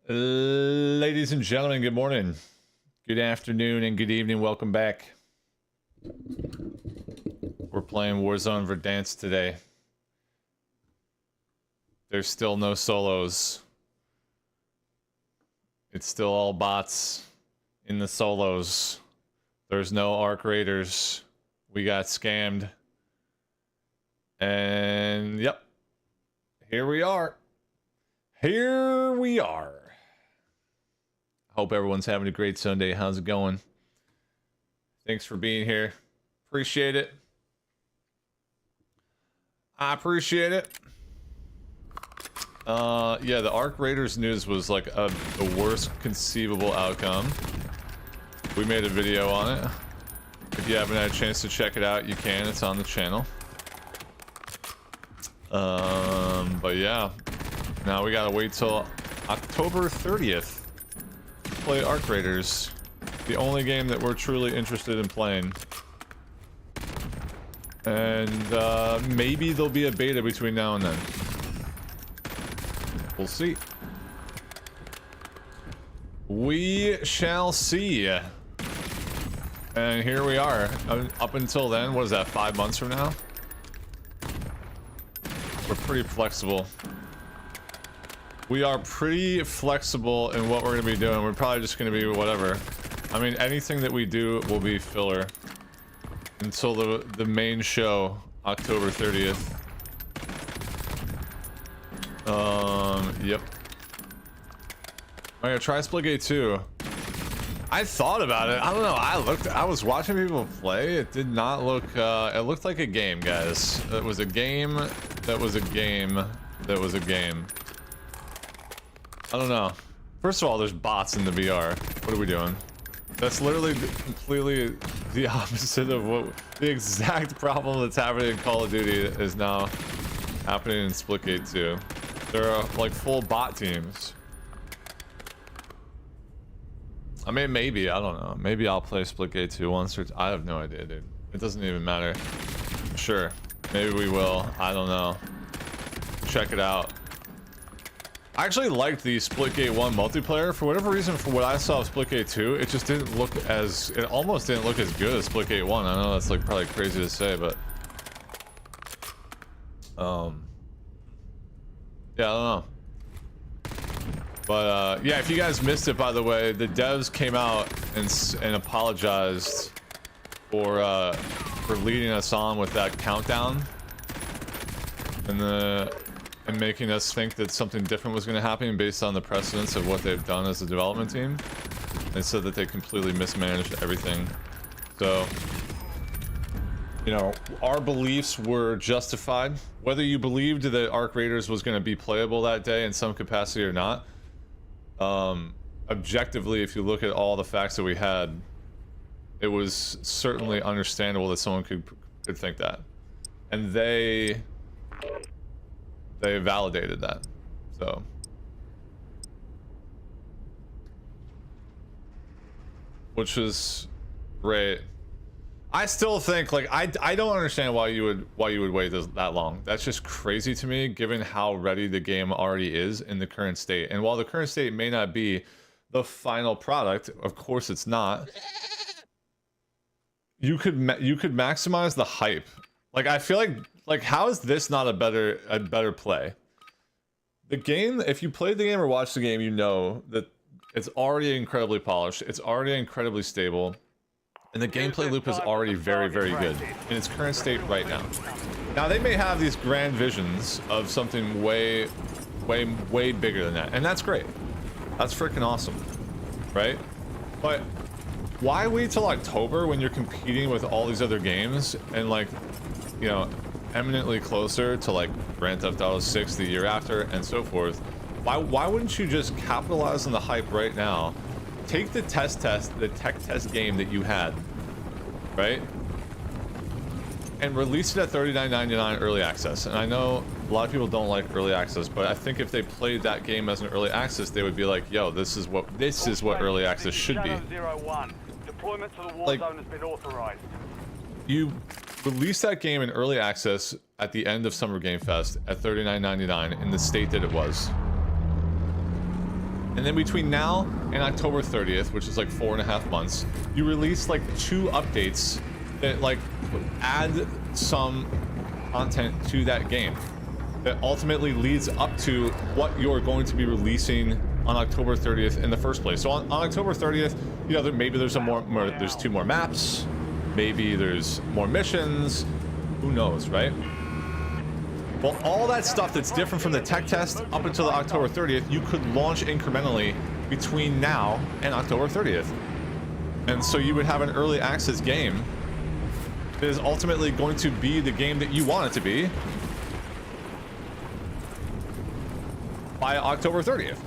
Ladies and gentlemen, good morning, good afternoon, and good evening. Welcome back. We're playing Warzone Verdansk today. There's still no solos. It's still all bots in the solos. There's no arc raiders. We got scammed. And yep, here we are. Here we are. Hope everyone's having a great Sunday. How's it going? Thanks for being here. Appreciate it. I appreciate it. Yeah, the Arc Raiders news was like the worst conceivable outcome. We made a video on it. If you haven't had a chance to check it out, you can. It's on the channel. But yeah, now we gotta wait till October 30th to play Arc Raiders. The only game that we're truly interested in playing. And maybe there'll be a beta between now and then. We'll see. We shall see. And here we are. Up until then, what is that, 5 months from now? We're pretty flexible. We are pretty flexible in what we're going to be doing. We're probably just going to be whatever. I mean, anything that we do will be filler until the main show, October 30th. Yep. I'm gonna try Splitgate 2. I thought about it. I don't know. I was watching people play. It did not look, it looked like a game, guys. It was a game that was a game that was a game. I don't know. First of all, there's bots in the VR. What are we doing? That's literally completely the opposite of what the exact problem that's happening in Call of Duty is now happening in Splitgate 2. There are like full bot teams. I mean, maybe, I don't know. Maybe I'll play Splitgate 2 once or I have no idea, dude. It doesn't even matter. Sure, maybe we will. I don't know. Check it out. I actually liked the Splitgate 1 multiplayer. For whatever reason, for what I saw of Splitgate 2, it just didn't look as... It almost didn't look as good as Splitgate 1. I know that's like probably crazy to say, but... Yeah, I don't know. But, yeah, if you guys missed it, by the way, the devs came out and apologized for leading us on with that countdown. And making us think that something different was going to happen based on the precedence of what they've done as a development team. They said that they completely mismanaged everything. So, you know, our beliefs were justified. Whether you believed that Arc Raiders was going to be playable that day in some capacity or not, objectively, if you look at all the facts that we had, it was certainly understandable that someone could think that. And they validated that. So which is great. I still think, like, I don't understand why you would wait that long. That's just crazy to me, given how ready the game already is in the current state. And while the current state may not be the final product, of course it's not. You could maximize the hype. Like, I feel like how is this not a better play? The game, if you played the game or watched the game, you know that it's already incredibly polished. It's already incredibly stable. And the gameplay loop is already very, very good in its current state right now. Now, they may have these grand visions of something way, way, way bigger than that. And that's great. That's freaking awesome. Right? But why wait till October when you're competing with all these other games and, like, you know, eminently closer to like Grand Theft Auto 6 the year after and so forth? Why wouldn't you just capitalize on the hype right now? Take the tech test game that you had, right? And release it at $39.99 early access. And I know a lot of people don't like early access, but I think if they played that game as an early access, they would be like, yo, this is what early access should be. Deployment to the war like, zone has been authorized. You release that game in early access at the end of Summer Game Fest at $39.99 in the state that it was. And then between now and October 30th, which is like 4.5 months, you release like 2 updates that like add some content to that game that ultimately leads up to what you're going to be releasing on October 30th in the first place. So on October 30th, you know, maybe there's there's 2 more maps, maybe there's more missions, who knows, right? Well, all that stuff that's different from the tech test up until the October 30th, you could launch incrementally between now and October 30th. And so you would have an early access game that is ultimately going to be the game that you want it to be by October 30th.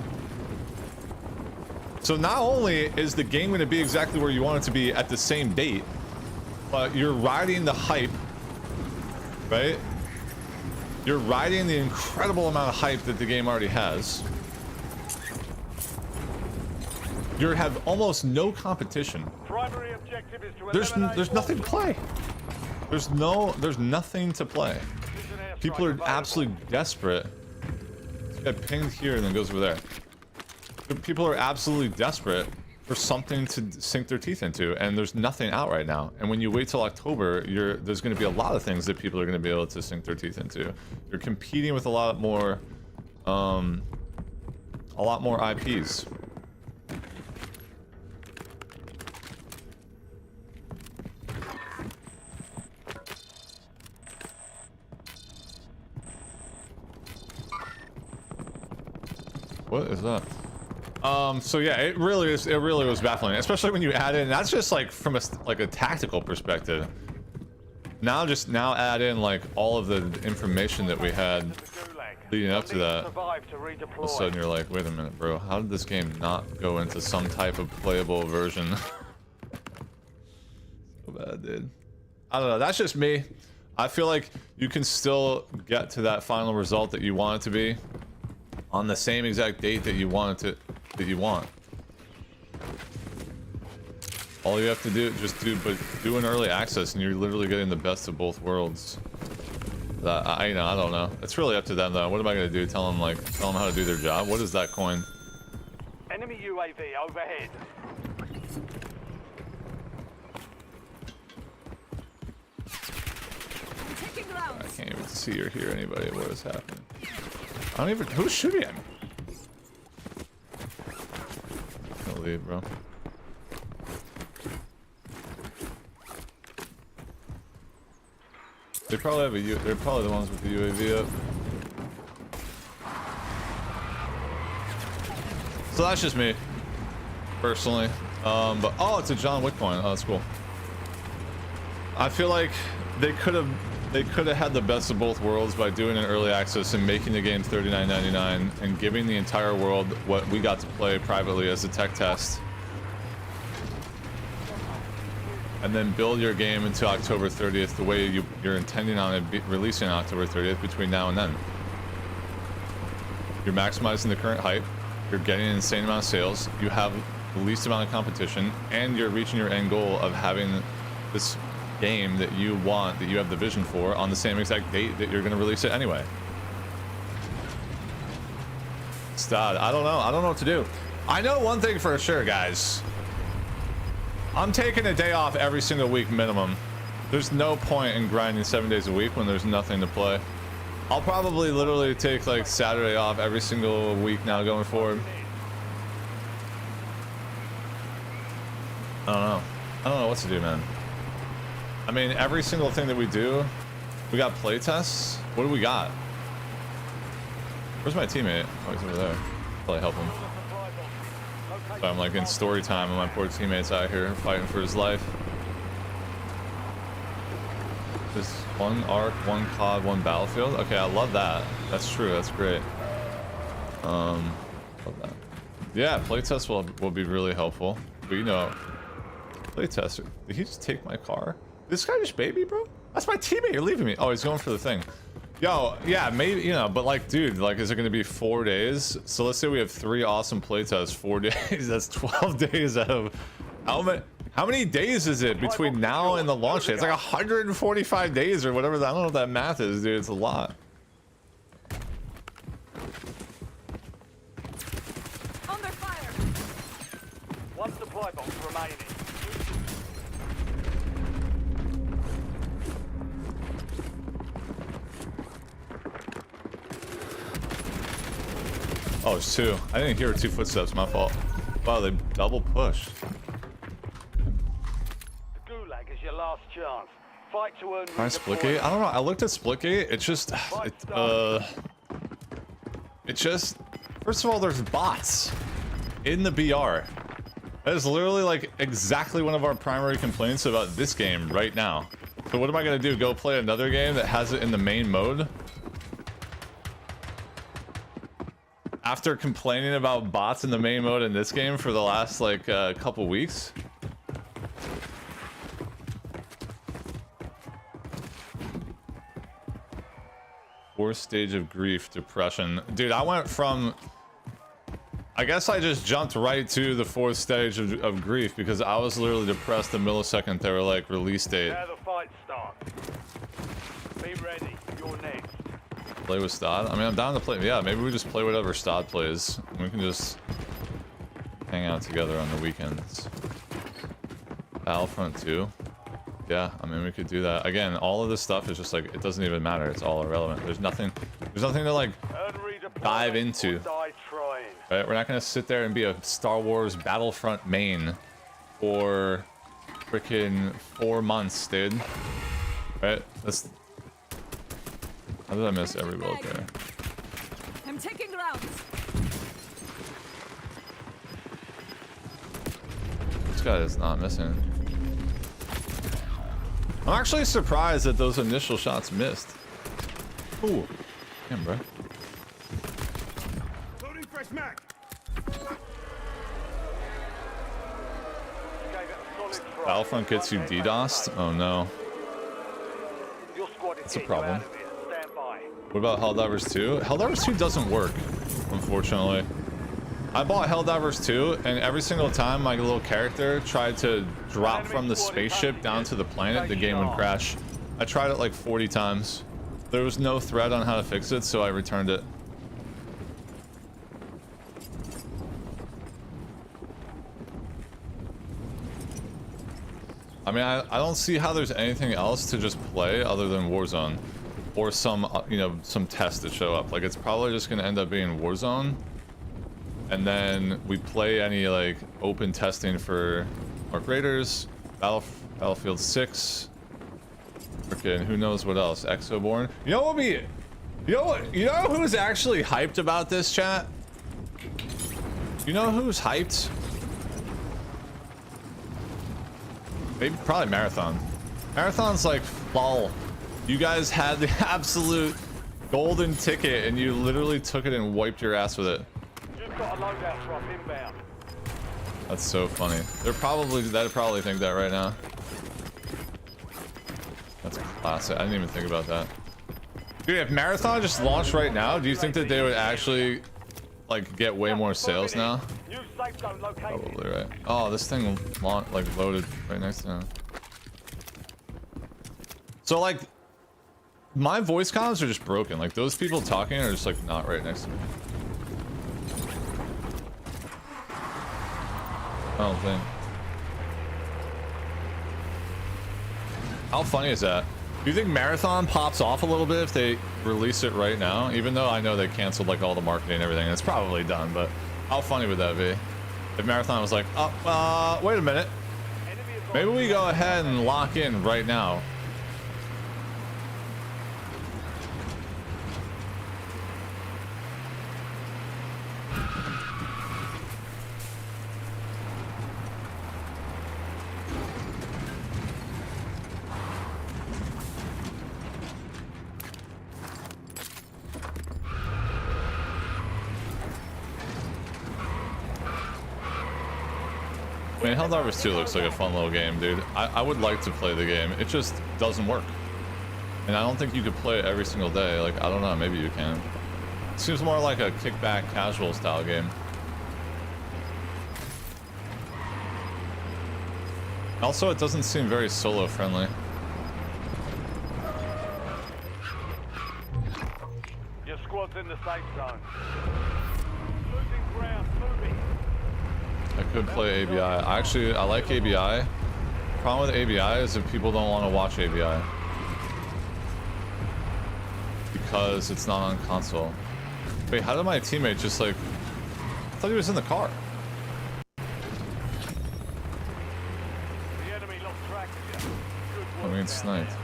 So not only is the game going to be exactly where you want it to be at the same date, but you're riding the hype, right? You're riding the incredible amount of hype that the game already has. You have almost no competition. Primary objective is to There's nothing to play. There's nothing to play. People are absolutely desperate. This guy pinged here and then goes over there. People are absolutely desperate for something to sink their teeth into, and there's nothing out right now. And when you wait till October, there's going to be a lot of things that people are going to be able to sink their teeth into. You're competing with a lot more IPs. What is that? So yeah, it really was baffling, especially when you add in, that's just like from a tactical perspective. Now add in like all of the information that we had leading up to that. All of a sudden you're like, wait a minute, bro, how did this game not go into some type of playable version? So bad, dude. I don't know, that's just me. I feel like you can still get to that final result that you want it to be on the same exact date that you want it to, that you want. All you have to do, do an early access, and you're literally getting the best of both worlds. I don't know. It's really up to them though. What am I gonna do? Tell them how to do their job? What is that coin? Enemy UAV overhead. I can't even see or hear anybody. What is happening? I don't even. Who's shooting at me? I'll leave, bro. They probably have a they're probably the ones with the UAV up. So that's just me, personally. But oh, it's a John Wick coin. Oh, that's cool. I feel like they could have had the best of both worlds by doing an early access and making the game $39.99 and giving the entire world what we got to play privately as a tech test. And then build your game into October 30th the way you're intending on it releasing on October 30th between now and then. You're maximizing the current hype, you're getting an insane amount of sales, you have the least amount of competition, and you're reaching your end goal of having this game that you want, that you have the vision for, on the same exact date that you're going to release it anyway. Stod, I don't know what to do. I know one thing for sure, guys. I'm taking a day off every single week minimum. There's no point in grinding 7 days a week when there's nothing to play. I'll probably literally take like Saturday off every single week now going forward. I don't know what to do, man. I mean, every single thing that we do, we got play tests. What do we got? Where's my teammate? Oh, he's over there. Probably help him. So I'm like in story time and my poor teammate's out here fighting for his life. Just one arc, one COD, one battlefield. Okay, I love that. That's true, that's great. Love that. Yeah, playtest will be really helpful. But you know, playtest, did he just take my car? This guy just bait me, bro? That's my teammate, you're leaving me. Oh, he's going for the thing. Yo, yeah, maybe, you know, but like, dude, like, is it gonna be 4 days? So let's say we have 3 awesome playtests, 4 days, that's 12 days out of, how many days is it between now and the launch date? It's like 145 days or whatever, I don't know what that math is, dude, it's a lot. Under fire. One supply box remaining. Oh, it's two. I didn't hear two footsteps. My fault. Wow, they double pushed. The Gulag is your last chance. Fight to earn. Alright, Splitgate. I don't know. I looked at Splitgate. It's just, it's just. First of all, there's bots in the BR. That is literally like exactly one of our primary complaints about this game right now. So what am I gonna do? Go play another game that has it in the main mode? After complaining about bots in the main mode in this game for the last like couple weeks? Fourth stage of grief, depression. Dude, I went from... I guess I just jumped right to the fourth stage of grief because I was literally depressed the millisecond they were like, release date. Now the fight starts. Be ready. You're next. Play with Stod? I mean, I'm down to play. Yeah, maybe we just play whatever Stod plays. We can just hang out together on the weekends. Battlefront 2. Yeah, I mean, we could do that. Again, all of this stuff is just like, it doesn't even matter. It's all irrelevant. There's nothing to like dive into. Right? We're not gonna sit there and be a Star Wars Battlefront main for freaking 4 months, dude. Right? That's... How did I miss every bullet there? I'm taking rounds. This guy is not missing. I'm actually surprised that those initial shots missed. Ooh. Damn, bro. Loading fresh mag. Battlefront gets you DDoSed? Oh no. Your squad is That's a getting you problem. out of here. Stand by. What about Helldivers 2? Helldivers 2 doesn't work, unfortunately. I bought Helldivers 2, and every single time my little character tried to drop from the spaceship down to the planet, the game would crash. I tried it like 40 times. There was no thread on how to fix it, so I returned it. I mean, I don't see how there's anything else to just play other than Warzone. Or some, you know, some tests that show up. Like, it's probably just gonna end up being Warzone. And then we play any, like, open testing for Arc Raiders, Battlefield 6. Freaking, who knows what else? Exoborn. You know what we... You know who's actually hyped about this, chat? You know who's hyped? Maybe, probably Marathon. Marathon's like, lol. You guys had the absolute golden ticket and you literally took it and wiped your ass with it. You've got a loadout drop inbound. That's so funny. They'd probably think that right now. That's classic. I didn't even think about that. Dude, if Marathon just launched right now, do you think that they would actually like get way more sales now? New safe zone located. Probably, right? Oh, this thing like loaded right next to him. So like, my voice comms are just broken. Like those people talking are just like not right next to me. I don't think. How funny is that? Do you think Marathon pops off a little bit if they release it right now? Even though I know they canceled like all the marketing and everything. It's probably done, but how funny would that be? If Marathon was like, oh, wait a minute. Maybe we go ahead and lock in right now. I mean, Helldivers 2 looks like a fun little game, dude. I would like to play the game. It just doesn't work. And I don't think you could play it every single day. Like, I don't know, maybe you can. It seems more like a kickback, casual style game. Also, it doesn't seem very solo friendly. Your squad's in the safe zone. Losing ground, moving. could play ABI. I like ABI. Problem with ABI is if people don't want to watch ABI. Because it's not on console. Wait, how did my teammate just like... I thought he was in the car. The enemy lost track of you. Good work I mean, down sniped. there.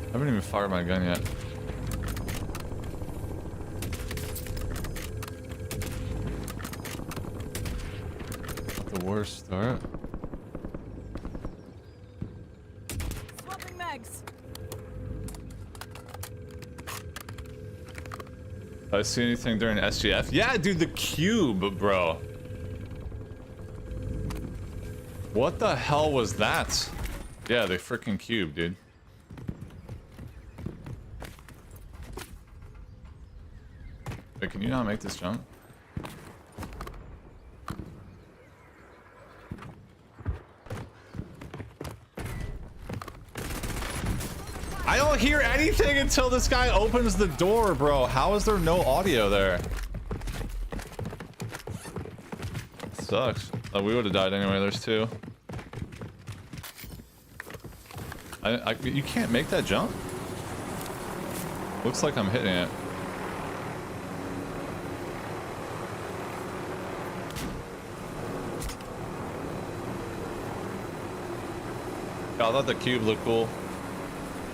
I haven't even fired my gun yet. Not the worst start. Swapping mags. Did I see anything during SGF? Yeah, dude, the cube, bro. What the hell was that? Yeah, the freaking cube, dude. Wait, can you not make this jump? I don't hear anything until this guy opens the door, bro. How is there no audio there? Sucks. Oh, we would have died anyway. There's two. You can't make that jump? Looks like I'm hitting it. I thought the cube looked cool,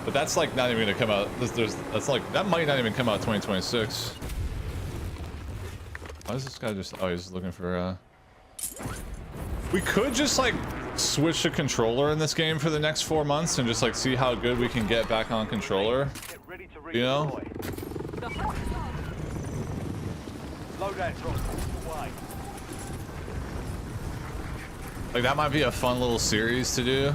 but that's like not even gonna come out. That's like that might not even come out 2026. Why is this guy just? Oh, he's looking for. We could just like switch the controller in this game for the next 4 months and just like see how good we can get back on controller. Get ready to You know? redeploy. The hunt is on. Loadout drop away. Like that might be a fun little series to do.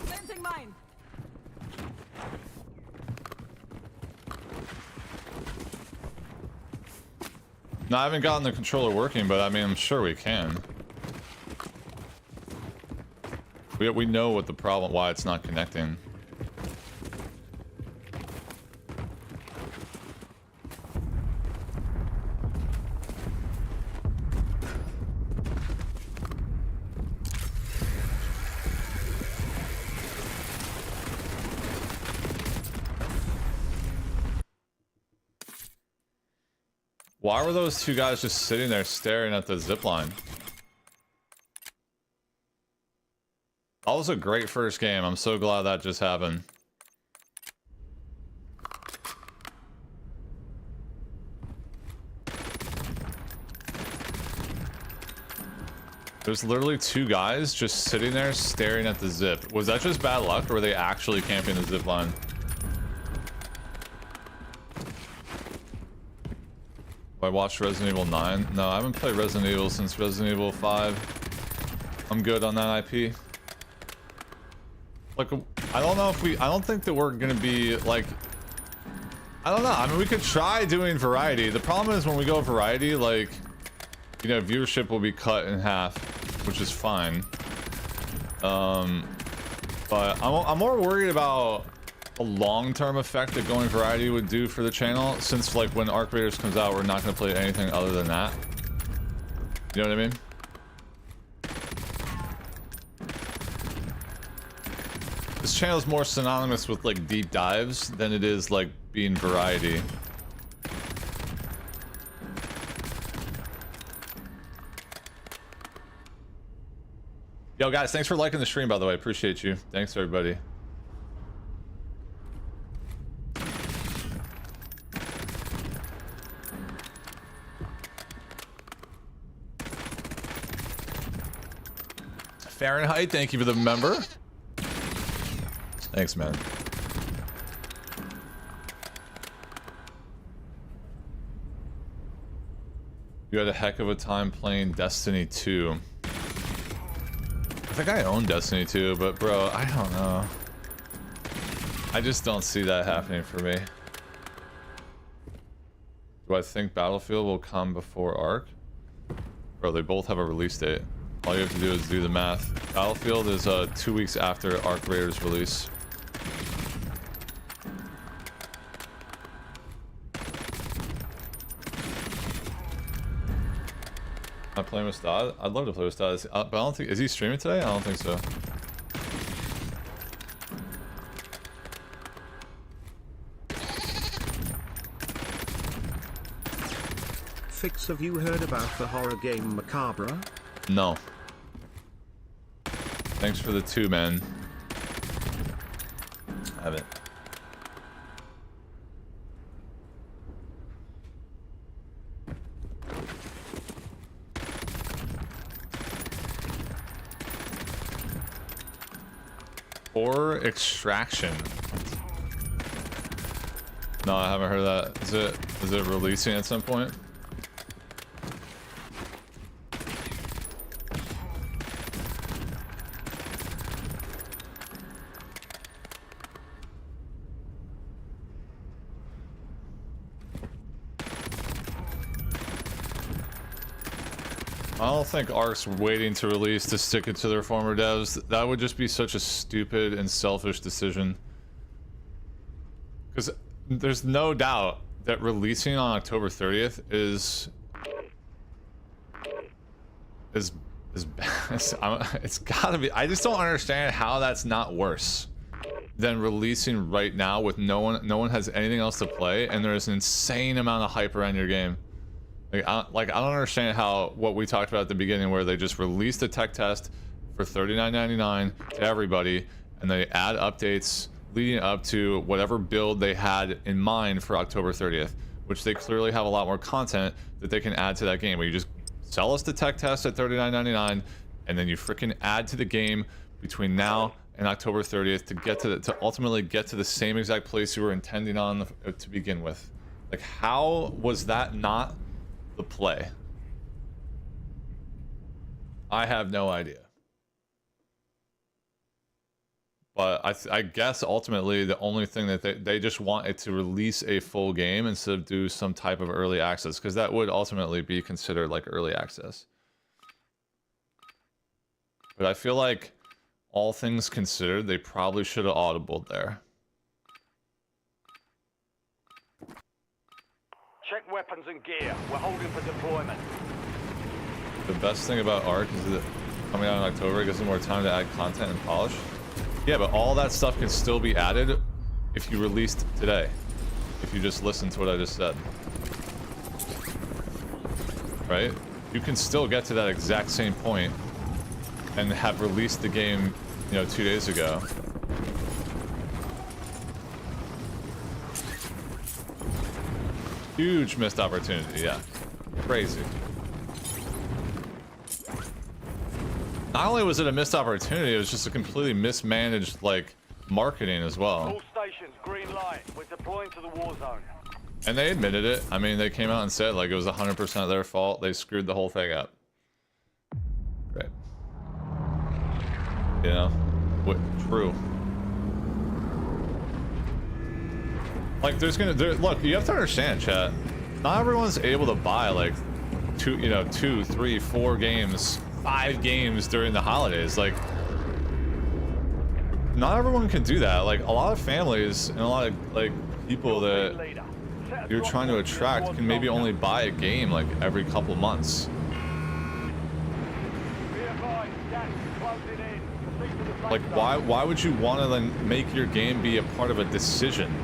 Planting mine. No, I haven't gotten the controller working, but I mean, I'm sure we can. We know what the problem, why it's not connecting. Why were those two guys just sitting there staring at the zipline? That was a great first game. I'm so glad that just happened. There's literally two guys just sitting there staring at the zip. Was that just bad luck, or were they actually camping the zip line? I watched Resident Evil 9. No, I haven't played Resident Evil since Resident Evil 5. I'm good on that IP. Like, I don't know if I don't think that we're gonna be like, I don't know. I mean, we could try doing variety. The problem is when we go variety, like, you know, viewership will be cut in half, which is fine. But I'm more worried about a long-term effect that going variety would do for the channel, since like when Arc Raiders comes out, we're not going to play anything other than that. You know what I mean? This channel is more synonymous with like deep dives than it is like being variety. Yo guys, thanks for liking the stream, by the way. Appreciate you. Thanks everybody. Fahrenheit, thank you for the member. Thanks, man. You had a heck of a time playing Destiny 2. If think I own Destiny 2, but bro, I don't know. I just don't see that happening for me. Do I think Battlefield will come before Ark? Bro, they both have a release date. All you have to do is do the math. Battlefield is 2 weeks after Ark Raiders release. I'm playing with Stod. I'd love to play with Stod, but I don't think, is he streaming today? I don't think so. Fix, have you heard about the horror game Macabre? No. Thanks for the 2, man. I haven't. Or Extraction. No, I haven't heard of that. Is it releasing at some point? I don't think Ark's waiting to release to stick it to their former devs. That would just be such a stupid and selfish decision. Because there's no doubt that releasing on October 30th is it's gotta be. I just don't understand how that's not worse than releasing right now with no one has anything else to play, and there's an insane amount of hype around your game. I don't understand how what we talked about at the beginning, where they just released a tech test for $39.99 to everybody, and they add updates leading up to whatever build they had in mind for October 30th, which they clearly have a lot more content that they can add to that game. Where you just sell us the tech test at $39.99, and then you freaking add to the game between now and October 30th to get to ultimately get to the same exact place you were intending on to begin with. Like, how was that not the play? I have no idea. But I guess ultimately the only thing that they just want it to release a full game instead of do some type of early access, because that would ultimately be considered like early access. But I feel like, all things considered, they probably should have audibled there. Check weapons and gear. We're holding for deployment. The best thing about Ark is that coming out in October, it gives them more time to add content and polish. Yeah, but all that stuff can still be added if you released today. If you just listen to what I just said. Right? You can still get to that exact same point and have released the game, you know, 2 days ago. Huge missed opportunity, yeah. Crazy. Not only was it a missed opportunity, it was just a completely mismanaged, like, marketing as well. All stations, green light. We're deploying to the war zone. And they admitted it. I mean, they came out and said, like, it was 100% their fault. They screwed the whole thing up. Right. You know? What? True. Like, look, you have to understand, chat. Not everyone's able to buy, like, 2, 3, 4 games, 5 games during the holidays. Like, not everyone can do that. Like, a lot of families and a lot of, like, people that you're trying to attract can maybe only buy a game, like, every couple months. Like, why would you want to then make your game be a part of a decision?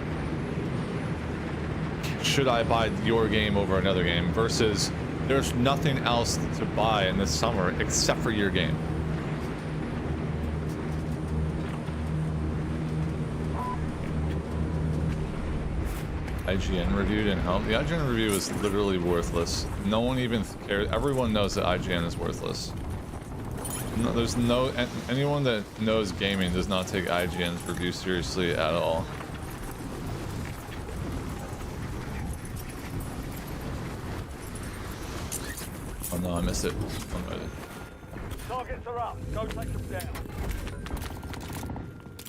Should I buy your game over another game, versus there's nothing else to buy in this summer except for your game. IGN review didn't help. The IGN review is literally worthless. No one even cares. Everyone knows that IGN is worthless. No, there's no... anyone that knows gaming does not take IGN's review seriously at all. Oh no, I missed it. Targets are up. Go take them down.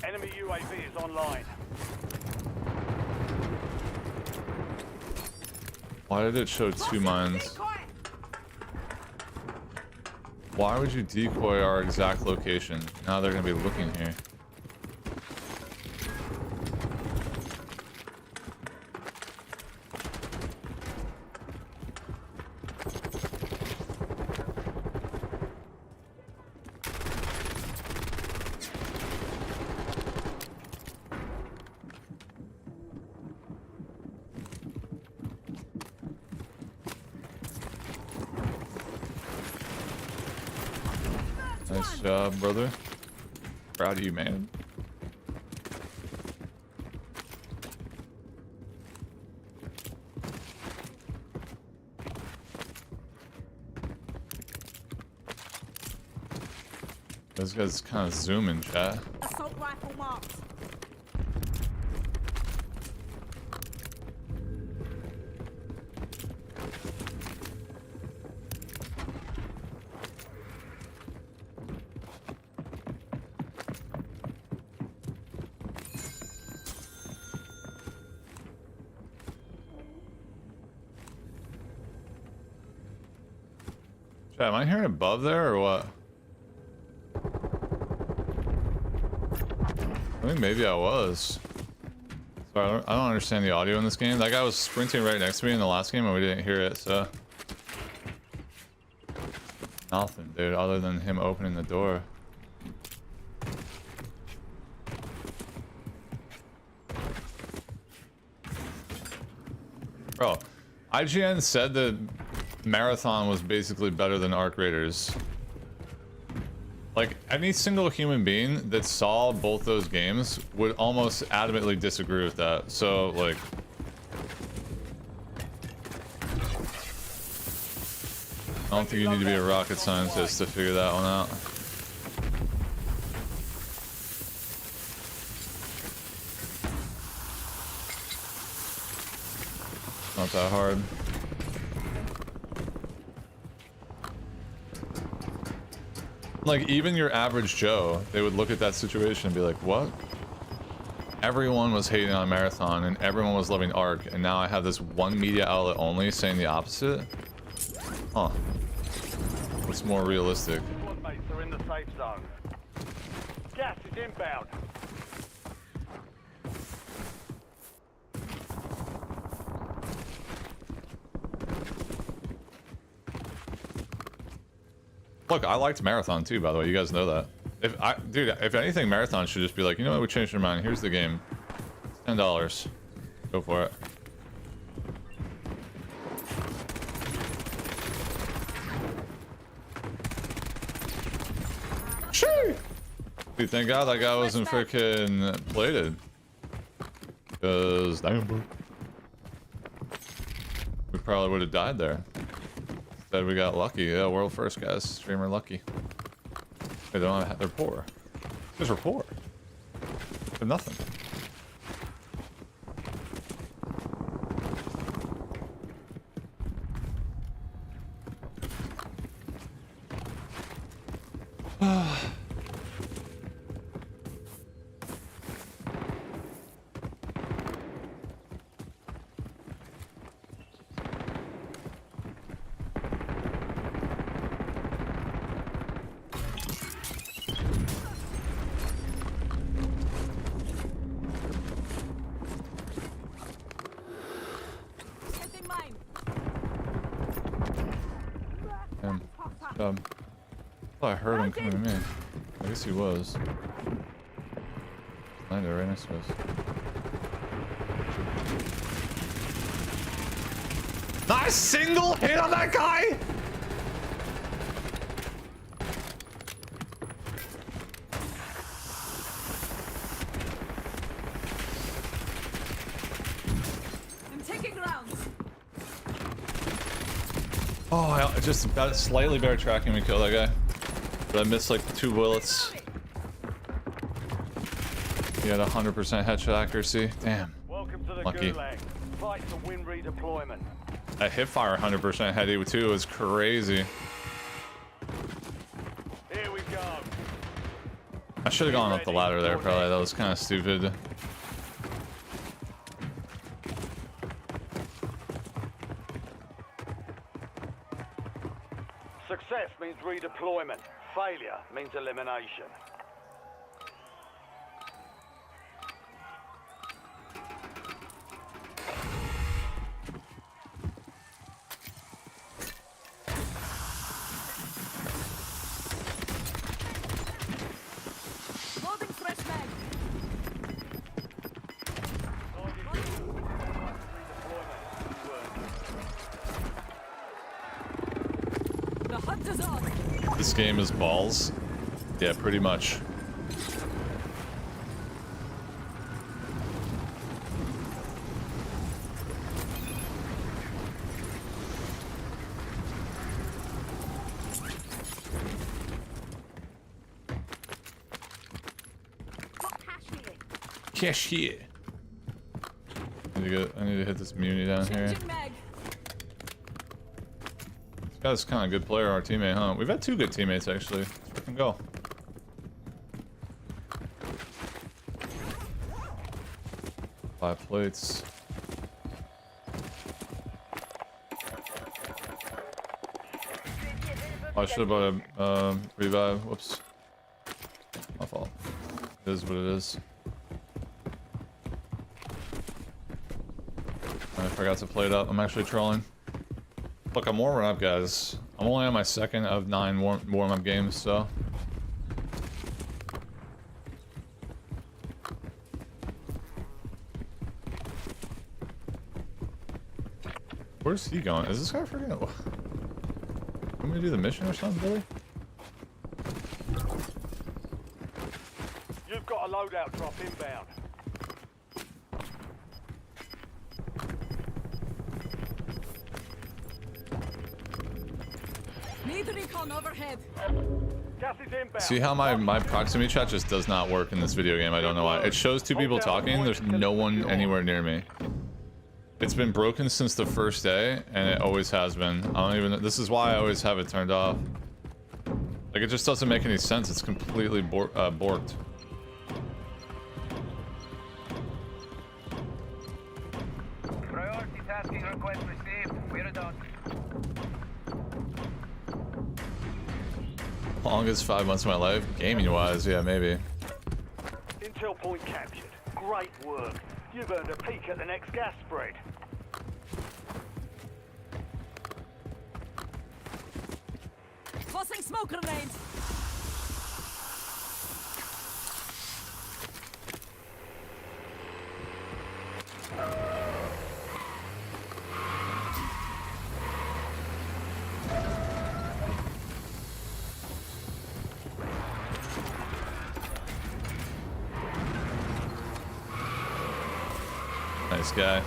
Enemy UAV is online. Why did it show 2 mines? Why would you decoy our exact location? Now they're gonna be looking here. Nice job, brother. Proud of you, man. Those guys kind of zooming, chat. Assault rifle marked. Chat, am I hearing above there or what? I think maybe I was. Sorry, I don't understand the audio in this game. That guy was sprinting right next to me in the last game and we didn't hear it, so. Nothing, dude, other than him opening the door. Bro, IGN said that Marathon was basically better than Arc Raiders. Like, any single human being that saw both those games would almost adamantly disagree with that. So, like... I don't think you need to be a rocket scientist to figure that one out. Not that hard. Like, even your average Joe, they would look at that situation and be like, what? Everyone was hating on Marathon and everyone was loving Arc, and now I have this one media outlet only saying the opposite? Huh. What's more realistic? Squad mates are in the safe zone. Gas is inbound. Look, I liked Marathon too, by the way. You guys know that. Dude, if anything, Marathon should just be like, you know what, we changed our mind. Here's the game. It's $10. Go for it. Shoo! Dude, thank God that guy wasn't freaking plated. Because, damn, bro. We probably would have died there. Instead, we got lucky. Yeah, world first, guys. Streamer lucky. They don't have, they're poor. Because we're poor. They're nothing. I heard him coming to me. I guess he was. I know, right next to us. Nice single hit on that guy! I'm taking rounds. Oh, I just got slightly better tracking me kill that guy. But I missed like 2 bullets. He had 100% headshot accuracy. Damn. Welcome to the Lucky. Gulag. Fight to win redeployment. That hip fire 100% heady too was crazy. Here go. I should have gone up the ladder there, probably. That was kind of stupid. Success means redeployment. Failure means elimination. Loading fresh mag. The hunt is on. This game is balls. Yeah, pretty much. Got cash here. Cashier. I need to hit this muni down here. Changing mag. This guy's kind of a good player, our teammate, huh? We've had two good teammates, actually. Let's freaking go. Five plates. Oh, I should have bought a revive. Whoops. My fault. It is what it is. I forgot to play it up. I'm actually trolling. Look, I'm warming up, guys. I'm only on my second of 9 warm-up games, so... Where's he going? Is this guy freaking... Want me to do the mission or something, Billy? You've got a loadout drop inbound. Need recon overhead. Gas is inbound. See how my proximity chat just does not work in this video game? I don't know why. It shows two people talking, there's no one anywhere near me. It's been broken since the first day, and it always has been. I don't even... This is why I always have it turned off. Like, it just doesn't make any sense. It's completely borked. Priority tasking request received. We're done. Longest 5 months of my life? Gaming-wise, yeah, maybe. Intel point captured. Great work. You've earned a peek at the next gas spread. Tossing smoke grenades. Nice guy.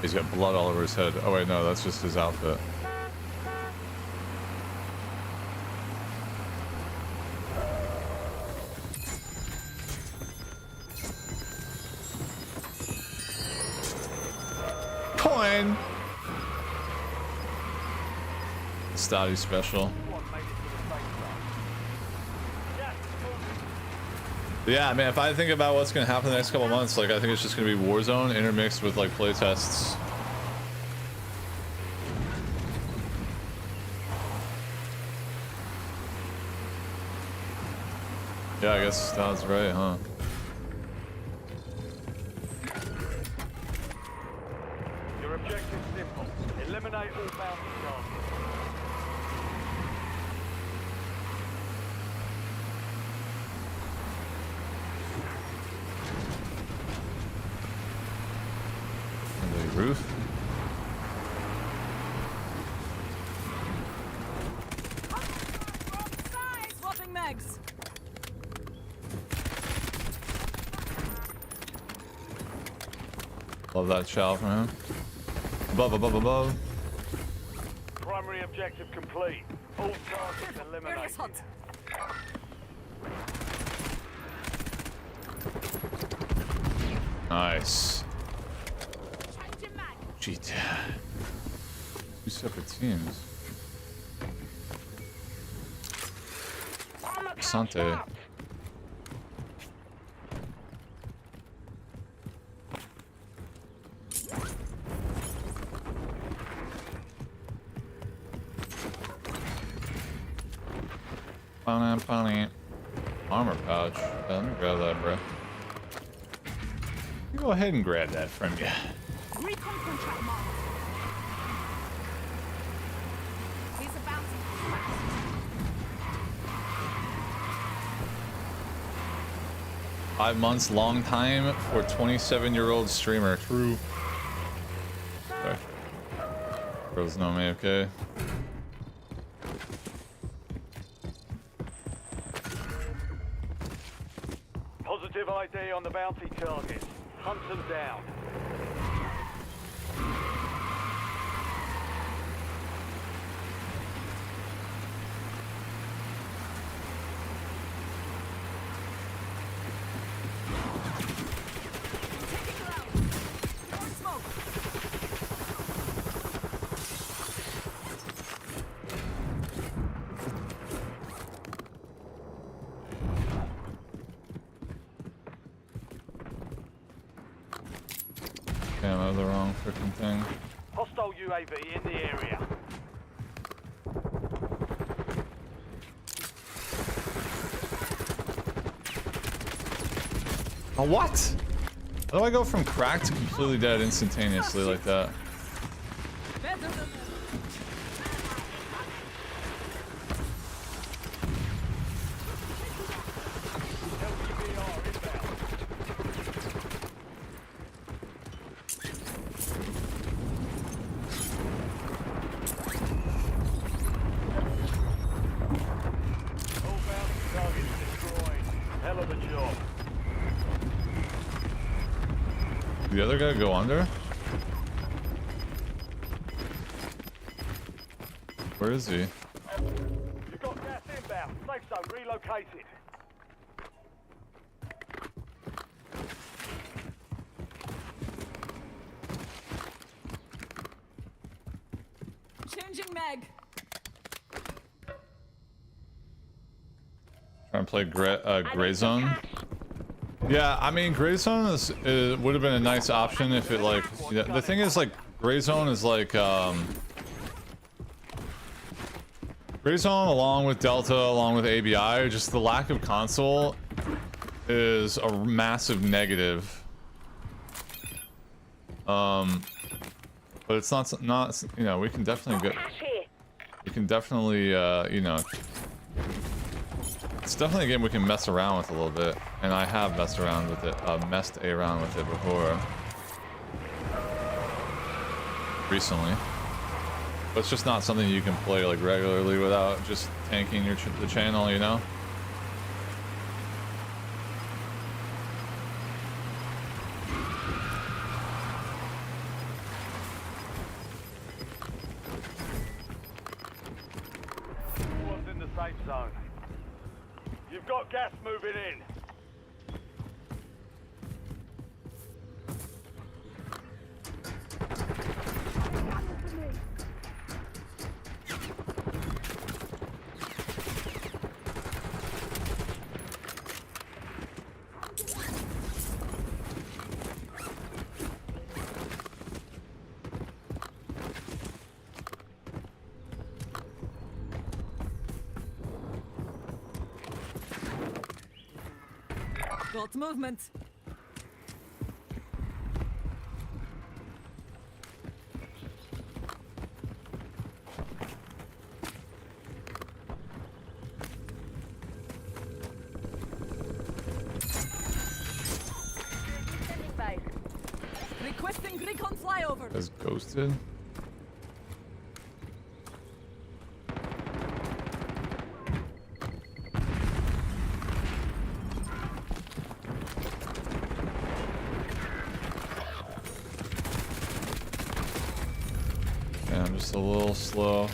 He's got blood all over his head. Oh wait, no, that's just his outfit. Coin! Stoddy special. Yeah, man, if I think about what's going to happen the next couple months, like, I think it's just going to be Warzone intermixed with, like, playtests. Yeah, I guess that's right, huh? Your objective's simple. Eliminate all bounty targets. The roof. Swapping mags. Love that shout from him. Above, above, above. Primary objective complete. All targets eliminated. Area's hot. Nice. Changing mag. Cheat. Two separate teams. Phixate. Armor pouch. Let me grab that, bro. Go ahead and grab that from you. Recon contract marked. Here's a bounty. 5 months, long time for 27-year-old streamer. True. Sorry. Girls know me, okay? Positive ID on the bounty target. Hunt them down. Taking ground. Throwing smoke. Damn, I have the wrong freaking thing. Hostile UAV in the area. Oh, what? How do I go from cracked to completely dead instantaneously like that? Better than LCBR inbound. All bounty targets destroyed. Hell of a job. Did the other guy go under? Where is he? You've got gas inbound. Safe zone relocated. changing mag. Trying to play Gray Zone. Yeah, I mean, Gray Zone would have been a nice option if it like. Yeah, the thing is, like, Gray Zone is like Gray Zone along with Delta, along with ABI. Just the lack of console is a massive negative. But it's not you know, we can definitely get. We can definitely you know. It's definitely a game we can mess around with a little bit, and I have messed around with it, messed around with it before, recently. But it's just not something you can play like regularly without just tanking the channel, you know. One's in the safe zone. You've got gas moving in. Got movement. Requesting recon flyover. As ghosted. Yeah, I'm just a little slow.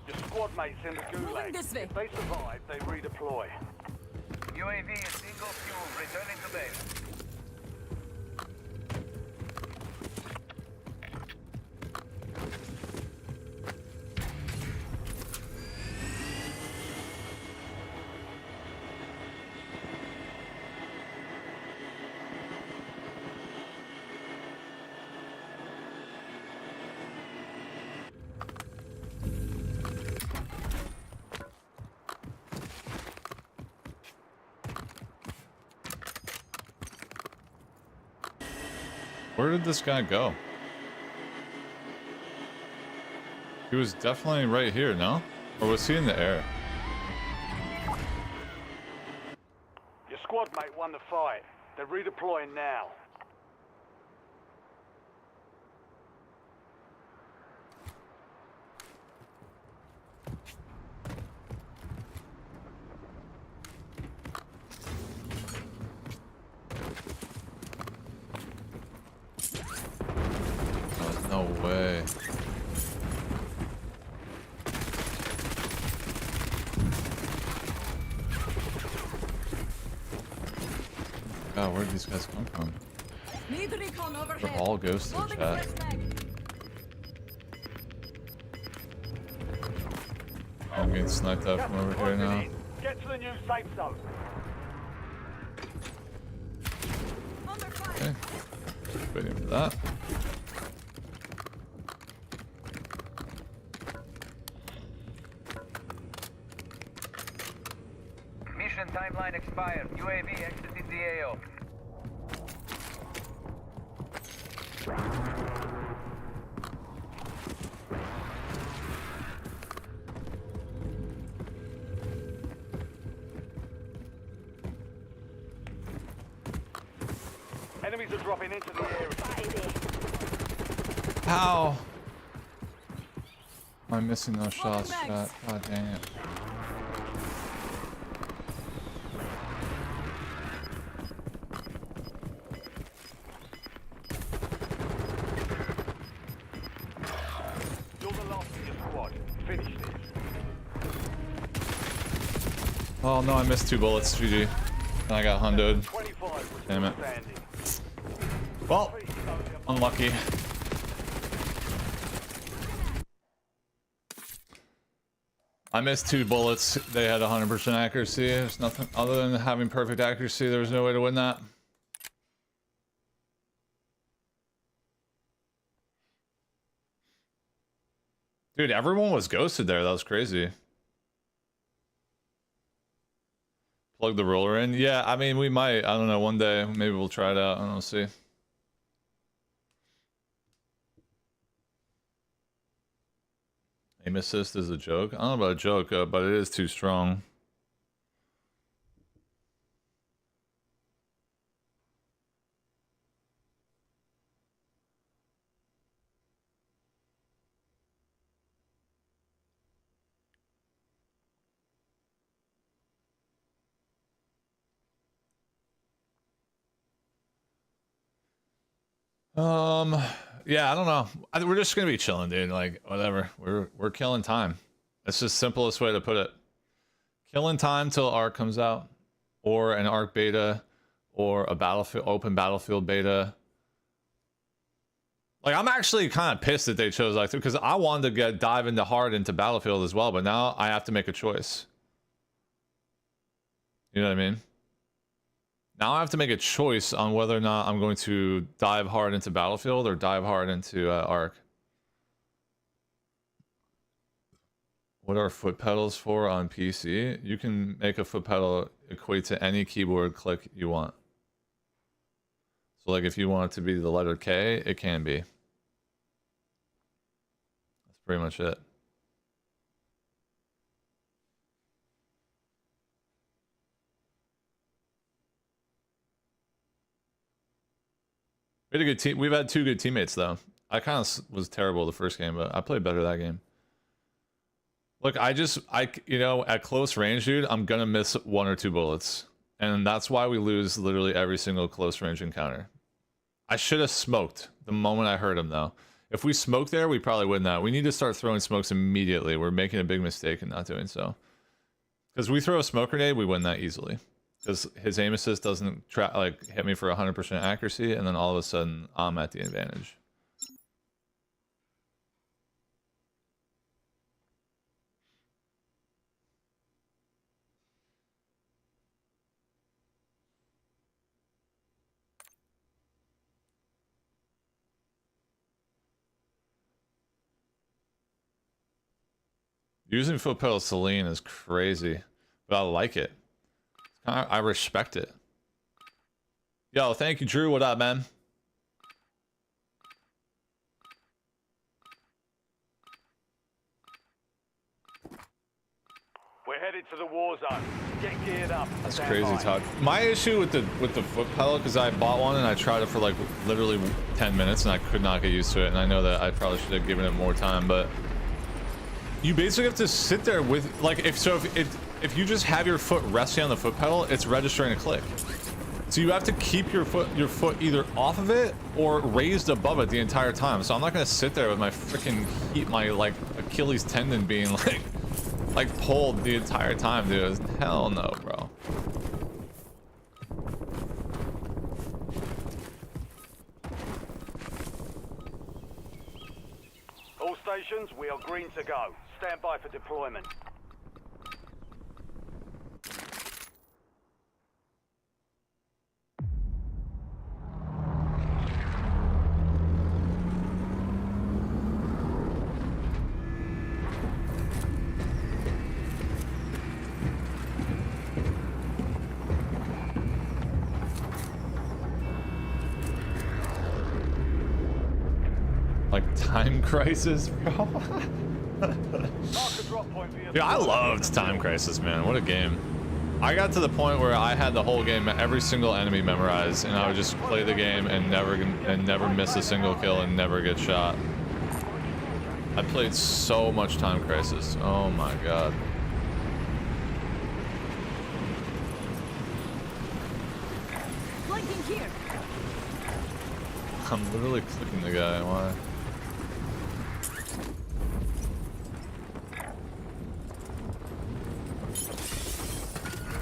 Your squad mates in the Moving gulag. this way. If they survive, they redeploy. UAV is single fuel, returning to base. Where did this guy go? He was definitely right here, no? Or was he in the air? Your squad mate won the fight. They're redeploying now. Oh, no way. God, where did these guys come from? Need recon overhead. They're all ghosted, Loading chat. fresh mag. I'm getting sniped up from over here now. Get to the new safe zone. Under fire. Okay. Waiting for that. Mission timeline expired. UAV exited the AO. Enemies are dropping into the area. How? Am I missing those shots, chat? God dang it. You're the last of your squad. Finish this. Oh no, I missed 2 bullets, GG. And I got hundoed. 25 was Damn it. standing. Well, unlucky. I missed 2 bullets. They had 100% accuracy. There's nothing other than having perfect accuracy. There was no way to win that. Dude, everyone was ghosted there. That was crazy. Plug the roller in. Yeah, I mean, we might. I don't know. One day, maybe we'll try it out. I don't know. See. Aim assist is a joke. I don't know about a joke, but it is too strong. Yeah, I don't know. We're just gonna be chilling, dude. Like, whatever. We're killing time. It's just simplest way to put it. Killing time till ARC comes out, or an ARC beta, or a battlefield open battlefield beta. Like, I'm actually kind of pissed that they chose like because I wanted to dive into hard into Battlefield as well, but now I have to make a choice. You know what I mean? Now I have to make a choice on whether or not I'm going to dive hard into Battlefield or dive hard into ARC. What are foot pedals for on PC? You can make a foot pedal equate to any keyboard click you want. So like if you want it to be the letter K, it can be. That's pretty much it. We had a good team. We've had 2 good teammates though. I kind of was terrible the first game, but I played better that game. Look, you know, at close range, dude, I'm gonna miss 1 or 2 bullets, and that's why we lose literally every single close range encounter. I should have smoked the moment I heard him though. If we smoked there, we probably win that. We need to start throwing smokes immediately. We're making a big mistake in not doing so. Because we throw a smoke grenade, we win that easily. Because his aim assist doesn't hit me for 100% accuracy, and then all of a sudden I'm at the advantage. Using foot pedal Celine is crazy, but I like it. I respect it. Yo, thank you, Drew. What up, man? We're headed to the war zone. Get geared up. That's Stand crazy, by. Todd. My issue with the foot pedal, because I bought one and I tried it for like literally 10 minutes and I could not get used to it. And I know that I probably should have given it more time, but you basically have to sit there with like if you just have your foot resting on the foot pedal, it's registering a click. So you have to keep your foot either off of it or raised above it the entire time. So I'm not gonna sit there with my freaking my like Achilles tendon being like pulled the entire time, dude. Hell no, bro. All stations, we are green to go. Stand by for deployment. Like Time Crisis, bro. Yeah, I loved Time Crisis, man. What a game. I got to the point where I had the whole game, every single enemy memorized, and I would just play the game and never miss a single kill and never get shot. I played so much Time Crisis. Oh my god. Flanking here. I'm literally clicking the guy. Why?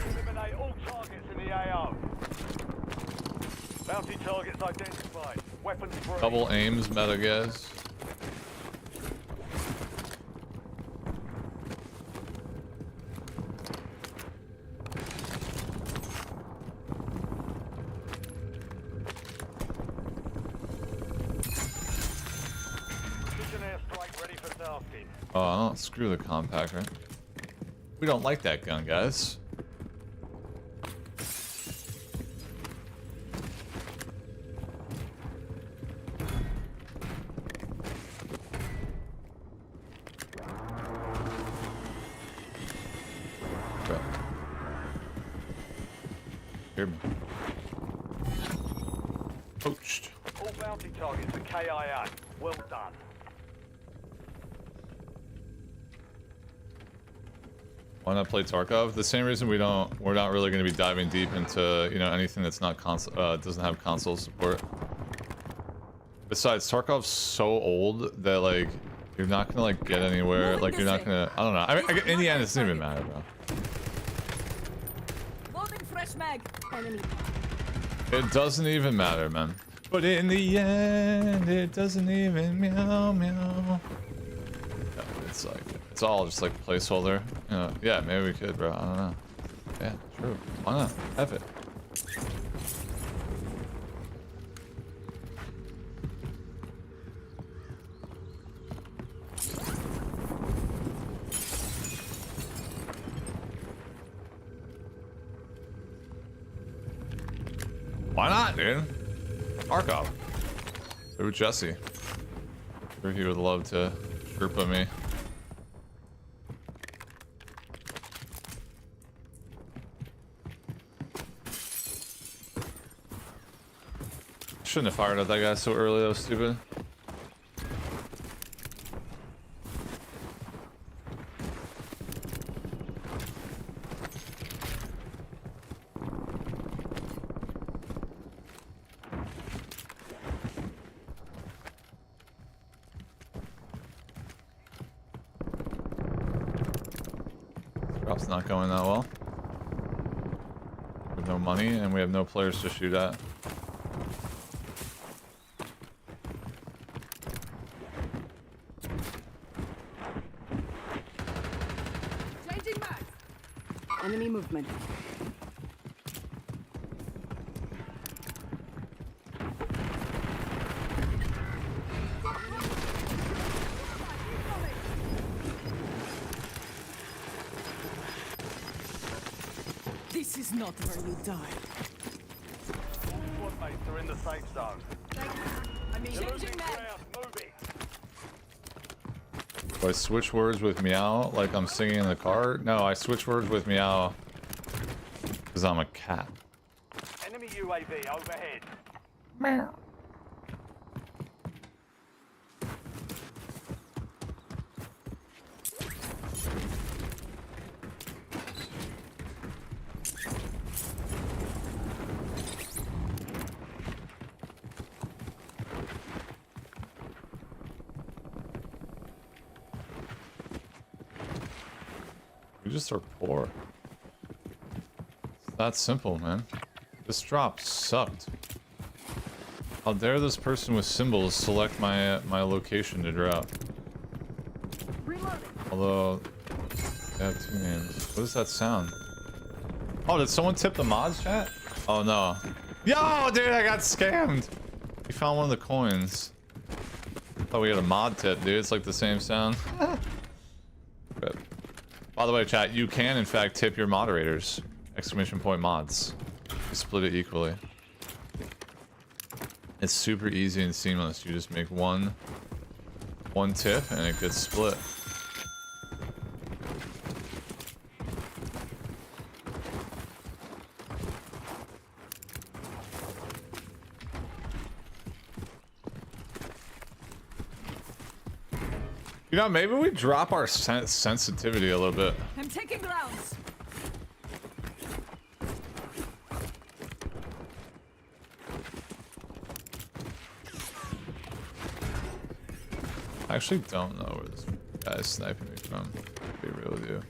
Eliminate all targets in the AO. Bounty targets identified. Weapons free. Double aims, meta guys. Oh, screw the compact, right? We don't like that gun, guys. Okay. Hear me. Poached. All bounty targets are KIA. Well done. Why not play Tarkov? The same reason we're not really going to be diving deep into, you know, anything that's not doesn't have console support. Besides, Tarkov's so old that like you're not gonna like get anywhere. Like you're not gonna. I don't know. I mean, in the end, it doesn't even matter, bro. Loading fresh mag. Enemy. It doesn't even matter, man. But in the end, it doesn't even meow meow. Yeah, it's like. It's all just like placeholder. You know, yeah, maybe we could, bro. I don't know. Yeah, true. Why not? Have it. Why not, dude? Tarkov. Who Jesse? Sure, he would love to Sherpa me. Shouldn't have fired at that guy so early. That was stupid. Drop's not going that well. We have no money and we have no players to shoot at. Enemy movement. This is not where you die. Squad mates are in the safe zone. I mean, changing mag. Move it. Do I switch words with meow like I'm singing in the car? No, I switch words with meow because I'm a cat. Enemy UAV overhead. Meow. We just are poor. It's that simple, man. This drop sucked. How dare this person with symbols select my location to drop? Although, they have 2 names. What does that sound? Oh, did someone tip the mods chat? Oh no. Yo, dude, I got scammed! We found one of the coins. Thought we had a mod tip, dude. It's like the same sound. But, by the way, chat, you can in fact tip your moderators. Exclamation point mods. You split it equally. It's super easy and seamless. You just make one tip and it gets split. You know, maybe we drop our sensitivity a little bit. I'm taking grounds. I actually don't know where this guy is sniping me from. Be real with you.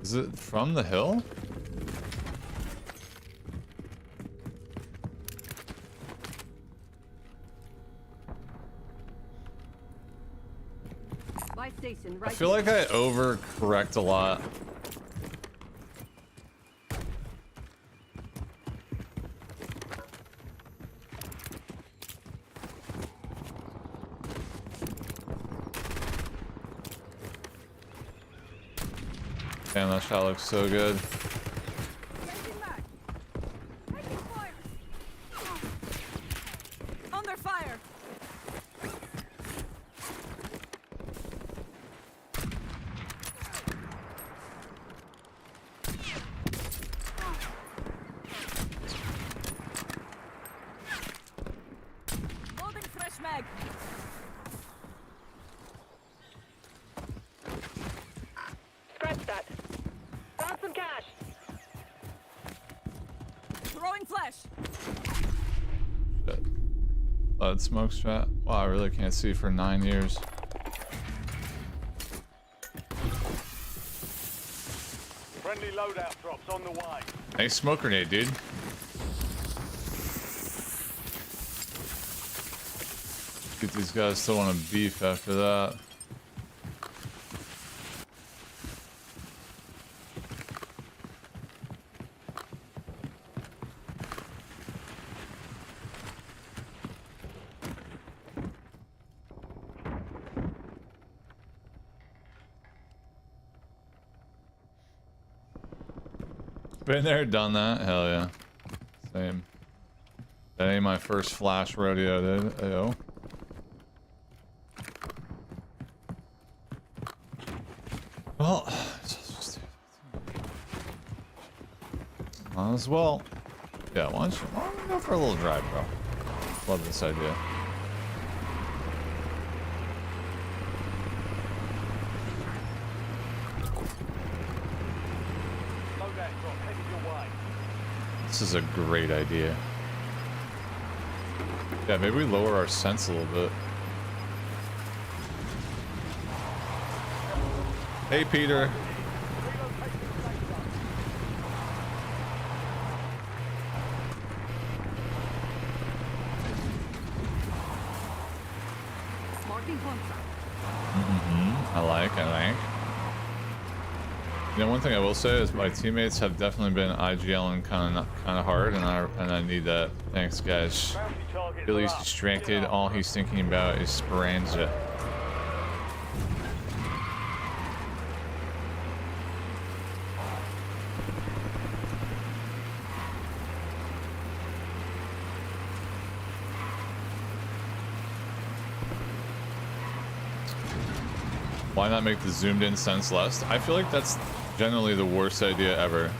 Is it from the hill? Station, I feel like I overcorrect a lot. Damn, that shot looks so good. Under fire. Loading fresh mag. Scratch that. Found some cash. Throwing flash. Shit. Blood smoke shot. Wow, I really can't see for 9 years. Friendly loadout drops on the way. Nice smoke grenade, dude. Get these guys still want to beef after that. Been there, done that. Hell yeah. Same. That ain't my first flash rodeo, dude. Ayo. Well, might as well. Yeah, why don't you go for a little drive, bro? Love this idea. Loadout drop headed your way. This is a great idea. Yeah, maybe we lower our sense a little bit. Hey, Peter. Marking contract. I like. You know, one thing I will say is my teammates have definitely been IGLing kind of hard, and I need that. Thanks, guys. Bounty target Billy's up. distracted. Get All up. he's thinking about is Speranza. Why not make the zoomed in sense less? I feel like that's generally the worst idea ever.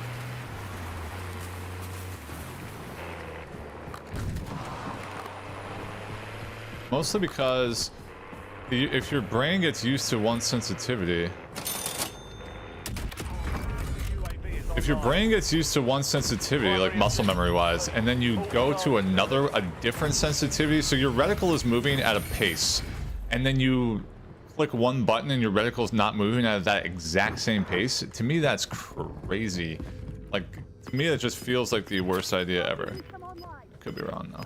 Mostly because if your brain gets used to one sensitivity, like muscle memory wise, and then you go to a different sensitivity, so your reticle is moving at a pace, and then you click one button and your reticle is not moving at that exact same pace. To me, that's crazy. Like, to me, that just feels like the worst idea ever. Could be wrong though.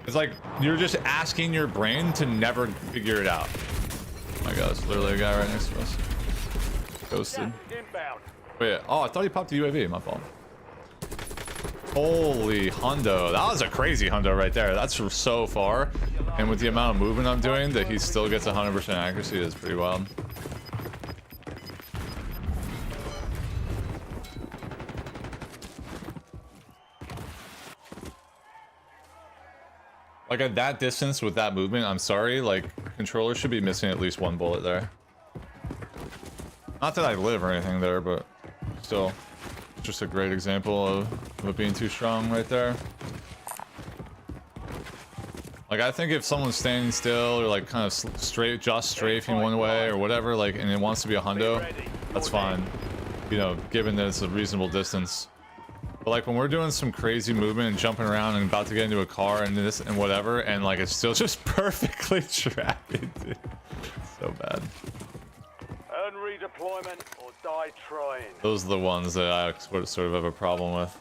It's like you're just asking your brain to never figure it out. Oh my god, it's literally a guy right next to us. Ghosted. Wait, oh, I thought he popped the UAV. My fault. Holy hundo. That was a crazy hundo right there. That's from so far. And with the amount of movement I'm doing, that he still gets 100% accuracy is pretty wild. Like at that distance with that movement, I'm sorry, like controller should be missing at least one bullet there. Not that I live or anything there, but still, just a great example of it being too strong right there. Like I think if someone's standing still or like kind of just strafing one way or whatever, like, and it wants to be a hundo, that's fine. You know, given that it's a reasonable distance. But like when we're doing some crazy movement and jumping around and about to get into a car and this and whatever, and like it's still just perfectly tracking, dude. So bad. Earn redeployment or die trying. Those are the ones that I sort of have a problem with.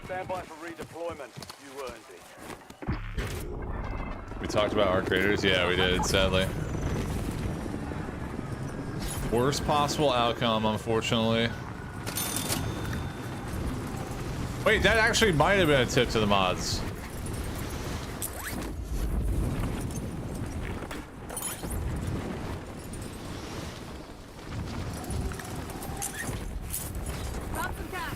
Stand by for redeployment. You earned it. We talked about arc raiders. Yeah, we did, sadly. Worst possible outcome, unfortunately. Wait, that actually might have been a tip to the mods. Drop some cash.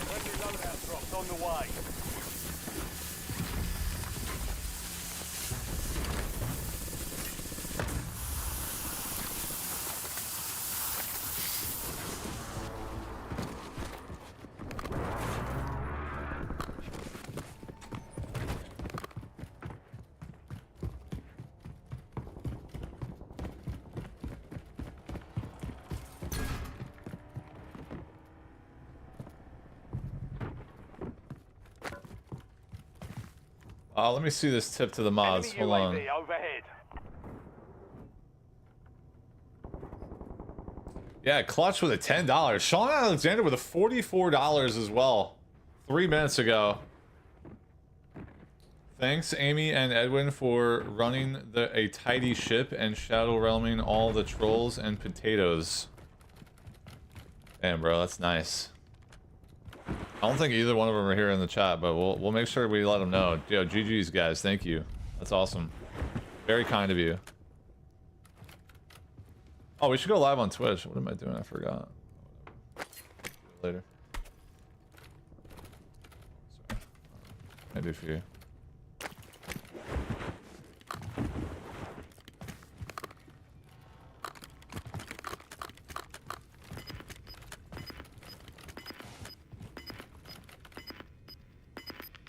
Friendly loadout drops on the way. Let me see this tip to the mods. Enemy Hold on. UAV overhead. Yeah, clutch with a $10. Sean Alexander with a $44 as well. 3 minutes ago. Thanks, Amy and Edwin, for running a tidy ship and shadow realming all the trolls and potatoes. Damn, bro, that's nice. I don't think either one of them are here in the chat, but we'll make sure we let them know. Yo, GG's, guys. Thank you. That's awesome. Very kind of you. Oh, we should go live on Twitch. What am I doing? I forgot. Later. Sorry. Maybe for you.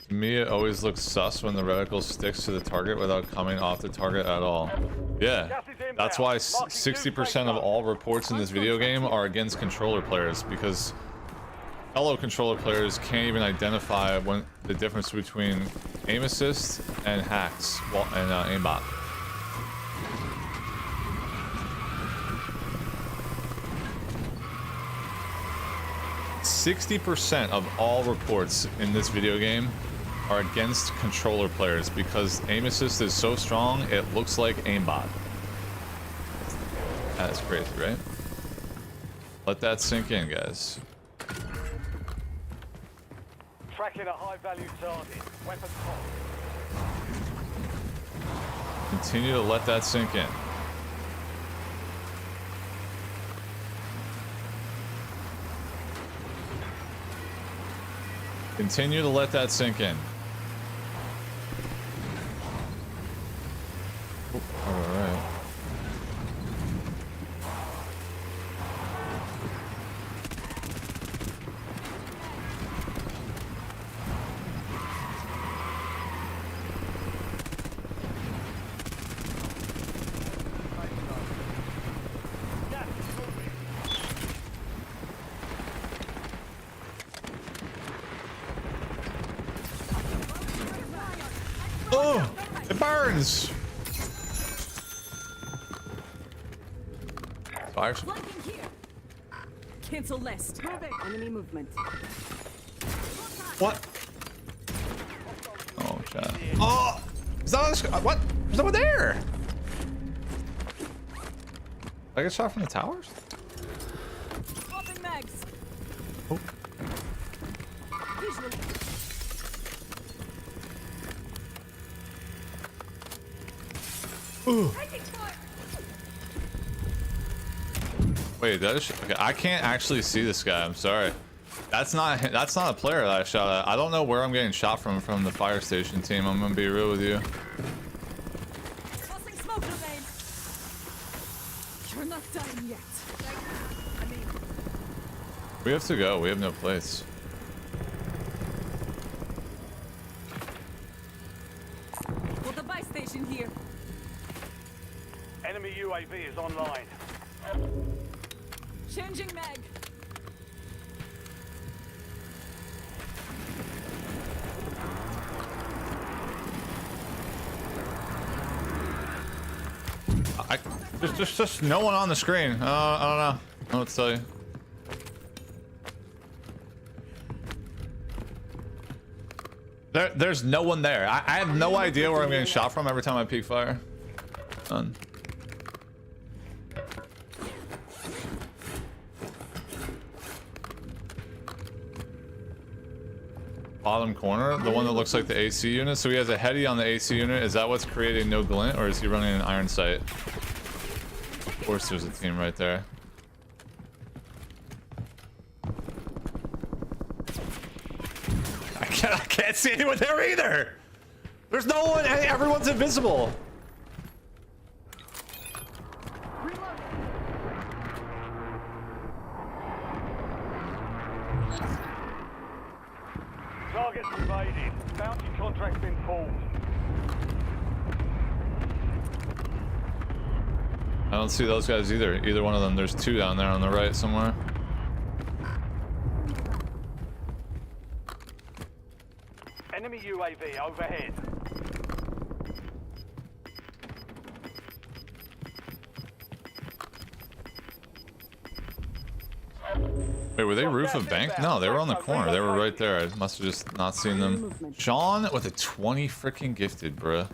To me, it always looks sus when the reticle sticks to the target without coming off the target at all. Yeah, that's why 60% of all reports in this video game are against controller players, because fellow controller players can't even identify when the difference between aim assist and hacks and aimbot. %60 of all reports in this video game are against controller players because aim assist is so strong it looks like aimbot. That's crazy, right? Let that sink in, guys. Tracking a high value target. Weapon hot. Continue to let that sink in. Continue to let that sink in. All right. Oh, it burns. Fires. Flanking here. Cancel list. Enemy movement. What? Oh, chat. Oh, is that on the what? There's no one there. Did I get shot from the towers? Swapping mags. Oh. Visual. Ooh. Taking fire. Wait, that is okay. I can't actually see this guy. I'm sorry. That's not a player that I shot at. I don't know where I'm getting shot from the fire station team. I'm gonna be real with you. Tossing smoke grenade. You're not dying yet. I mean, We have to go. We have no place. got the buy station here. Enemy UAV is online. Changing mag. There's just no one on the screen. I don't know. I don't know what to tell you. There's no one there. I have no idea where I'm getting shot from every time I peek fire. None. Bottom corner, the one that looks like the AC unit. So he has a heady on the AC unit. Is that what's creating no glint, or is he running an iron sight? Of course, there's a team right there. I can't see anyone there either. There's no one. Everyone's invisible. Targets invaded. Bounty contract's been pulled. I don't see those guys either. Either one of them. There's two down there on the right somewhere. Enemy UAV overhead. Wait, were they roof of bank? No, they were on the corner. They were right there. I must have just not seen them. Sean with a 20 freaking gifted, bruh.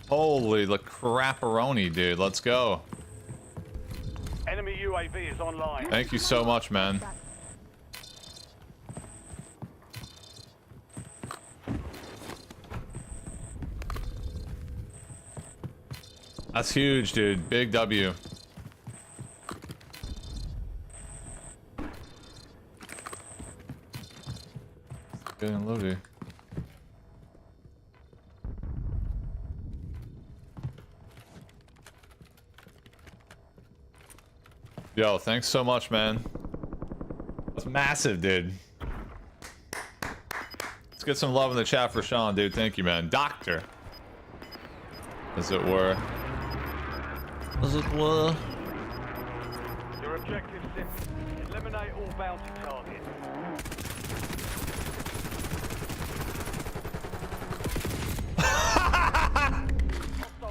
Holy the crapperoni, dude. Let's go. Enemy UAV is online. Thank you so much, man. That's huge, dude. Big W. Getting loaded. Yo, thanks so much, man. That's massive, dude. Let's get some love in the chat for Sean, dude. Thank you, man. Doctor. As it were. As it were. Your objective simple. Eliminate all bounty targets.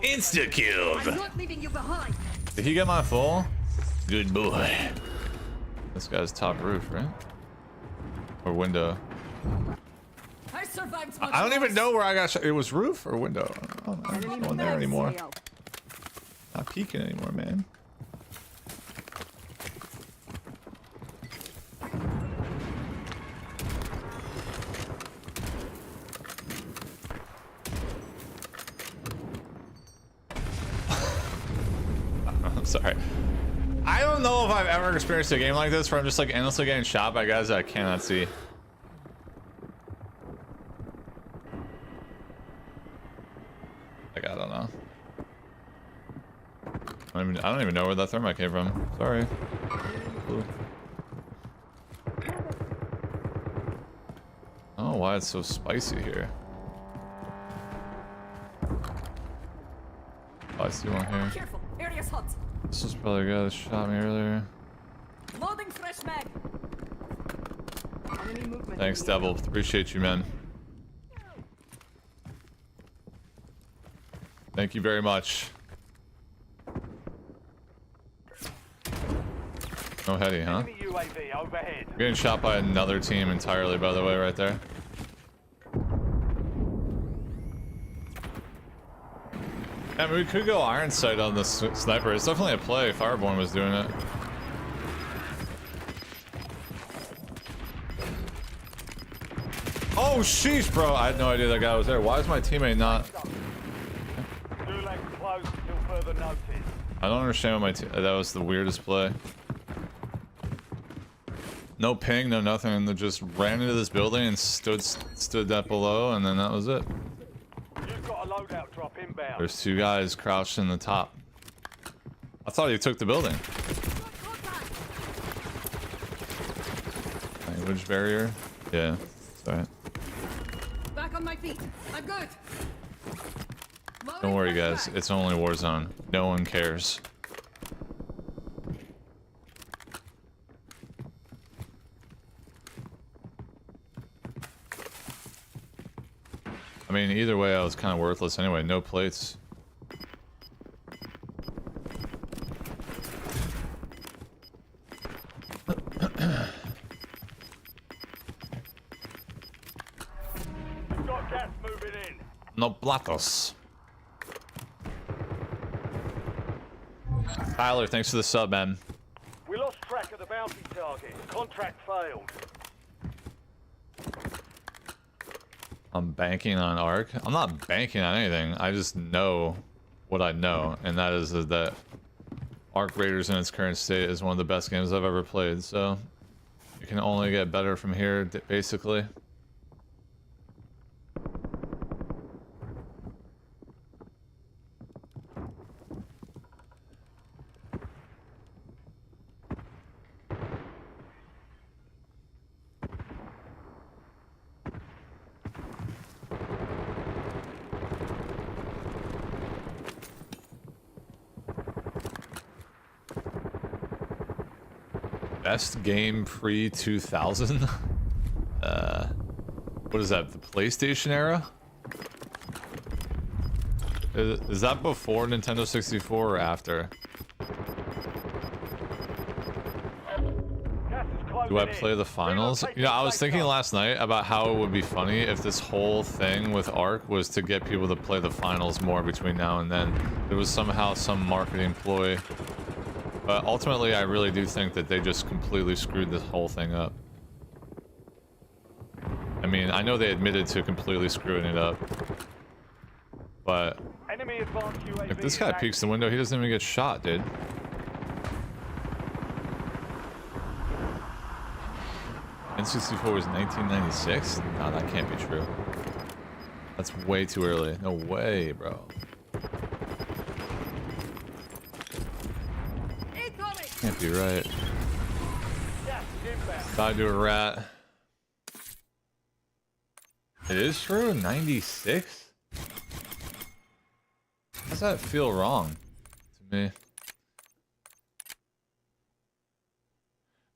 Insta kill. I'm not leaving you behind. Did he get my full? Good boy. This guy's top roof, right? Or window. I survived. I don't even know where I got shot. It was roof or window. I'm not going there anymore. Not peeking anymore, man. sorry. I don't know if I've ever experienced a game like this where I'm just like endlessly getting shot by guys that I cannot see. Like, I don't know. I don't even know where that thermite came from. Sorry. Ooh. I don't know why it's so spicy here. Oh, I see one here. Careful, area's hot. This was probably the guy that shot me earlier. Loading fresh mag. Enemy movement. Thanks, Devil. Appreciate you, man. Thank you very much. No heady, huh? Enemy UAV overhead. We're getting shot by another team entirely, by the way, right there. Yeah, I mean, we could go iron sight on the sniper. It's definitely a play. Fireborn was doing it. Oh, sheesh, bro. I had no idea that guy was there. Why is my teammate not... Gulag closed until further notice. I don't understand what that was the weirdest play. No ping, no nothing, and they just ran into this building and stood that below, and then that was it. You've got a loadout drop inbound. There's two guys crouched in the top. I thought he took the building. Language barrier? Yeah, sorry. Back on my feet. I'm good. Don't worry, guys. It's only Warzone. No one cares. I mean, either way, I was kind of worthless anyway. No plates. We've got gas moving in. No platos. Tyler, thanks for the sub, man. We lost track of the bounty target. Contract failed. I'm banking on Arc. I'm not banking on anything. I just know what I know, and that is that Arc Raiders in its current state is one of the best games I've ever played, so it can only get better from here, basically. Best game pre-2000? What is that, the PlayStation era? Is that before Nintendo 64 or after? Gas is closing Do I in. play the finals? You know, I was thinking last night about how it would be funny if this whole thing with Arc was to get people to play the finals more between now and then. There was somehow some marketing ploy. But ultimately, I really do think that they just completely screwed this whole thing up. I mean, I know they admitted to completely screwing it up. But Enemy advanced UAV if this guy peeks the window, he doesn't even get shot, dude. N64 was 1996? No, that can't be true. That's way too early. No way, bro. Can't be right. Gas is inbound. Died to a rat. It is true? 96? How does that feel wrong to me?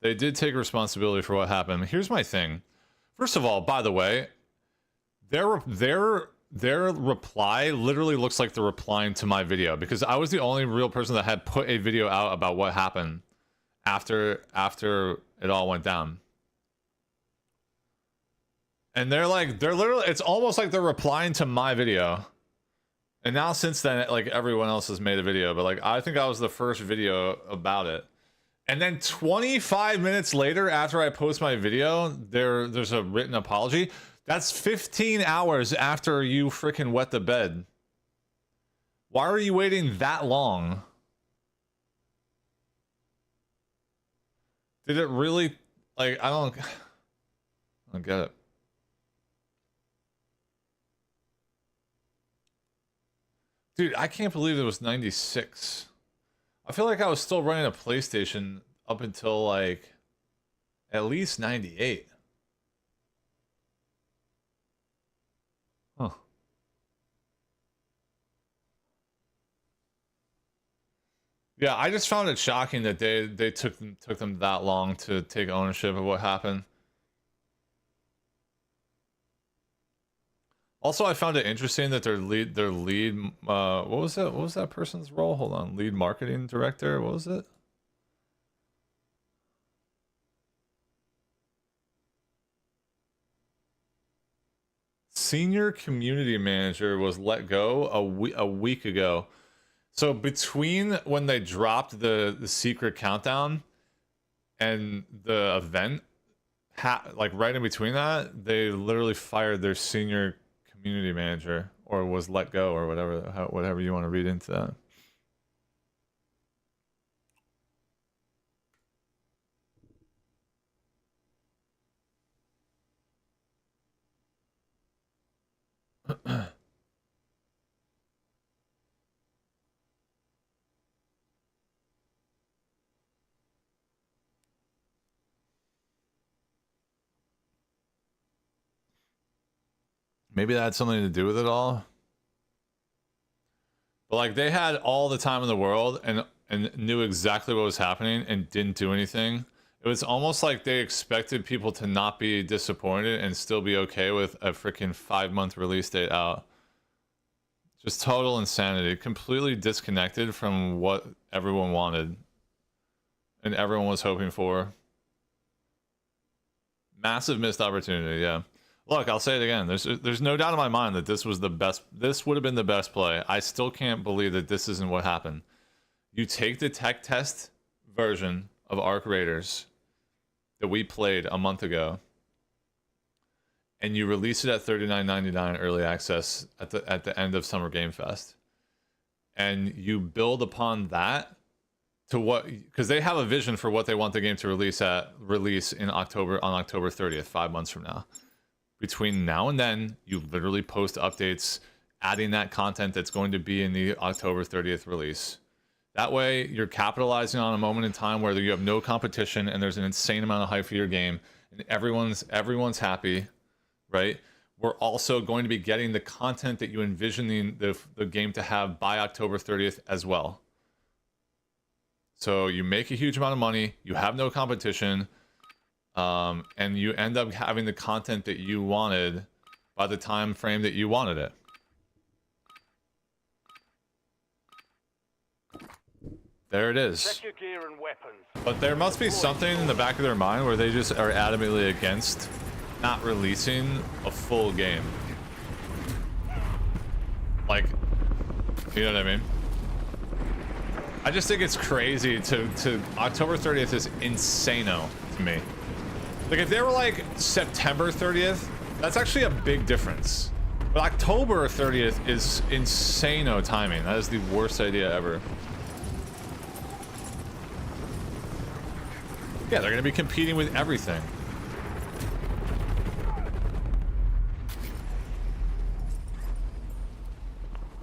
They did take responsibility for what happened. Here's my thing. First of all, by the way, their reply literally looks like they're replying to my video, because I was the only real person that had put a video out about what happened after it all went down. And they're literally, it's almost like they're replying to my video. And now since then, like, everyone else has made a video, but like, I think I was the first video about it. And then 25 minutes later, after I post my video, there's a written apology. That's 15 hours after you freaking wet the bed. Why are you waiting that long? Did it really, like, I don't get it. Dude, I can't believe it was 96. I feel like I was still running a PlayStation up until like at least 98. Huh. Yeah, I just found it shocking that they took them that long to take ownership of what happened. Also, I found it interesting that their lead what was that? What was that person's role? Hold on, lead marketing director. What was it? Senior community manager was let go a week ago. So between when they dropped the secret countdown and the event, like right in between that, they literally fired their senior community manager, or was let go, or whatever you want to read into that. Maybe that had something to do with it all. But like, they had all the time in the world and knew exactly what was happening and didn't do anything. It was almost like they expected people to not be disappointed and still be okay with a freaking 5-month release date out. Just total insanity. Completely disconnected from what everyone wanted and everyone was hoping for. Massive missed opportunity, yeah. Look, I'll say it again. There's no doubt in my mind that this was the best. This would have been the best play. I still can't believe that this isn't what happened. You take the tech test version of Arc Raiders that we played a month ago, and you release it at $39.99 early access at the end of Summer Game Fest, and you build upon that to what, because they have a vision for what they want the game to release in October, on October 30th, 5 months from now. Between now and then, you literally post updates, adding that content that's going to be in the October 30th release. That way, you're capitalizing on a moment in time where you have no competition and there's an insane amount of hype for your game, and everyone's happy, right? We're also going to be getting the content that you envision the game to have by October 30th as well. So you make a huge amount of money, you have no competition, and you end up having the content that you wanted by the time frame that you wanted it. There it is. Check your gear and weapons. But there must be something in the back of their mind where they just are adamantly against not releasing a full game. Like, you know what I mean? I just think it's crazy to October 30th is insano to me. Like, if they were like September 30th, that's actually a big difference. But October 30th is insano timing. That is the worst idea ever. Yeah, they're gonna be competing with everything.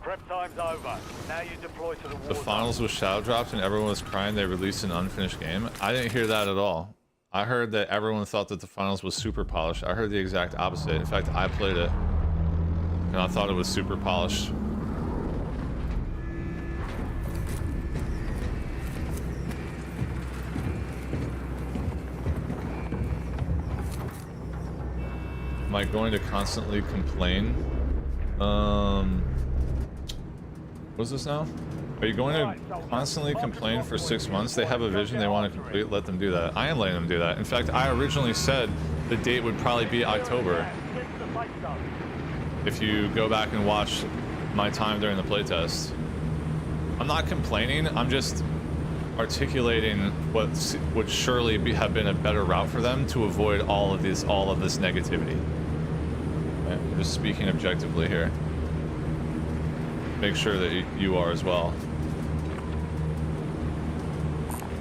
Prep time's over. Now you deploy to the war The finals was shadow dropped and everyone was crying they released an unfinished game. I didn't hear that at all. I heard that everyone thought that the finals was super polished. I heard the exact opposite. In fact, I played it and I thought it was super polished. Am I going to constantly complain? What's this now? Are you going to constantly complain for 6 months? They have a vision they want to complete, let them do that. I am letting them do that. In fact, I originally said the date would probably be October. If you go back and watch my time during the playtest. I'm not complaining, I'm just articulating what would surely have been a better route for them to avoid all of this negativity. Okay, I'm just speaking objectively here. Make sure that you are as well.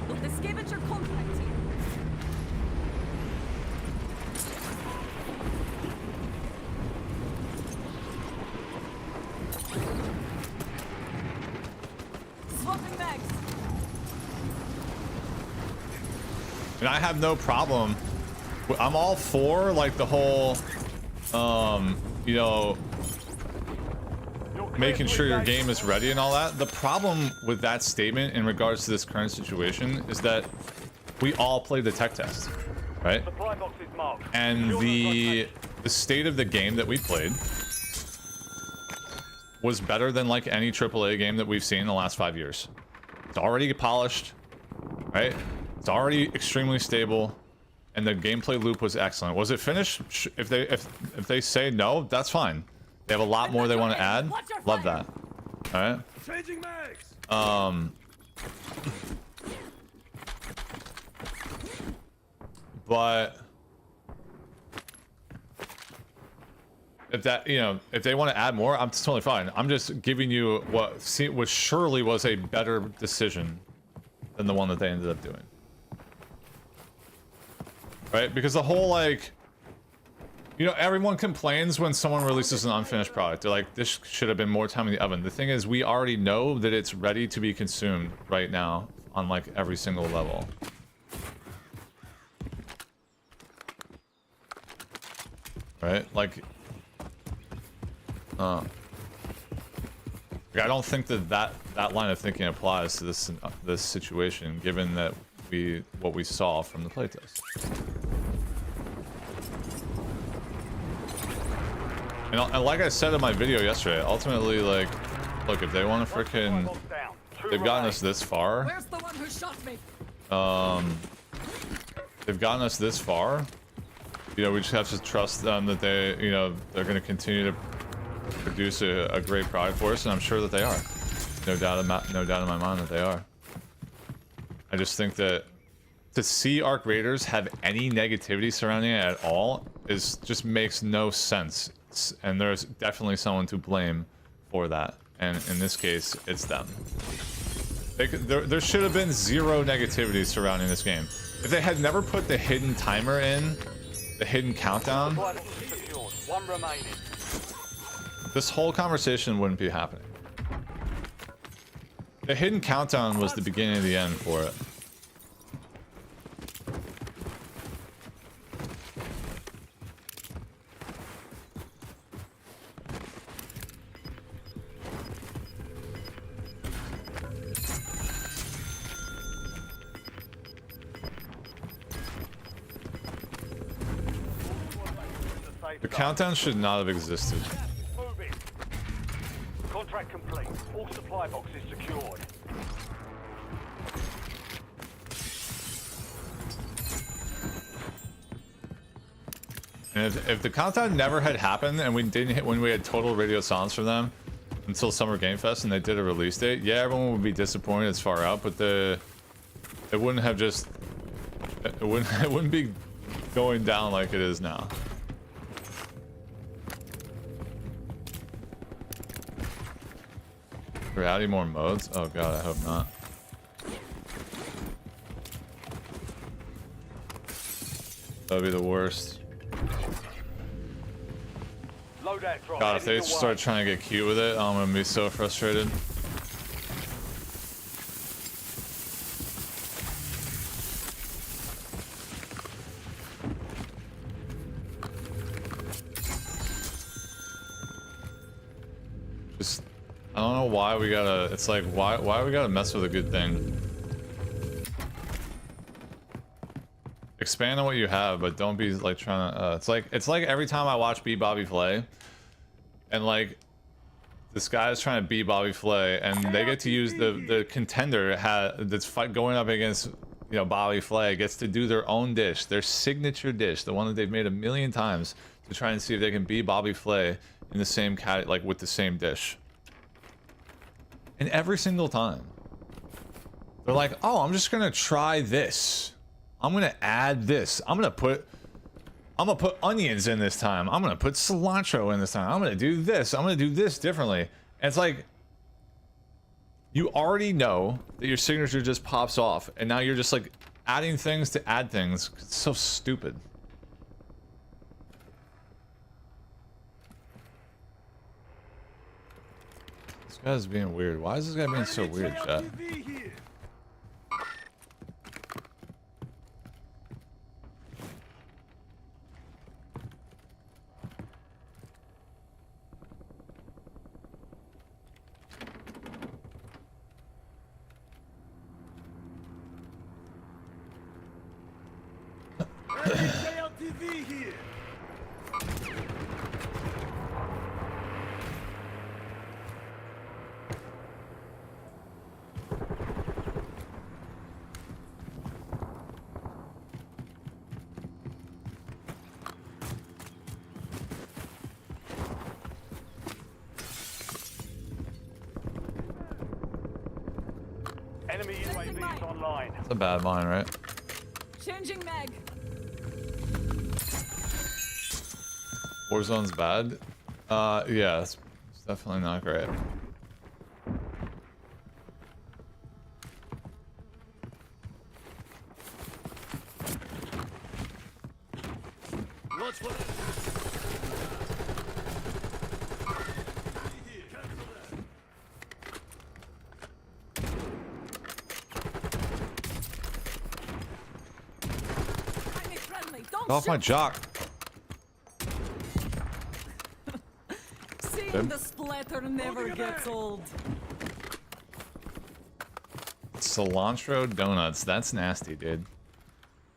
Look, the scavenger contract here. I have no problem. I'm all for like the whole, you know, making sure your game is ready and all that. The problem with that statement in regards to this current situation is that we all played the tech test, right? Supply box is marked. And the state of the game that we played was better than like any AAA game that we've seen in the last 5 years. It's already polished, right? It's already extremely stable, and the gameplay loop was excellent. Was it finished? If they say no, that's fine. They have a lot more they want to add. Love that. All right. Changing mags. But if that, you know, if they want to add more, I'm totally fine. I'm just giving you what surely was a better decision than the one that they ended up doing. Right? Because the whole, like, you know, everyone complains when someone releases an unfinished product. They're like, this should have been more time in the oven. The thing is, we already know that it's ready to be consumed right now on, like, every single level. Right? Like, I don't think that line of thinking applies to this situation, given that what we saw from the playtest. And like I said in my video yesterday, ultimately, like, look, if they want to frickin', they've gotten us this far. Where's the one who shot me? They've gotten us this far. You know, we just have to trust them that they, you know, they're going to continue to produce a great product for us, and I'm sure that they are. No doubt in my mind that they are. I just think that to see Arc Raiders have any negativity surrounding it at all just makes no sense. And there's definitely someone to blame for that, and in this case, it's them. There should have been zero negativity surrounding this game. If they had never put the hidden timer in, the hidden countdown, One remaining. this whole conversation wouldn't be happening. The hidden countdown was the beginning of the end for it. The countdown should not have existed. Moving. Contract complete. All supply boxes secured. And if the countdown never had happened and we didn't hit when we had total radio silence from them until Summer Game Fest and they did a release date, yeah, everyone would be disappointed it's far out, but it wouldn't have just it wouldn't be going down like it is now. Adding more modes? Oh god, I hope not. That would be the worst. God, if they start trying to get cute with it, I'm gonna be so frustrated. Just, I don't know why we gotta, it's like, why we gotta mess with a good thing? Expand on what you have, but don't be like trying to, it's like every time I watch Beat Bobby Flay, and like, this guy is trying to beat Bobby Flay, and they get to use the contender that's going up against, you know, Bobby Flay gets to do their own dish, their signature dish, the one that they've made a million times, to try and see if they can beat Bobby Flay in the same like with the same dish. And every single time, they're like, oh, I'm just gonna try this. I'm gonna add this. I'm gonna put onions in this time. I'm gonna put cilantro in this time. I'm gonna do this. I'm gonna do this differently. And it's like, you already know that your signature just pops off, and now you're just like adding things to add things. It's so stupid. This guy's being weird. Why is this guy being so weird, chat? UAV here. Enemy UAV is online. It's a bad mine, right? Changing mag. Warzone's bad. Yeah, it's definitely not great. Watch for that. Enemy friendly. Don't Get off my shoot. jock. Seeing Good. the splatter never gets old. Cilantro donuts. That's nasty, dude.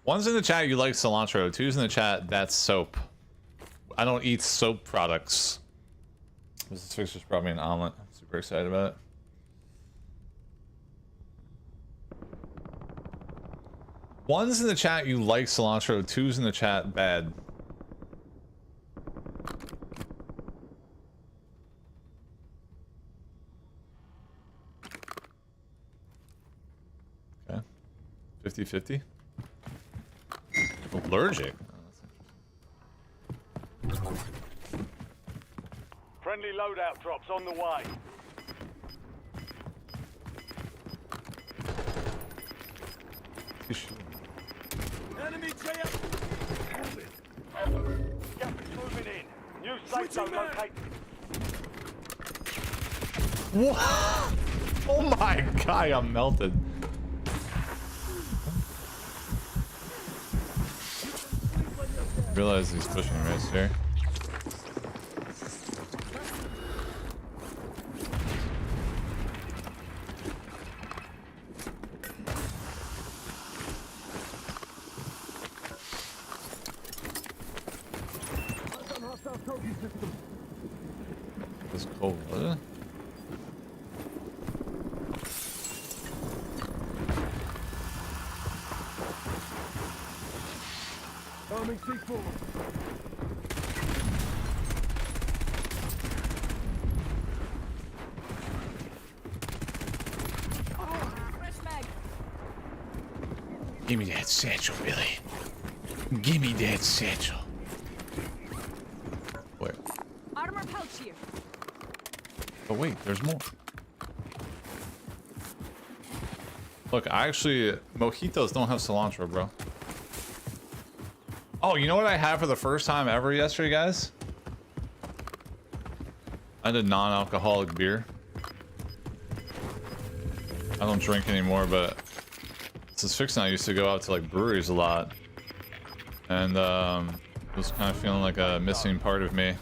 One's in the chat, you like cilantro. Two's in the chat, that's soap. I don't eat soap products. This Fix just brought me an omelet. I'm super excited about it. One's in the chat, you like cilantro. Two's in the chat, bad. Okay. 50-50. Allergic. Friendly loadout drops on the way. Enemy trail. Gas is moving in. New safe zone located. What? Oh my god, I'm melted. Realize he's pushing right here. It's cold, what? Arming C4. Fresh mag. Give me that satchel, Billy. Give me that satchel. Where? Armor pouch here. Oh wait, there's more. Look, I actually... Mojitos don't have cilantro, bro. Oh, you know what I had for the first time ever yesterday, guys? I had a non-alcoholic beer. I don't drink anymore, but since Fix and I used to go out to like breweries a lot, and it was kind of feeling like a missing part of me.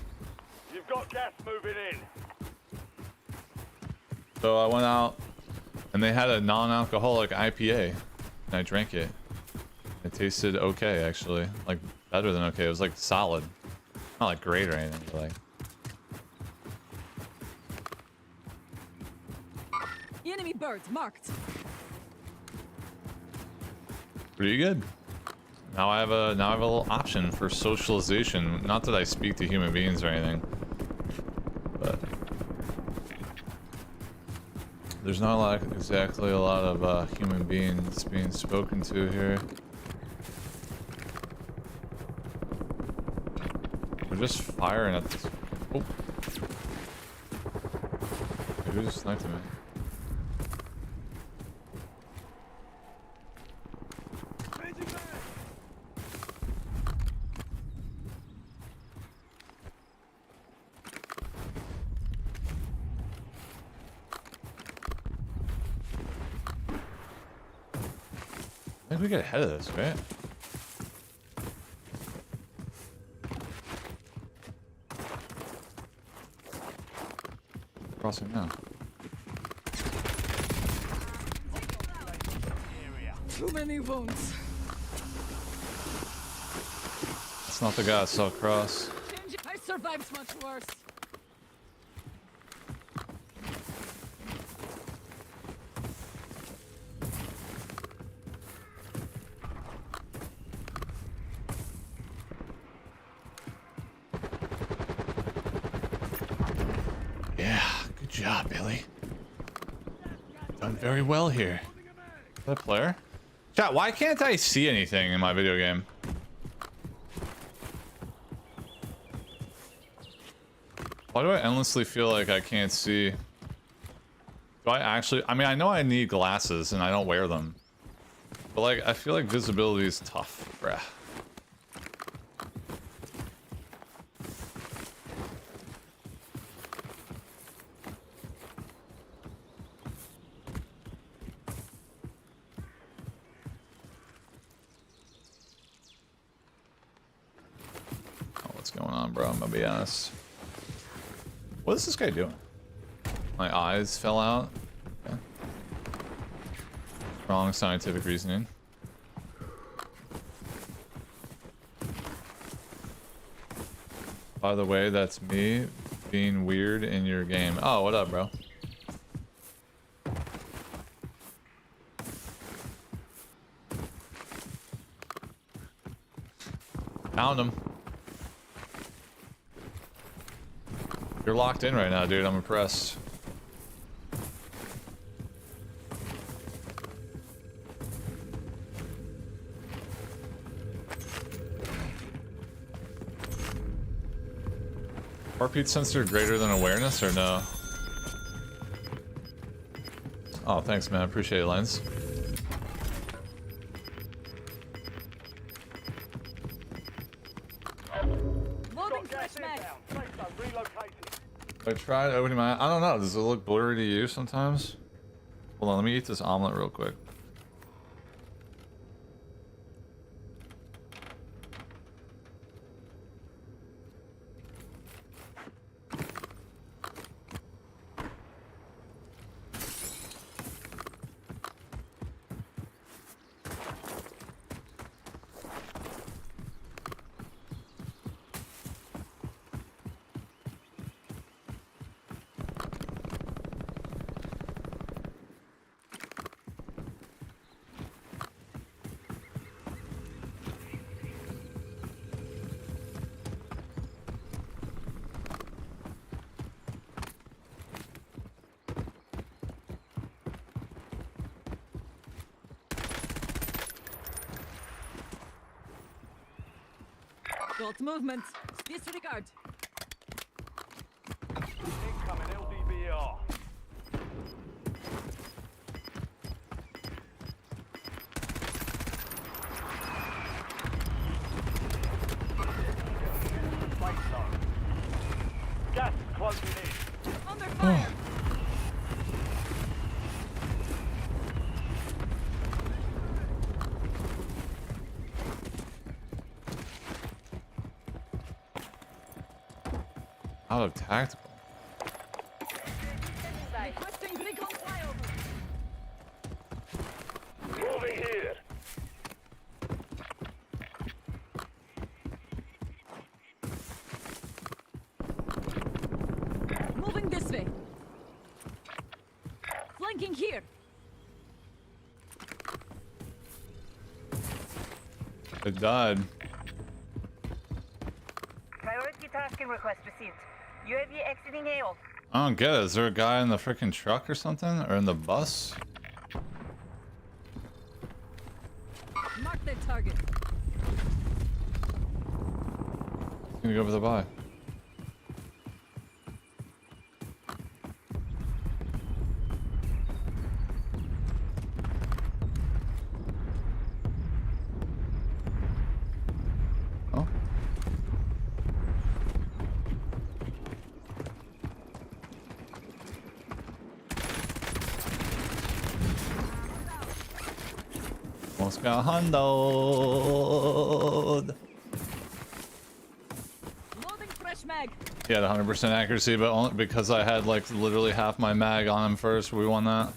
You've got gas moving in. So I went out, and they had a non-alcoholic IPA, and I drank it. It tasted okay, actually. Like, better than okay. It was like solid. Not like great or anything, but like... Enemy birds marked. Pretty good. Now I have a little option for socialization. Not that I speak to human beings or anything, but there's not exactly a lot of human beings being spoken to here. We're just firing at this. Oh, who just sniped me? I think we get ahead of this, right? Crossing now. Too many wounds. It's not the guy I saw across. I survived much worse. Yeah, good job, Billy. Done very well here. Is that a player? Chat, why can't I see anything in my video game? Why do I endlessly feel like I can't see? Do I actually... I mean, I know I need glasses and I don't wear them. But like, I feel like visibility is tough, bruh. What's going on, bro? I'm gonna be honest. What is this guy doing? My eyes fell out. Okay. Wrong scientific reasoning. By the way, that's me being weird in your game. Oh, what up, bro? Found him. You're locked in right now, dude. I'm impressed. Heartbeat sensor greater than awareness or no? Oh, thanks, man. Appreciate it, Lens. Loading fresh mag. I tried opening my... I don't know. Does it look blurry to you sometimes? Hold on. Let me eat this omelet real quick. Got movement. Disregard. Incoming LDBR. Safe zone. Gas is closing in. Under fire. Out of tactical. Requesting recon flyover. Moving here. Moving this way. Flanking here. It died. Priority tasking request received. UAV exiting AO. I don't get it. Is there a guy in the freaking truck or something? Or in the bus? Mark that target. Gonna go over the buy. Oh. Almost got hundoed. Loading fresh mag. He had 100% accuracy, but only because I had like literally half my mag on him first, we won that.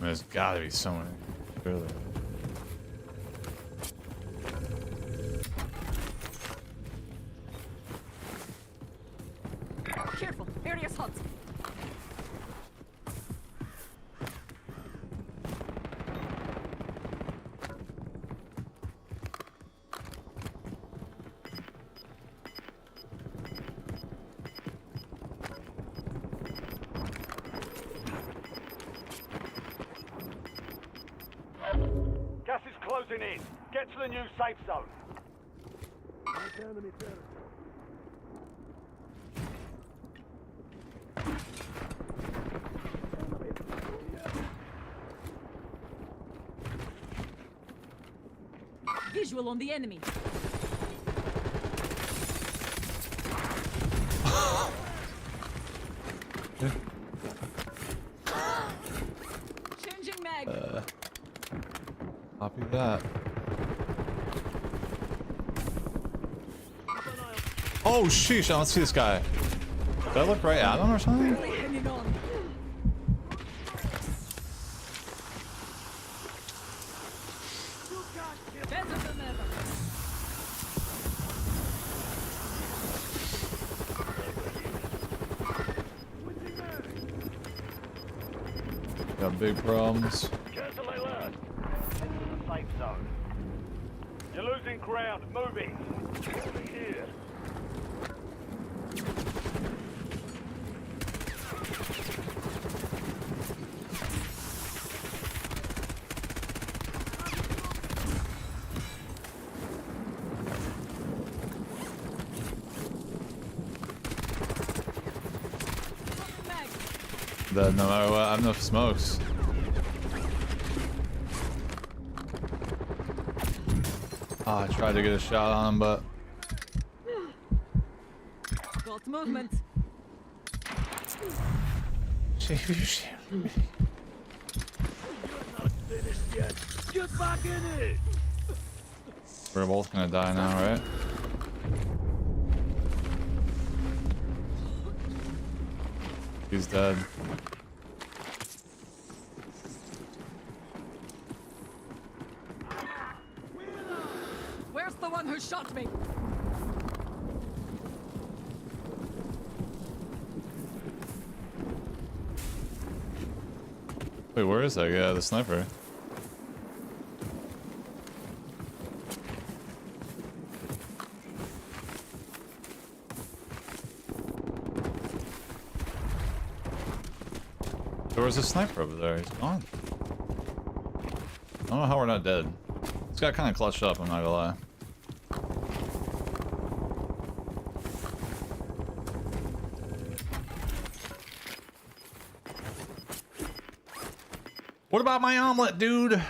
There's gotta be so many. Really. Careful, area's hot. Gas is closing in. Get to the new safe zone. Visual on the enemy. Changing mag. Copy that. Oh sheesh, I don't see this guy. Did I look right at him or something? Barely hanging on. Better than ever. Got big problems. Cancel alert. Head to the safe zone. You're losing ground. Moving. Moving here. Mag. That no matter what, I have enough smokes. Oh, I tried to get a shot on him, but Got movement. we're both gonna die now, right? He's dead. Where's the one who shot me? Wait, where is that guy? The sniper. There was a sniper over there. He's gone. I don't know how we're not dead. This got kind of clutched up, I'm not gonna lie. What about my omelet, dude? Gas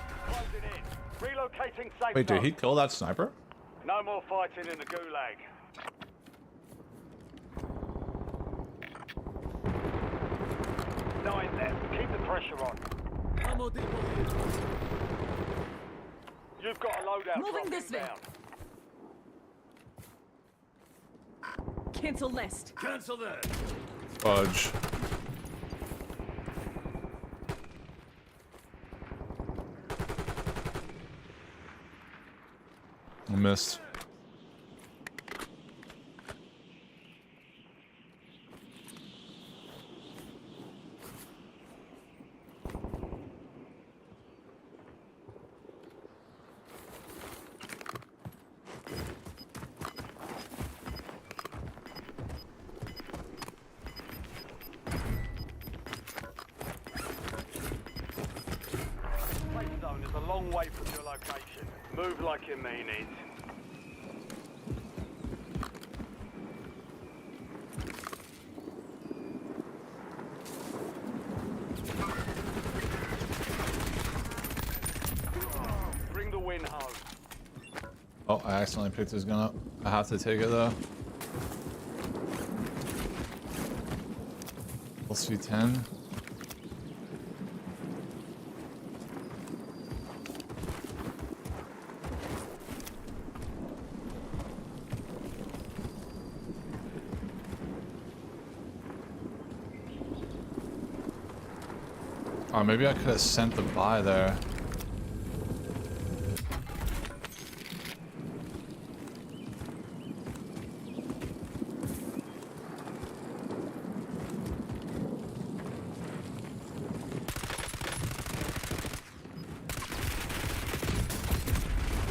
is closing in. Relocating safe Wait, did zone. he kill that sniper? No more fighting in the gulag. Nine left. Keep the pressure on. You've got a loadout Moving drop this way. inbound. Cancel list. Cancel that. Fudge. I missed. Safe zone is a long way from your location. Move like you mean it. Bring the win home. Oh, I accidentally picked his gun up. I have to take it though. LC10. Or maybe I could have sent the buy there.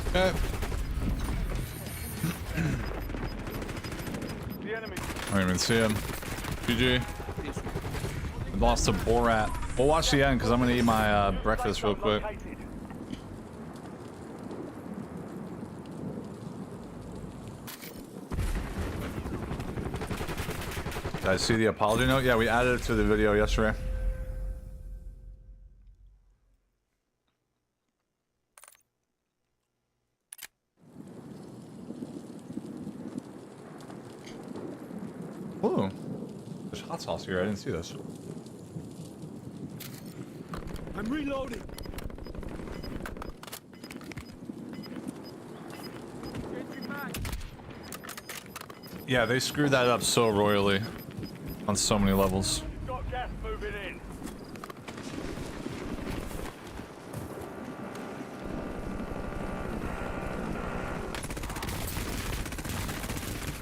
Okay. The enemy. I don't even see him. GG. Lost to Borat. We'll watch the end because I'm gonna eat my breakfast real quick. Located. Did I see the apology note? Yeah, we added it to the video yesterday. Ooh, there's hot sauce here. I didn't see this. I'm reloading. Yeah, they screwed that up so royally on so many levels. Got gas moving in.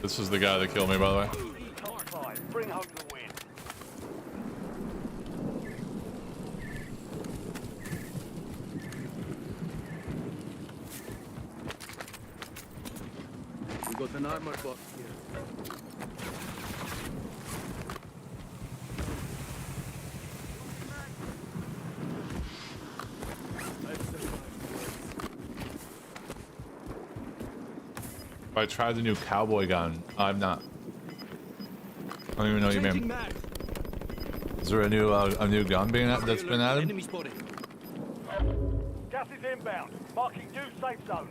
This is the guy that killed me, by the way. Top five. Bring home the win. We got an armor box here. I tried the new cowboy gun. I'm not. I don't even know what you Changing mean. mag. Is there a new gun being that's been added? Enemy spotted. Gas is inbound. Marking new safe zone.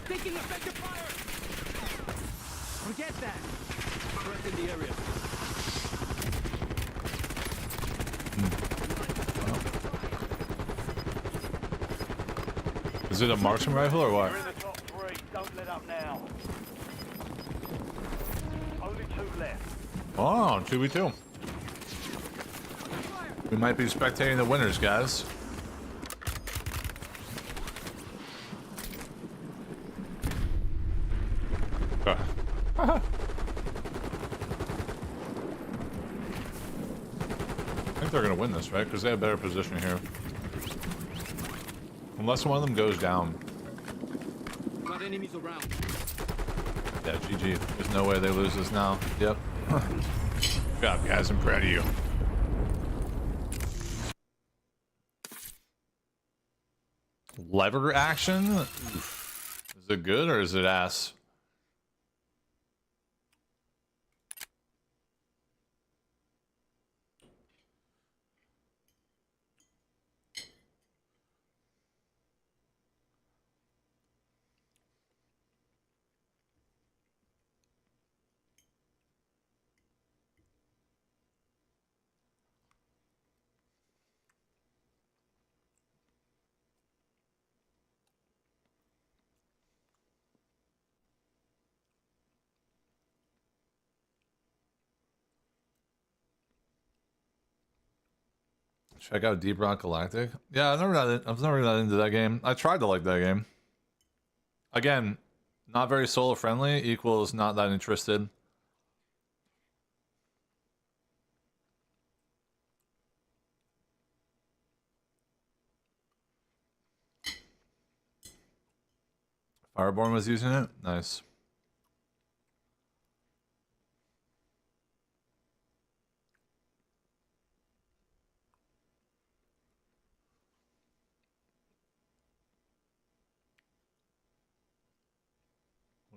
Taking effective fire. Forget that. Threat in the area. Is it a marksman rifle or what? We're in the top three. Don't let up now. Only two left. Oh, 2v2. We might be spectating the winners, guys. I think they're gonna win this, right? Because they have better position here. Unless one of them goes down. Got enemies around. Yeah, GG. There's no way they lose this now. Yep. Good job, guys. I'm proud of you. Lever action? Oof. Is it good or is it ass? Check out Deep Rock Galactic. Yeah, I've never got into that game. I tried to like that game. Again, not very solo friendly equals not that interested. Fireborn was using it? Nice.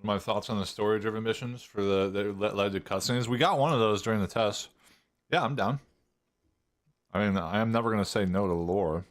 My thoughts on the story-driven missions for that led to cutscenes. We got one of those during the test. Yeah, I'm down. I mean, I am never gonna say no to lore.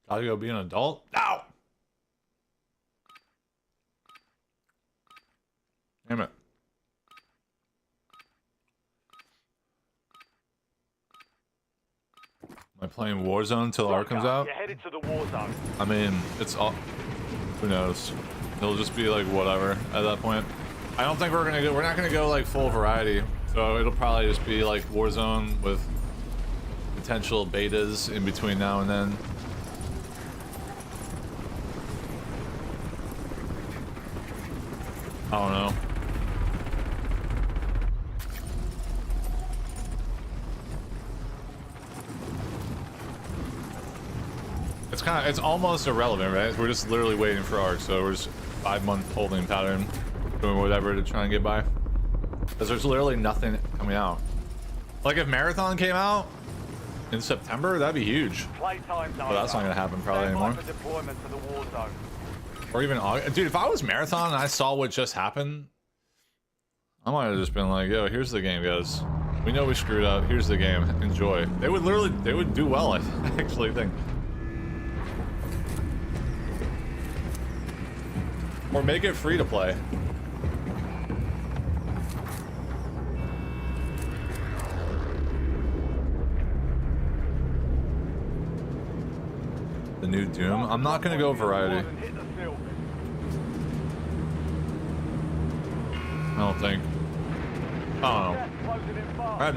Gotta go be an adult? No! Damn it. Am I playing Warzone until R comes out? You're headed to the war zone. I mean, it's all... Who knows? It'll just be like whatever at that point. I don't think we're not gonna go like full variety. So it'll probably just be like Warzone with potential betas in between now and then. I don't know. It's almost irrelevant, right? We're just literally waiting for ARC, so we're just 5-month holding pattern, doing whatever to try and get by. Because there's literally nothing coming out. Like if Marathon came out in September, that'd be huge. Playtime's But that's not gonna happen probably Stand by anymore. for deployment to the war zone. Or even August. Dude, if I was Marathon and I saw what just happened, I might have just been like, yo, here's the game, guys. We know we screwed up. Here's the game. Enjoy. They would do well, I actually think. Or make it free to play. The new Doom? I'm not gonna go variety. Hit the field. I don't think. I don't know. Closing in fast. I don't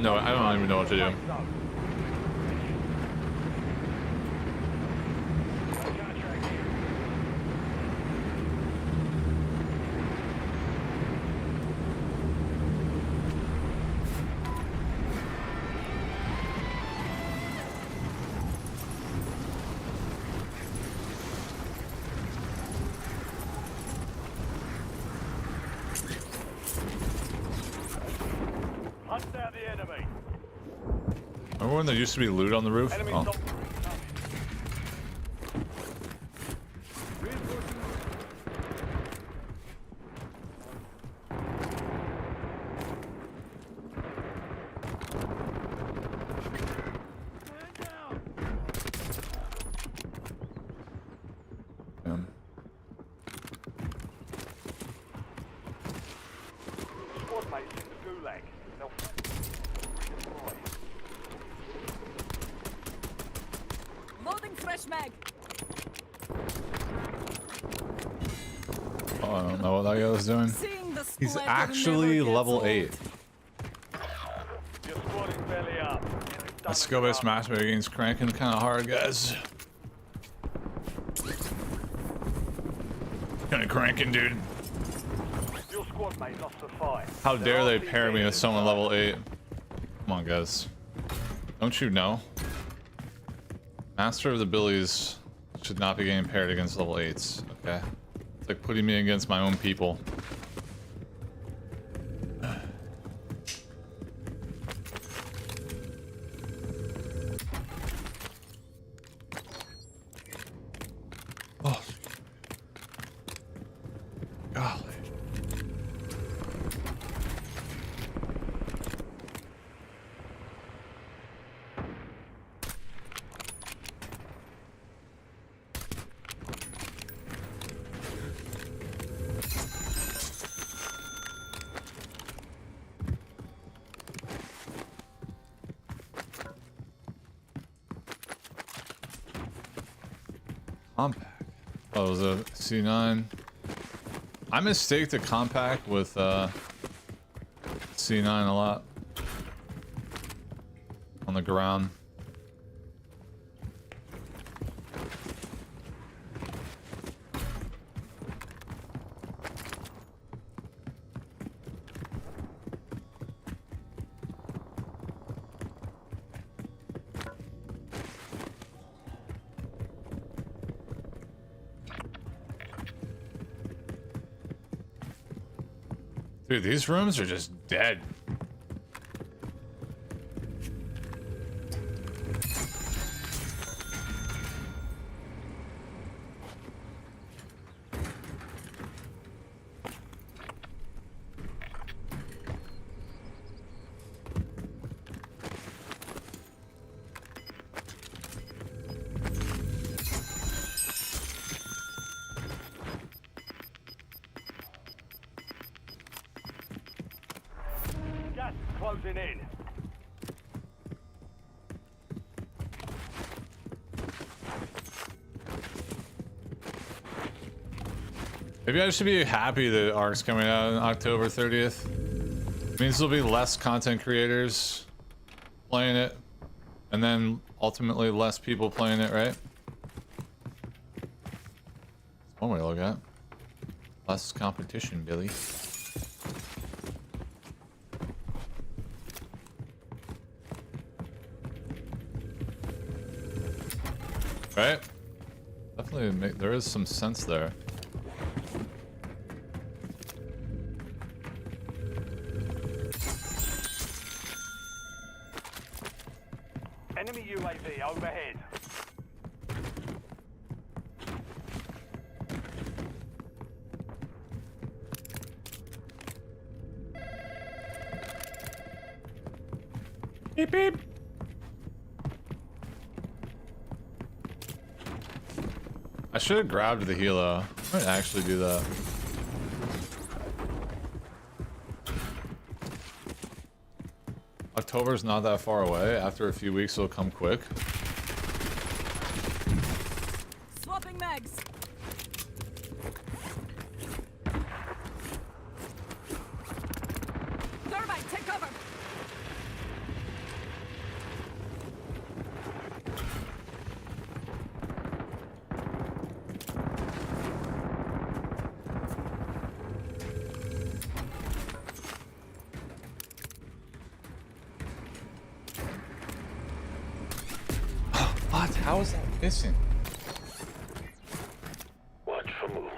even know what to do. Hunt down the enemy. Remember when there used to be loot on the roof? Enemy Oh. top. Damn. Squad mates in the gulag. They'll Loading fresh mag. Oh, I don't know what that guy was doing. Seeing the He's splatter actually never gets level old. 8. Your squad is belly up. That skill-based matchmaking's cranking kind of hard, guys. Kind of cranking, dude. Your squad mate lost the fight. How dare they pair me with someone level 8? Come on, guys. Don't you know? Master of the Billies should not be getting paired against level 8s, okay? It's like putting me against my own people. Oh. Golly. Compact. Oh, it was a C9. I mistake the compact with C9 a lot on the ground. Dude, these rooms are just dead. closing in. Maybe I should be happy that Ark's coming out on October 30th. It means there'll be less content creators playing it, and then ultimately less people playing it, right? That's one way to look at it. Less competition, Billy. Right? Definitely, there is some sense there. Enemy UAV overhead. Beep beep. I should have grabbed the helo. I might actually do that. October's not that far away. After a few weeks, it'll come quick. Swapping mags. Thermite, take cover. What? How is that missing? Watch for movement.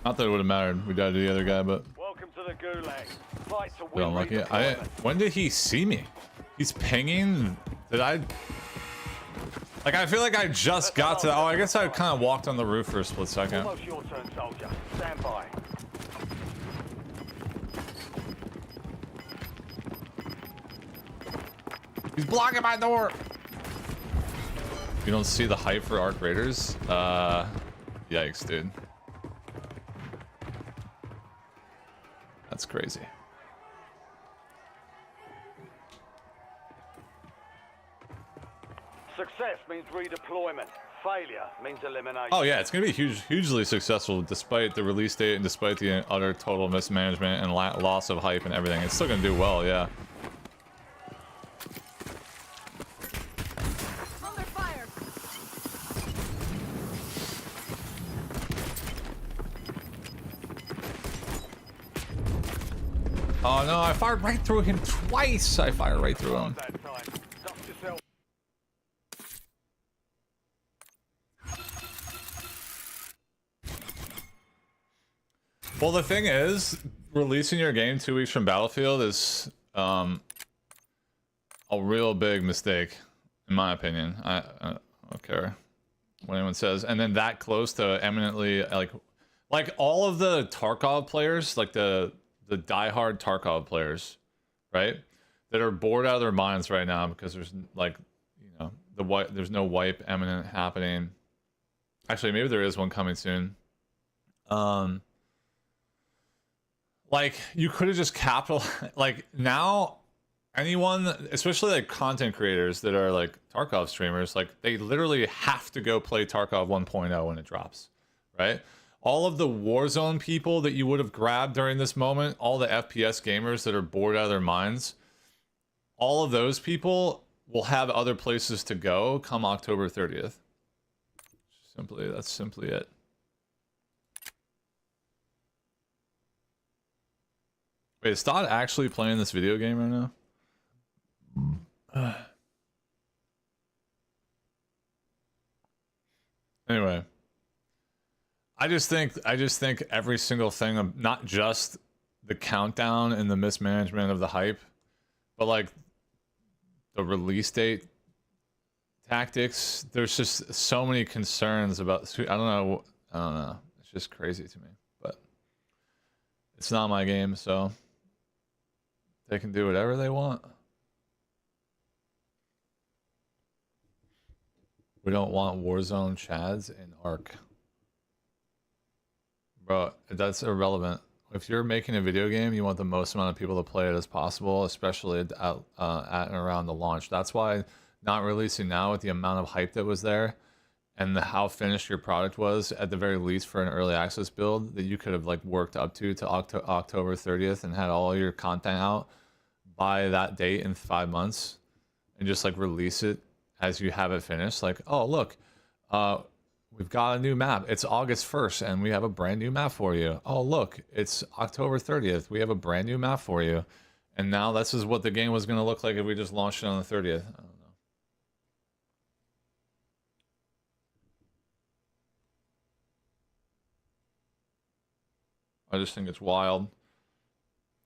Not that it would have mattered. We died to the other guy, but Welcome to the Gulag. Fight to we don't win like it. redeployment. When did he see me? He's pinging. Did I? Like, I feel like I just got to. Oh, I guess I kind of walked on the roof for a split second. Almost your turn, soldier. Stand by. He's blocking my door. You don't see the hype for Arc Raiders? Yikes, dude. That's crazy. Success means redeployment. Failure means elimination. Oh yeah, it's gonna be hugely successful despite the release date and despite the utter total mismanagement and loss of hype and everything. It's still gonna do well, yeah. Under fire. Oh no, I fired right through him twice. I fired right through him. That time. Dust yourself. Well, the thing is, releasing your game 2 weeks from Battlefield is a real big mistake, in my opinion. I don't care what anyone says. And then that close to eminently like all of the Tarkov players, like the diehard Tarkov players, right? That are bored out of their minds right now because there's like, you know, there's no wipe eminent happening. Actually, maybe there is one coming soon. Like, you could have just like, now, anyone, especially, like, content creators that are, like, Tarkov streamers, like, they literally have to go play Tarkov 1.0 when it drops, right? All of the Warzone people that you would have grabbed during this moment, all the FPS gamers that are bored out of their minds, all of those people will have other places to go come October 30th. That's simply it. Wait, is Todd actually playing this video game right now? Anyway, I just think every single thing of not just the countdown and the mismanagement of the hype, but like the release date tactics. There's just so many concerns about. I don't know. It's just crazy to me, but it's not my game, so. They can do whatever they want. We don't want Warzone Chads in Arc. Bro, that's irrelevant. If you're making a video game, you want the most amount of people to play it as possible, especially at and around the launch. That's why not releasing now with the amount of hype that was there and how finished your product was, at the very least for an early access build that you could have like worked up to October 30th and had all your content out by that date in 5 months, and just like release it as you have it finished. Like, oh look, we've got a new map. It's August 1st and we have a brand new map for you. Oh look, it's October 30th. We have a brand new map for you. And now this is what the game was going to look like if we just launched it on the 30th. I don't know. I just think it's wild.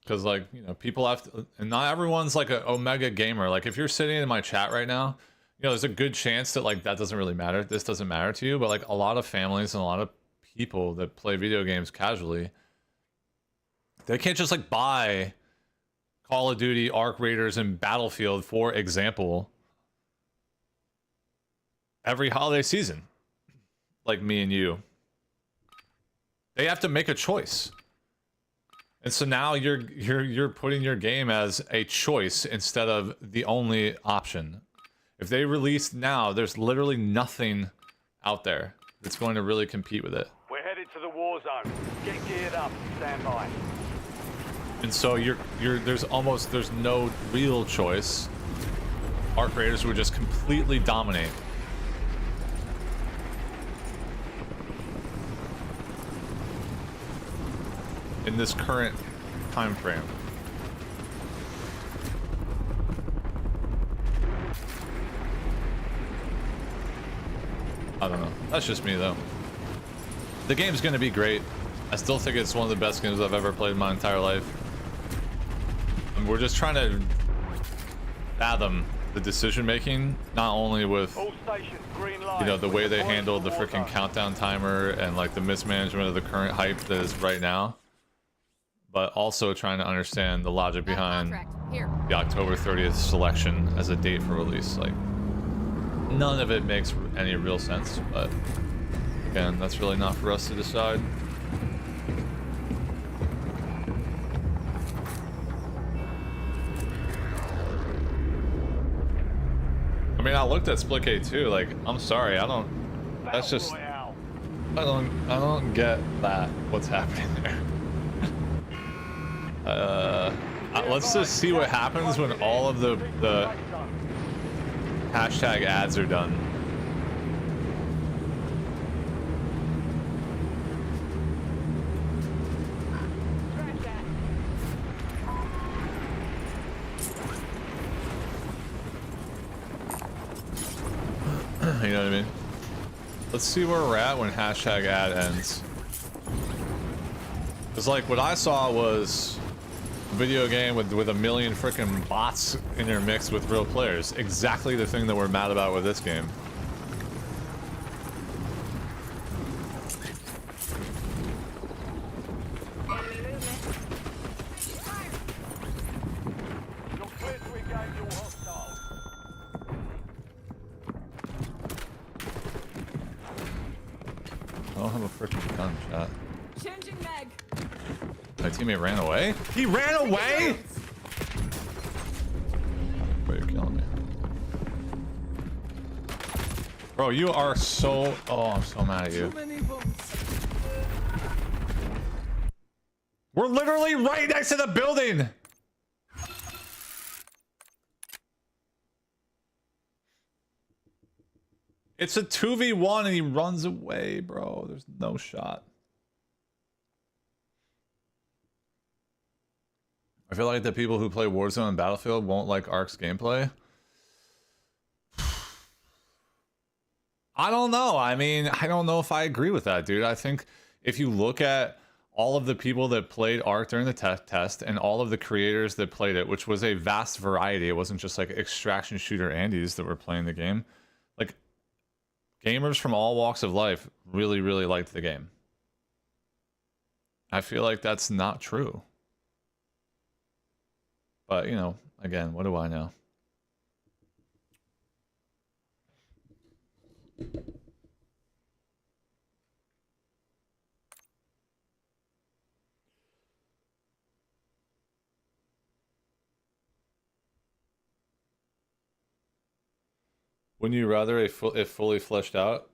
Because, like, you know, people have to, and not everyone's like an Omega gamer. Like, if you're sitting in my chat right now, you know, there's a good chance that, like, that doesn't really matter. This doesn't matter to you. But, like, a lot of families and a lot of people that play video games casually, they can't just, like, buy Call of Duty, Arc Raiders, and Battlefield, for example, every holiday season. Like me and you. They have to make a choice. And so now you're putting your game as a choice instead of the only option. If they release now, there's literally nothing out there that's going to really compete with it. We're headed to the war zone. Get geared up. Stand by. And so there's no real choice. Arc Raiders would just completely dominate. In this current time frame. I don't know. That's just me though. The game's gonna be great. I still think it's one of the best games I've ever played in my entire life. And we're just trying to fathom the decision making, not only with, All stations, green light. you know, the way they Deploying handled to the war freaking zone. countdown timer and like the mismanagement of the current hype that is right now, but also trying to understand the logic behind the October 30th selection as a date for release. Like, none of it makes any real sense, but again, that's really not for us to decide. I mean, I looked at Splitgate too. Like, I'm sorry, that's just, Royale. I don't get that, what's happening there. Let's just see what happens when all of the hashtag ads are done. You know what I mean? Let's see where we're at when hashtag ad ends. It's like what I saw was a video game with a million freaking bots intermixed with real players. Exactly the thing that we're mad about with this game. You're clear to engage all hostiles. I don't have a freaking gun, chat. Changing mag. My teammate ran away? He ran away?! Bro, you're killing me. Bro, you are so... Oh, I'm so mad at you. Too many bombs. We're literally right next to the building! It's a 2v1 and he runs away, bro. There's no shot. I feel like the people who play Warzone and Battlefield won't like Ark's gameplay. I don't know. I mean, I don't know if I agree with that, dude. I think if you look at all of the people that played Ark during the test and all of the creators that played it, which was a vast variety, it wasn't just like extraction shooter Andes that were playing the game. Like, gamers from all walks of life really, really liked the game. I feel like that's not true. But, you know, again, what do I know? Wouldn't you rather it fully fleshed out?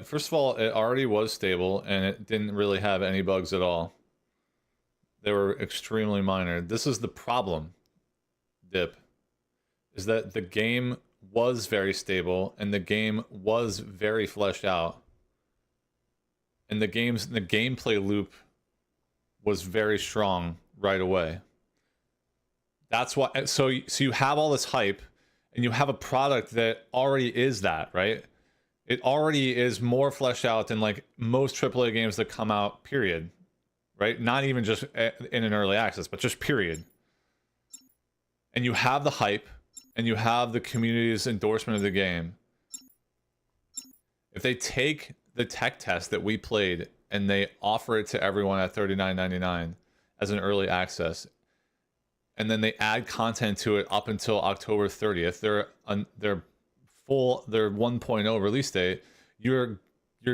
First of all, it already was stable, and it didn't really have any bugs at all. They were extremely minor. This is the problem, Dip, is that the game was very stable, and the game was very fleshed out. And the gameplay loop was very strong right away. That's why, so you have all this hype, and you have a product that already is that, right? It already is more fleshed out than like most AAA games that come out, period. Right? Not even just in an early access, but just period. And you have the hype, and you have the community's endorsement of the game. If they take the tech test that we played and they offer it to everyone at $39.99 as an early access, and then they add content to it up until October 30th, their 1.0 release date, your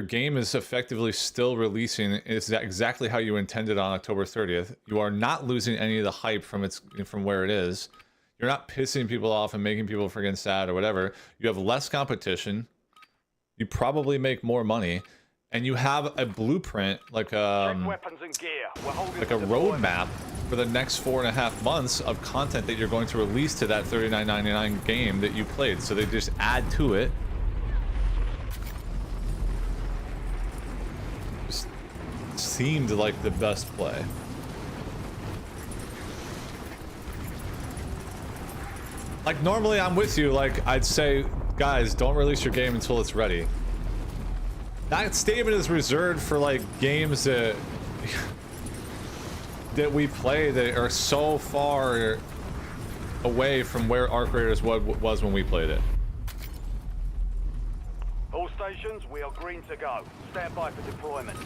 game is effectively still releasing is exactly how you intended on October 30th. You are not losing any of the hype from where it is. You're not pissing people off and making people friggin' sad or whatever. You have less competition. You probably make more money, and you have a blueprint like Weapons and gear. We're holding like a roadmap for the next 4.5 months of content that you're going to release to that $39.99 game that you played. So they just add to it. Just seemed like the best play. Like, normally I'm with you. Like, I'd say, guys, don't release your game until it's ready. That statement is reserved for, like, games that that we play that are so far away from where Arc Raiders was when we played it. All stations, we are green to go. Stand by for deployment.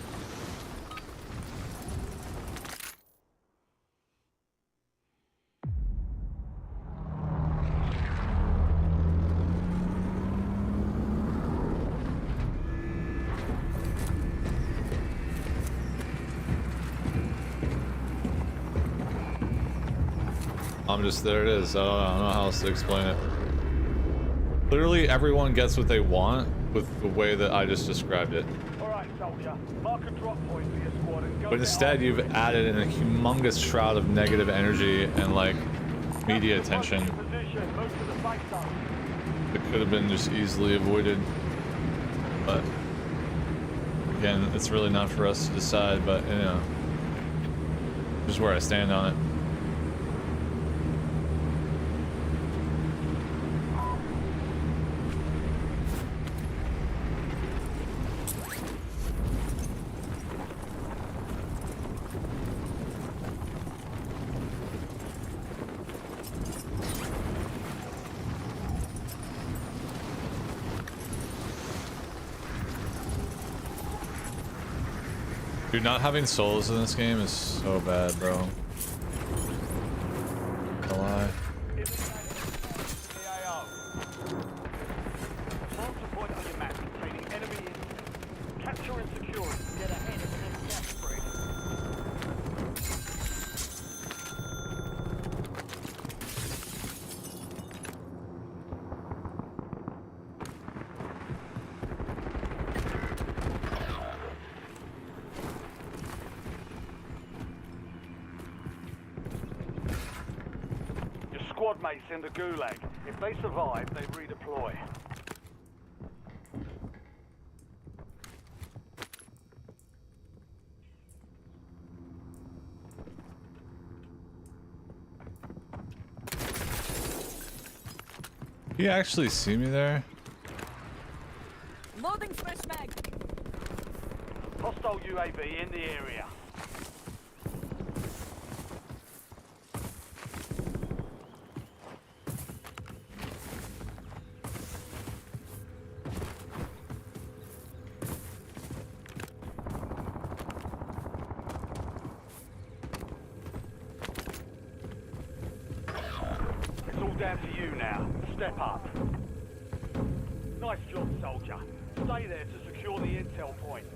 There it is. I don't know how else to explain it. Literally everyone gets what they want with the way that I just described it. Alright, soldier. Mark a drop point for your squad and go. But instead you've added in a humongous shroud of negative energy and like media attention. It could have been just easily avoided. But again, it's really not for us to decide, but you know, just where I stand on it. Dude, not having souls in this game is so bad, bro. No lie. Capture and secure it. Get ahead of the gas spread. Squad mates in the gulag. If they survive, they redeploy. You actually see me there? Loading fresh mag. Hostile UAV in the area. Down to you now. Step up. Nice job, soldier. Stay there to secure the intel point.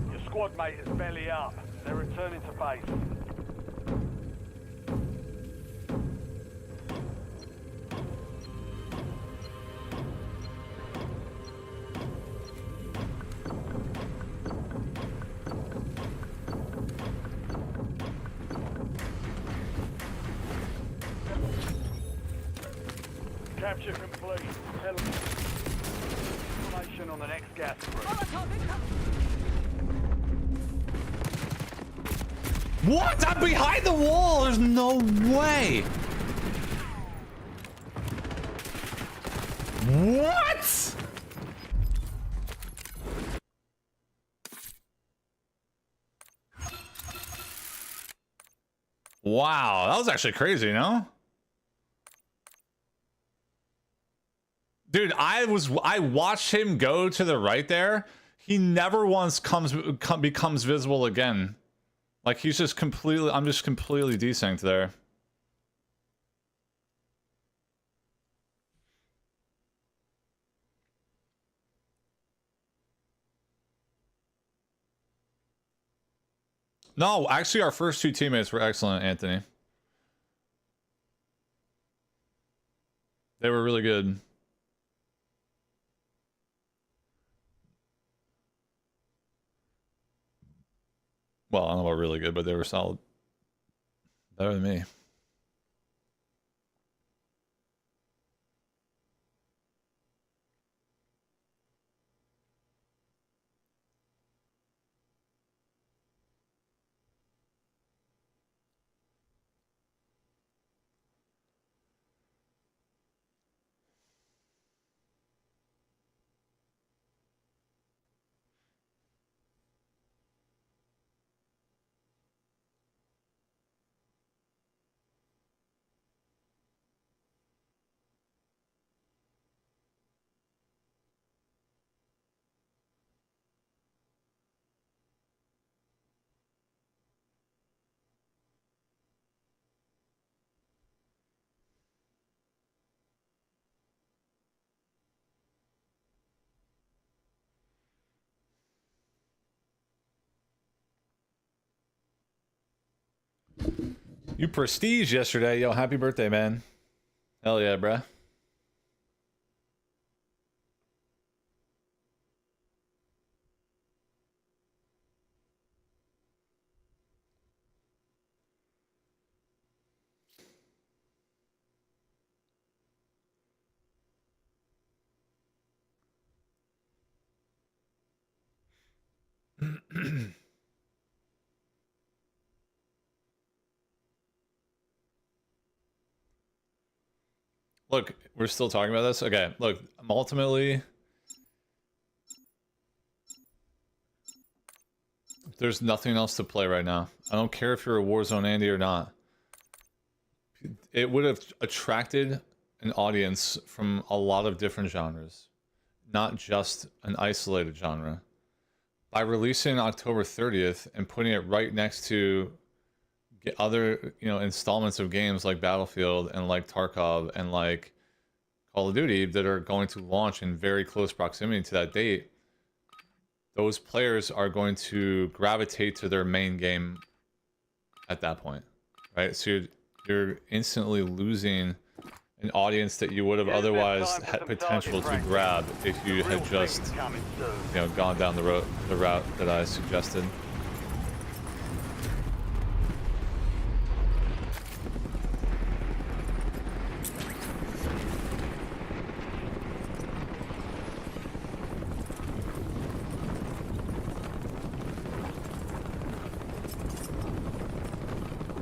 Your squad mate is belly up. They're returning to base. Capture complete. Tell them. Information on the next gas group. Molotov incoming. What? I'm behind the wall. There's no way. What? Wow, that was actually crazy, no? Dude, I watched him go to the right there. He never once becomes visible again. Like he's just completely, I'm just completely desynced there. No, actually our first two teammates were excellent, Anthony. They were really good. Well, I don't know about really good, but they were solid. Better than me. You prestige yesterday, yo. Happy birthday, man. Hell yeah, bruh. Look, we're still talking about this? Okay, look, ultimately, there's nothing else to play right now. I don't care if you're a Warzone Andy or not. It would have attracted an audience from a lot of different genres, not just an isolated genre. By releasing October 30th and putting it right next to other, you know, installments of games like Battlefield and like Tarkov and like Call of Duty that are going to launch in very close proximity to that date, those players are going to gravitate to their main game at that point, right? So you're instantly losing an audience that you would have otherwise had potential to grab if you had just, you know, gone down the route that I suggested.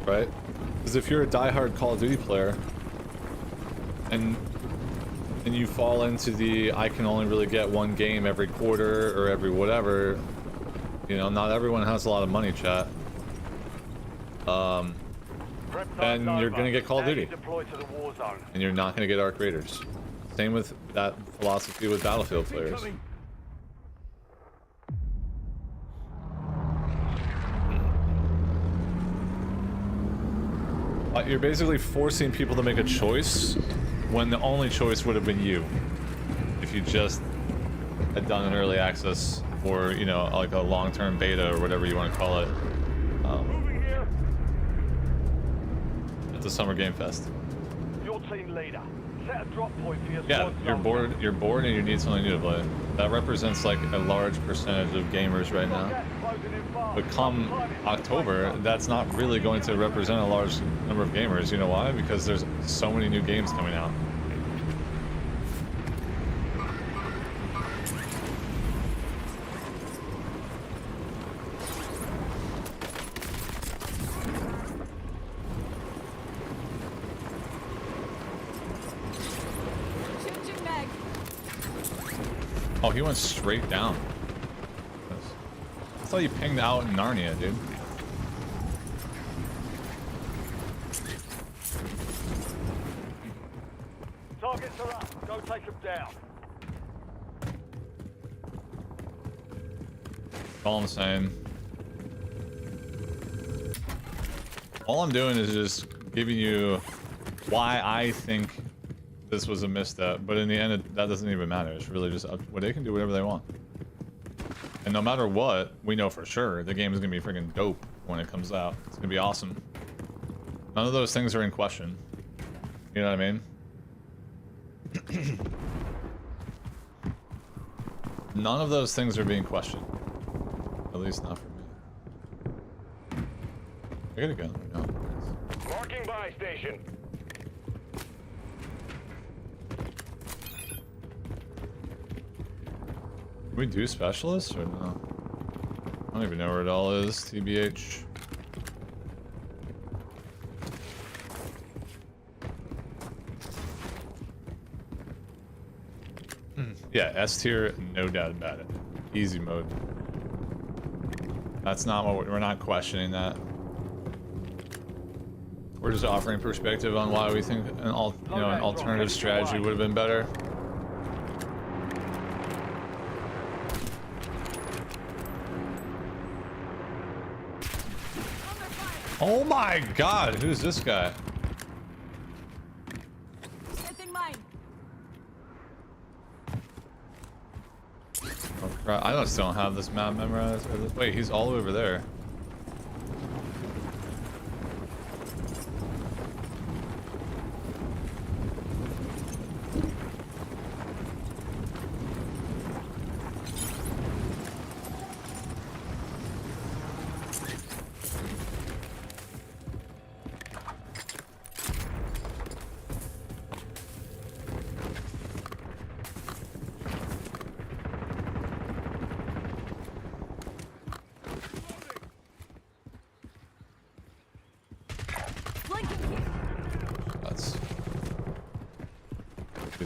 Right? Because if you're a diehard Call of Duty player and you fall into the I can only really get one game every quarter or every whatever, you know, not everyone has a lot of money, chat. And you're gonna get Call of Duty. And you're not gonna get Arc Raiders. Same with that philosophy with Battlefield players. You're basically forcing people to make a choice when the only choice would have been you if you just had done an early access or, you know, like a long-term beta or whatever you want to call it at the Summer Game Fest. Your team leader. Set a drop point for your Yeah, you're bored and you need something new to play. That represents like a large percentage of gamers right now. But come October, that's not really going to represent a large number of gamers. You know why? Because there's so many new games coming out. Oh, he went straight down. I thought you pinged out in Narnia, dude. Targets are up. Go take them down. All I'm saying. All I'm doing is just giving you why I think this was a misstep, but in the end, that doesn't even matter. It's really just up, well, they can do whatever they want. And no matter what, we know for sure the game is gonna be freaking dope when it comes out. It's gonna be awesome. None of those things are in question. You know what I mean? None of those things are being questioned. At least not for me. I gotta go. No. Marking buy station. Can we do specialists or no? I don't even know where it all is, TBH. Yeah, S tier, no doubt about it. Easy mode. That's not what we're not questioning that. We're just offering perspective on why we think an alternative strategy would have been better. Oh my god, who's this guy? Setting mine. Oh crap, I just don't have this map memorized. Wait, he's all over there.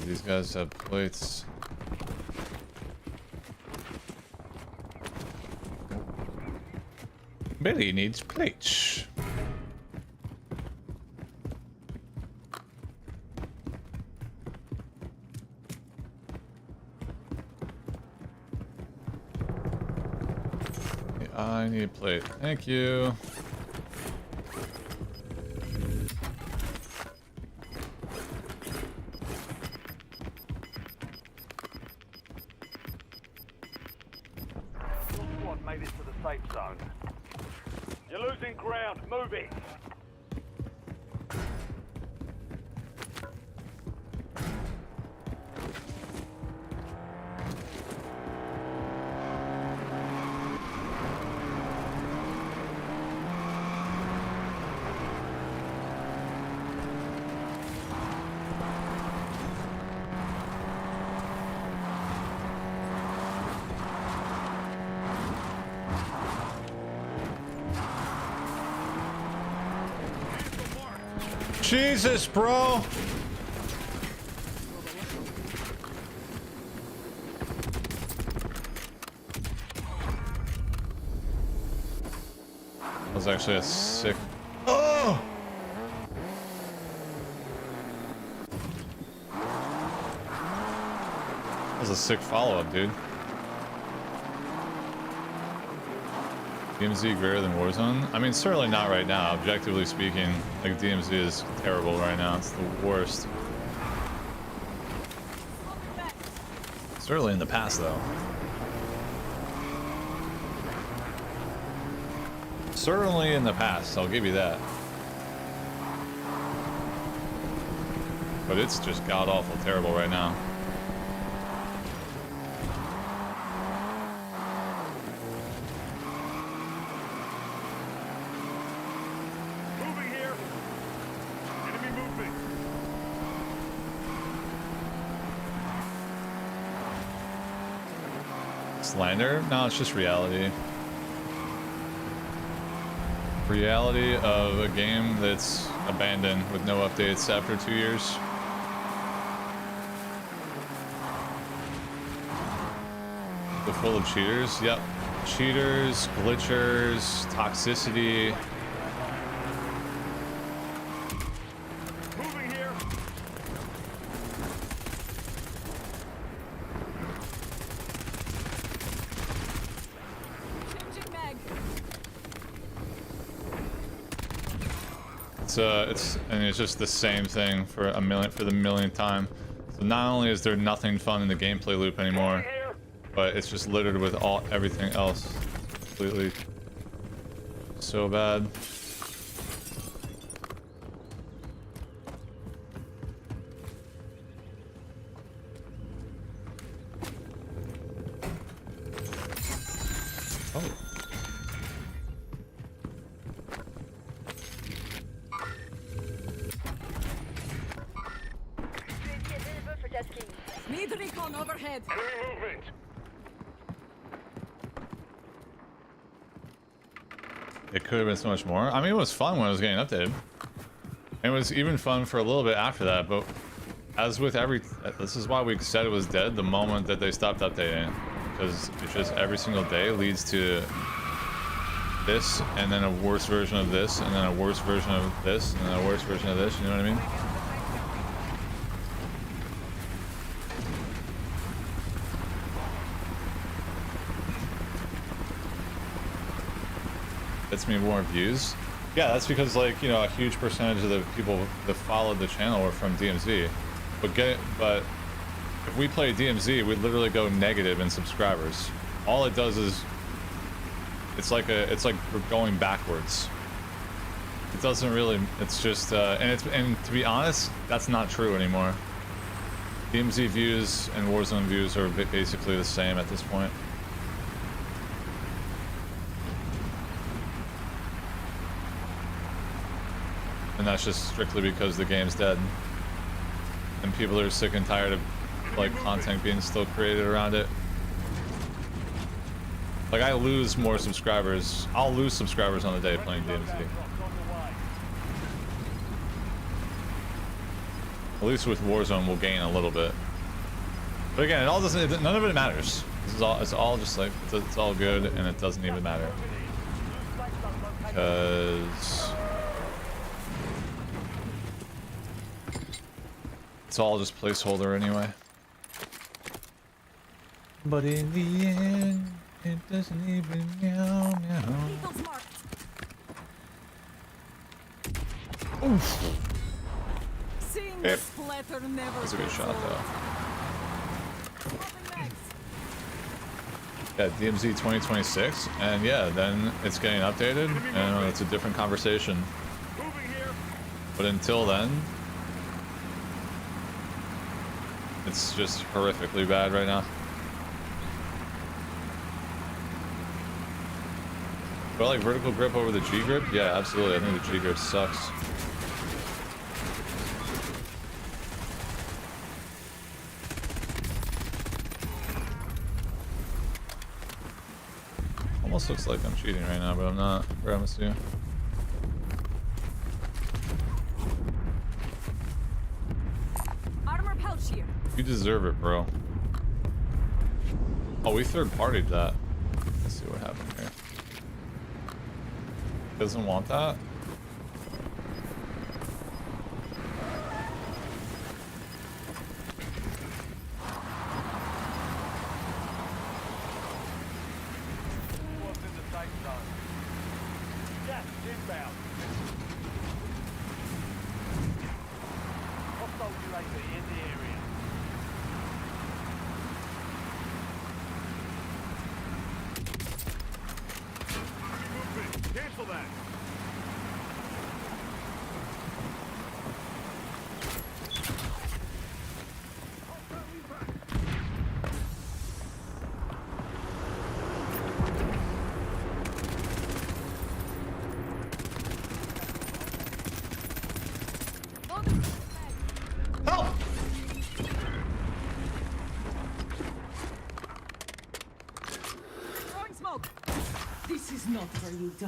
These guys have plates. Billy needs plates. I need a plate. Thank you. Made it to the safe zone. You're losing ground. Move it. Jesus, bro. That was actually a sick. Oh! That was a sick follow-up, dude. DMZ greater than Warzone? I mean, certainly not right now. Objectively speaking, like DMZ is terrible right now. It's the worst. Certainly in the past, though. Certainly in the past, I'll give you that. But it's just god-awful terrible right now. Slander? No, it's just reality. Reality of a game that's abandoned with no updates after 2 years. So full of cheaters. Yep. Cheaters, glitchers, toxicity. Moving here. Changing mag. It's just the same thing for the millionth time. So not only is there nothing fun in the gameplay loop anymore, but it's just littered with everything else. Completely so bad. Oh. Need recon overhead. Movement. It could have been so much more. I mean, it was fun when it was getting updated. It was even fun for a little bit after that, but as with this is why we said it was dead the moment that they stopped updating it. Because it's just every single day leads to this, and then a worse version of this, and then a worse version of this, and then a worse version of this, you know what I mean? Gets me more views. Yeah, that's because, like, you know, a huge percentage of the people that followed the channel were from DMZ. But if we play DMZ, we literally go negative in subscribers. All it does is it's like we're going backwards. It doesn't really. It's just and to be honest, that's not true anymore. DMZ views and Warzone views are basically the same at this point. And that's just strictly because the game's dead. And people are sick and tired of, like, content being still created around it. Like, I lose more subscribers. I'll lose subscribers on the day playing DMZ. At least with Warzone, we'll gain a little bit. But again, it all doesn't. None of it matters. It's all just like it's all good, and it doesn't even matter because it's all just placeholder anyway. But in the end, it doesn't even meow meow. Vehicles marked. Oof. Seeing Yep. the splatter never. That's a good gets shot, old. though. Swapping mags. Yeah, DMZ 2026, and yeah, then it's getting updated, and it's a different conversation. But until then, it's just horrifically bad right now. But I like vertical grip over the G grip? Yeah, absolutely. I think the G grip sucks. Almost looks like I'm cheating right now, but I'm not. I promise you. Armor pouch here. You deserve it, bro. Oh, we third-partied that. Let's see what happened here. Doesn't want that? What's in the safe zone? Gas is inbound. Hostile UAV in the area. Cancel that. Help! Throwing smoke. This is not where you die.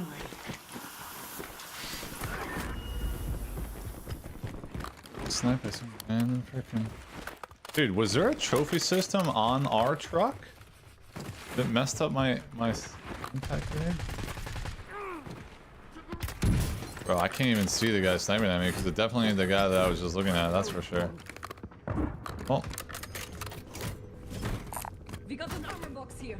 Sniper some random freaking. Dude, was there a trophy system on our truck? It messed up my impact grenade. Bro, I can't even see the guy sniping at me because it definitely ain't the guy that I was just looking at. That's for sure. Oh. We got an armor box here.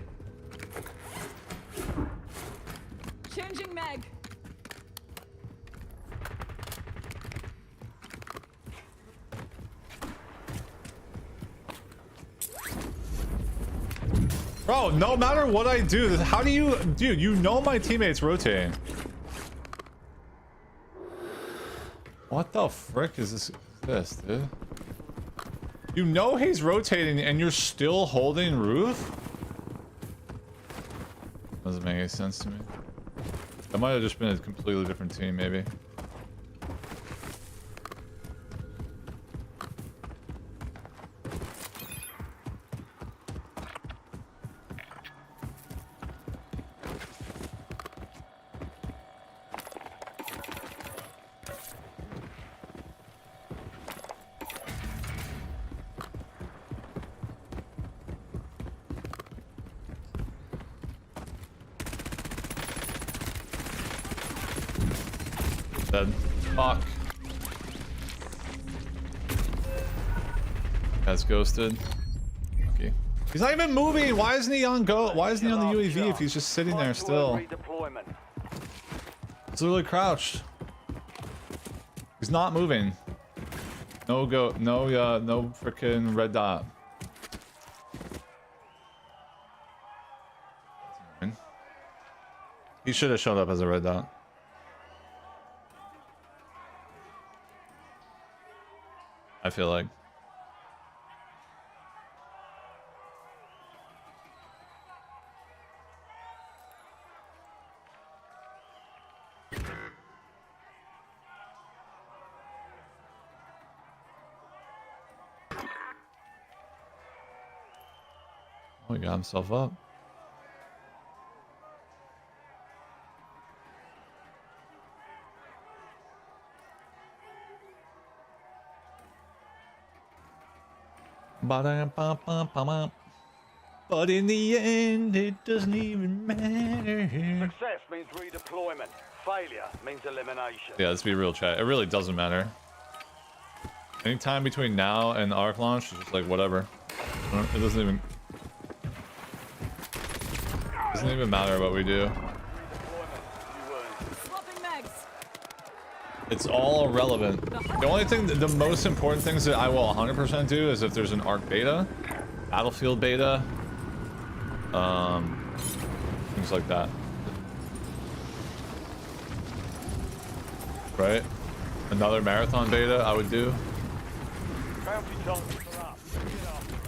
Changing mag. Bro, no matter what I do, how do you... Dude, you know my teammate's rotating. What the frick is this, dude? You know he's rotating and you're still holding roof? Doesn't make any sense to me. That might have just been a completely different team, maybe. Dead. Fuck. Guy's ghosted. Okay. He's not even moving. Why isn't he on go? Why isn't he on the UAV if he's just sitting there still? He's literally crouched. He's not moving. No go. No. No freaking red dot. He should have showed up as a red dot. I feel like. Oh, he got himself up. But in the end, it doesn't even matter. Success means redeployment. Failure means elimination. Yeah, let's be real, chat. It really doesn't matter. Anytime between now and arc launch is just like whatever. It doesn't even matter what we do. Swapping mags. It's all irrelevant. The only thing, the most important things that I will 100% do is if there's an arc beta, battlefield beta, things like that. Right? Another marathon beta I would do. Bounty targets are up. Get after them.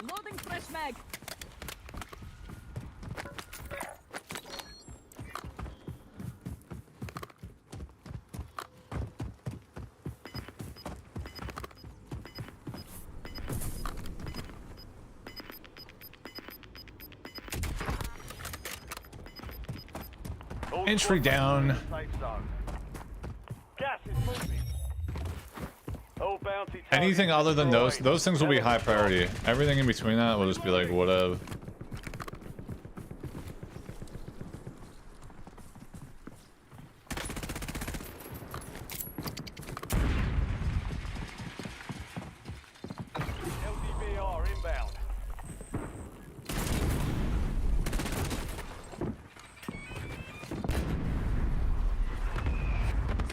Loading fresh mag. Entry down. Safe zone. Gas is moving. All bounty targets Anything other than destroyed. those things will be high priority. Everything in between that will just be like whatever. LDBR inbound.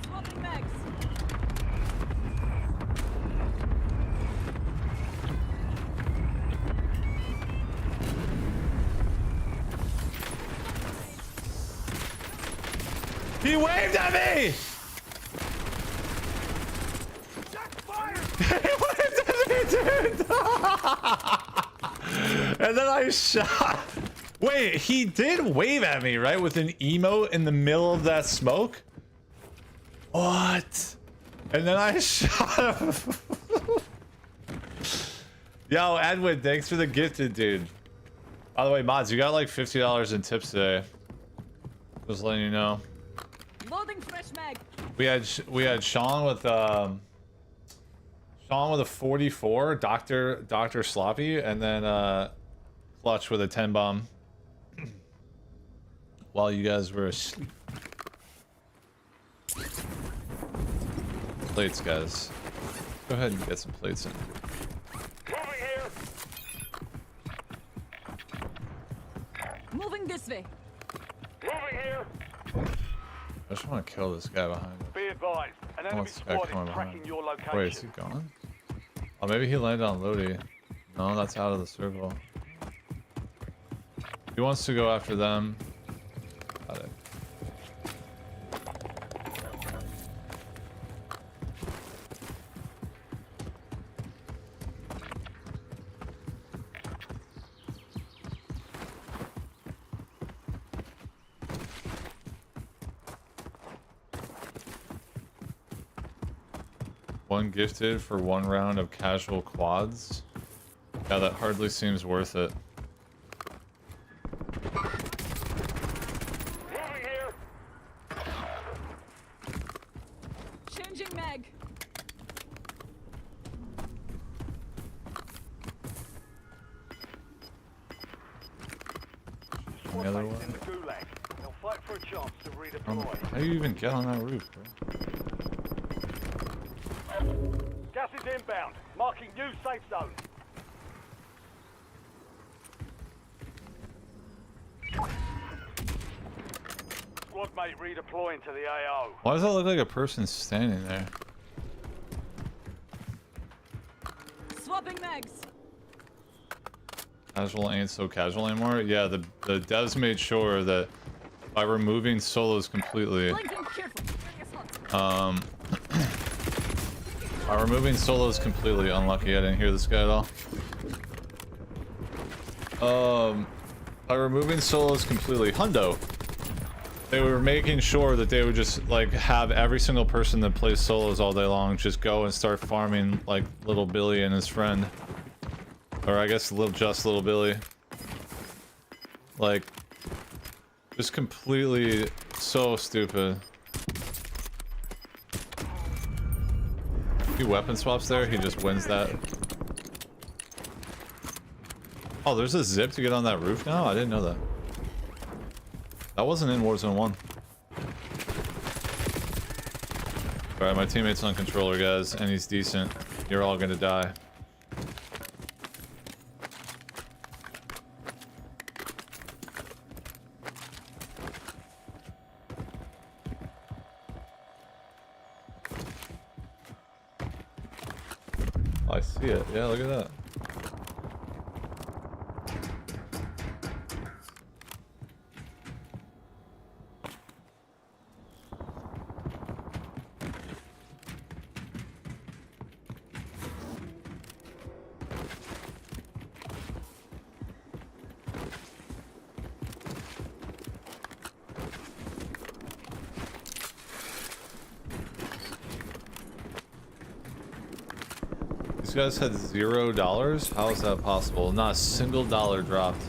Swapping mags. He waved at me! He waved at me, dude! And then I shot. Wait, he did wave at me, right? With an emote in the middle of that smoke? What? And then I shot him. Yo, Edwin, thanks for the gifted, dude. By the way, mods, you got like $50 in tips today. Just letting you know. Loading fresh mag. We had Sean with a 44, Dr. Sloppy, and then Clutch with a 10 bomb. While you guys were asleep. Plates, guys. Go ahead and get some plates in. Moving here. Moving this way. Moving here. I just want to kill this guy behind us. Be advised, an I enemy want this guy squad coming is behind. tracking your location. Wait, is he gone? Oh, maybe he landed on Lodi. No, that's out of the circle. He wants to go after them. Got it. One gifted for 1 round of casual quads. Yeah, that hardly seems worth it. Moving here. Changing mag. And the other Mates one. in the gulag. They'll fight for a chance to redeploy. How do you even get on that roof, bro? Gas is inbound. Marking new safe zone. Squad mate redeploying to the AO. Why does that look like a person standing there? Swapping mags. Casual ain't so casual anymore. Yeah, the devs made sure that by removing solos completely, Blinking careful. Area hot. by removing solos completely, unlucky I didn't hear this guy at all. By removing solos completely, Hundo, they were making sure that they would just like have every single person that plays solos all day long just go and start farming like little Billy and his friend. Or I guess little Billy. Like, just completely so stupid. He weapon swaps there, he just wins that. Oh, there's a zip to get on that roof now? I didn't know that. That wasn't in Warzone 1. Alright, my teammate's on controller, guys, and he's decent. You're all gonna die. I see it. Yeah, look at that. These guys had $0? How is that possible? Not a single dollar dropped.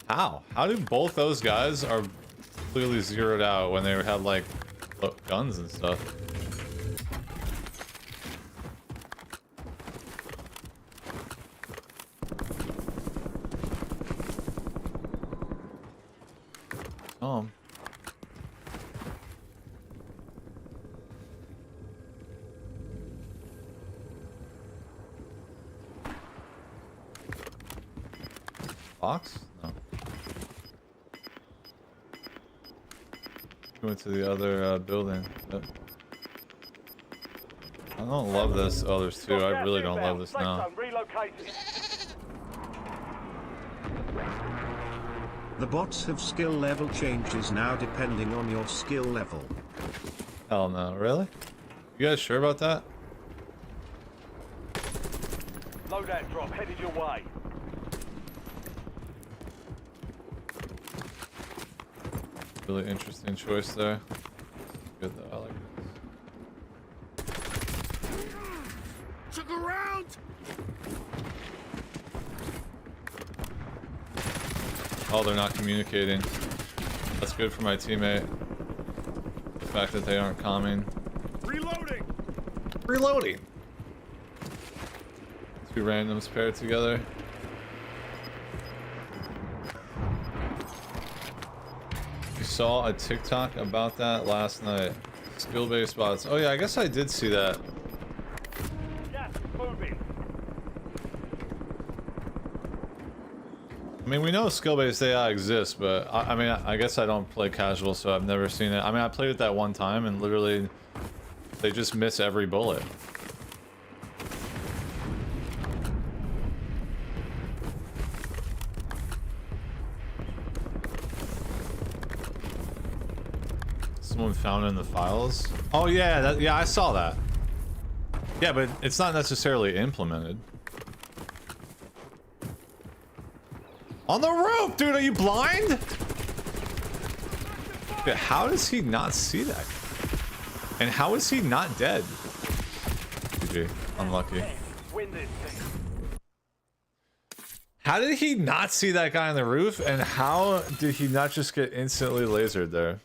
How? How do both those guys are clearly zeroed out when they had like guns and stuff? Box? No. Went to the other building. Yep. I don't love this. Oh, there's two. I really don't love this now. The bots have skill level changes now depending on your skill level. Hell no. Really? You guys sure about that? Loadout drop headed your way. Really interesting choice there. Good though, I like Look around! Oh, they're not communicating. That's good for my teammate. The fact that they aren't calming. Reloading! Reloading! Two randoms paired together. You saw a TikTok about that last night. Skill-based bots. Oh yeah, I guess I did see that. Gas is moving. I mean, we know skill-based AI exists, but I mean, I guess I don't play casual, so I've never seen it. I mean, I played it that one time, and literally, they just miss every bullet. Someone found it in the files. Oh yeah, yeah, I saw that. Yeah, but it's not necessarily implemented. On the roof, dude, are you blind? Dude, how does he not see that? And how is he not dead? GG, unlucky. Win this thing. How did he not see that guy on the roof? And how did he not just get instantly lasered there?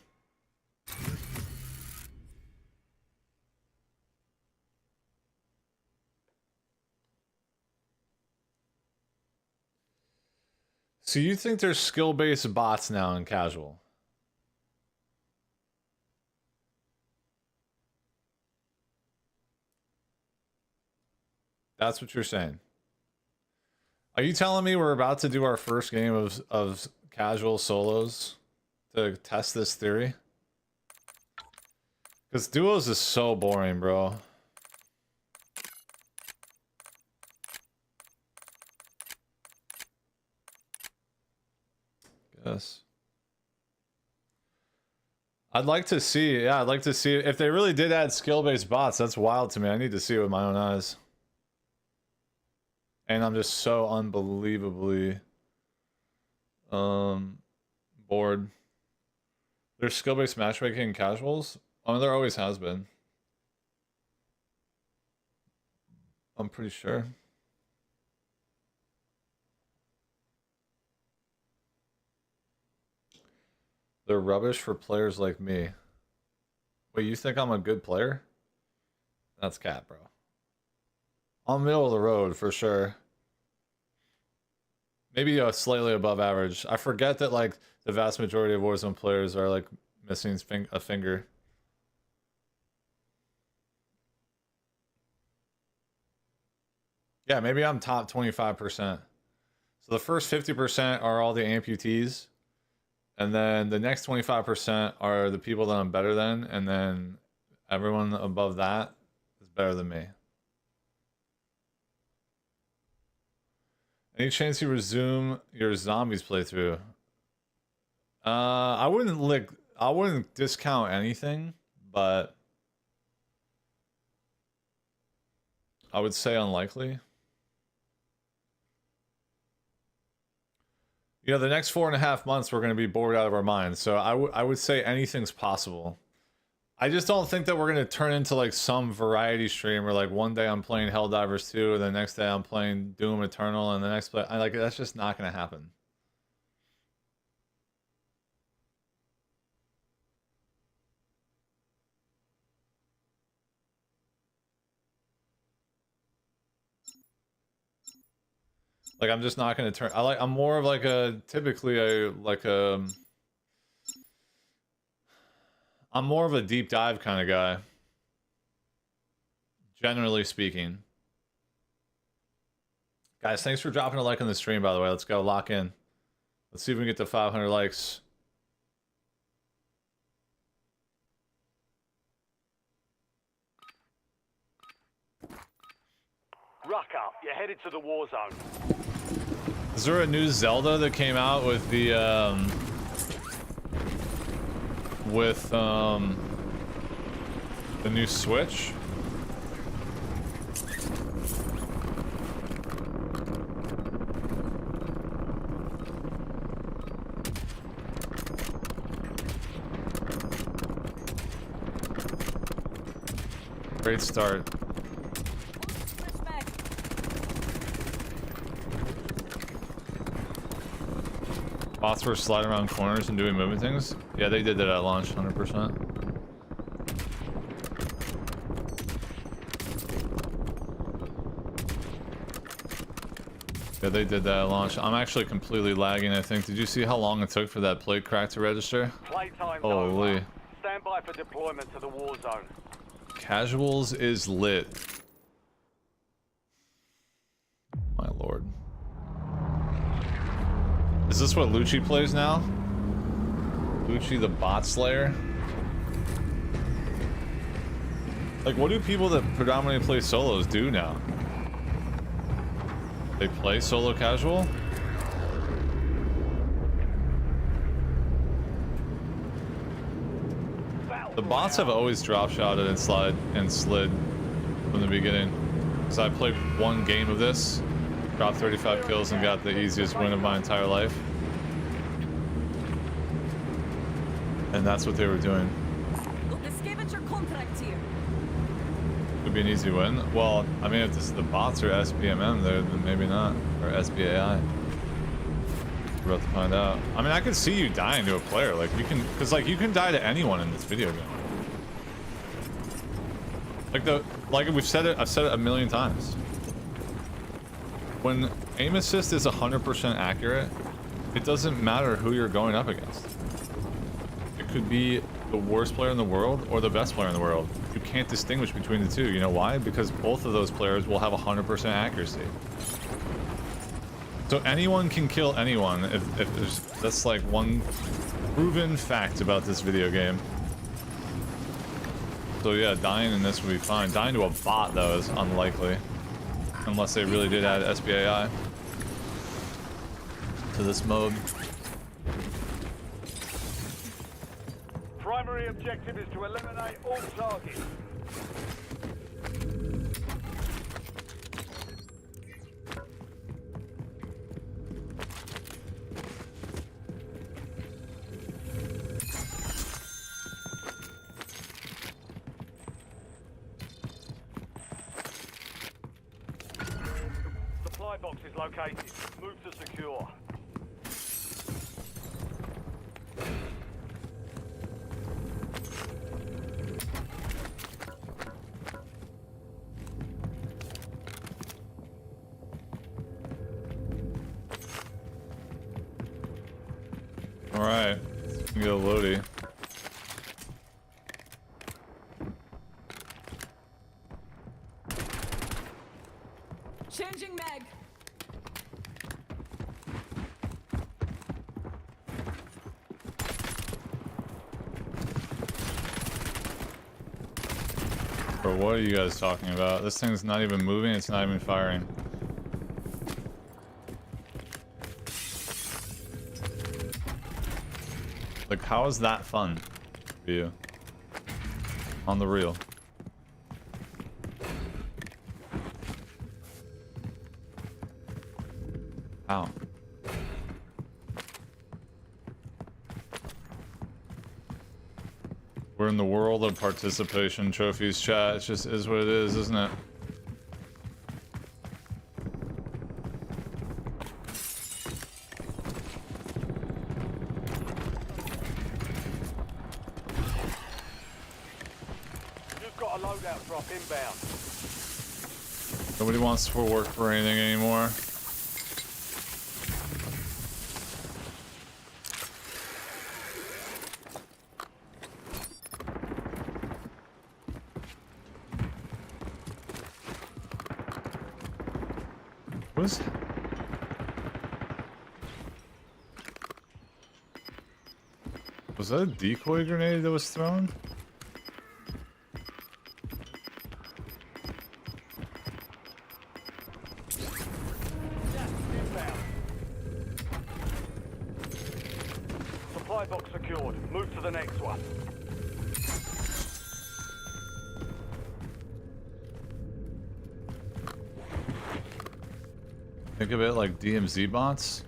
So you think there's skill-based bots now in casual? That's what you're saying. Are you telling me we're about to do our first game of casual solos to test this theory? Because duos is so boring, bro. Guess. I'd like to see, yeah, I'd like to see if they really did add skill-based bots. That's wild to me. I need to see it with my own eyes. And I'm just so unbelievably bored. There's skill-based matchmaking in casuals? Oh, there always has been. I'm pretty sure. They're rubbish for players like me. Wait, you think I'm a good player? That's cap, bro. I'm middle of the road for sure. Maybe slightly above average. I forget that like the vast majority of Warzone players are like missing a finger. Yeah, maybe I'm top 25%. So the first 50% are all the amputees. And then the next 25% are the people that I'm better than. And then everyone above that is better than me. Any chance you resume your zombies playthrough? I wouldn't discount anything, but I would say unlikely. You know, the next 4.5 months we're going to be bored out of our minds, so I would say anything's possible. I just don't think that we're going to turn into like some variety stream where like one day I'm playing Helldivers 2 and the next day I'm playing Doom Eternal and the next play like that's just not going to happen. Like I'm just not going to turn I'm more of like a I'm more of a deep dive kind of guy. Generally speaking. Guys, thanks for dropping a like on the stream, by the way. Let's go lock in. Let's see if we can get to 500 likes. Ruck up. You're headed to the war zone. Is there a new Zelda that came out with the new Switch? Great start. Bots were sliding around corners and doing moving things. Yeah, they did that at launch, 100%. Yeah, they did that at launch. I'm actually completely lagging, I think. Did you see how long it took for that plate crack to register? Playtime's Holy. over. Stand by for deployment to the war zone. Casuals is lit. My lord. Is this what Lucci plays now? Lucci the bot slayer? Like, what do people that predominantly play solos do now? They play solo casual? The bots have always drop shotted and slid from the beginning. So I played one game of this, dropped 35 kills and got the easiest win of my entire life. And that's what they were doing. Look, the scavenger contract here. Would be an easy win. Well, I mean, if this is the bots or SBMM there, then maybe not. Or SBAI. We're about to find out. I mean, I could see you dying to a player. Like, you can, because like you can die to anyone in this video game. Like we've said it, I've said it a million times. When aim assist is 100% accurate, it doesn't matter who you're going up against. It could be the worst player in the world or the best player in the world. You can't distinguish between the two. You know why? Because both of those players will have 100% accuracy. So anyone can kill anyone if there's, that's like one proven fact about this video game. So yeah, dying in this would be fine. Dying to a bot though is unlikely. Unless they really did add SBAI to this mode. Primary objective is to eliminate all targets. Supply box is located. Move to secure. Alright, let's get a loady. Changing mag. Bro, what are you guys talking about? This thing's not even moving, it's not even firing. Like, how is that fun for you? On the real. How? We're in the world of participation trophies, chat. It just is what it is, isn't it? You've got a loadout drop inbound. Nobody wants to work for anything anymore. Was that a decoy grenade that was thrown? Inbound. Supply box secured. Move to the next one. Think of it like DMZ bots.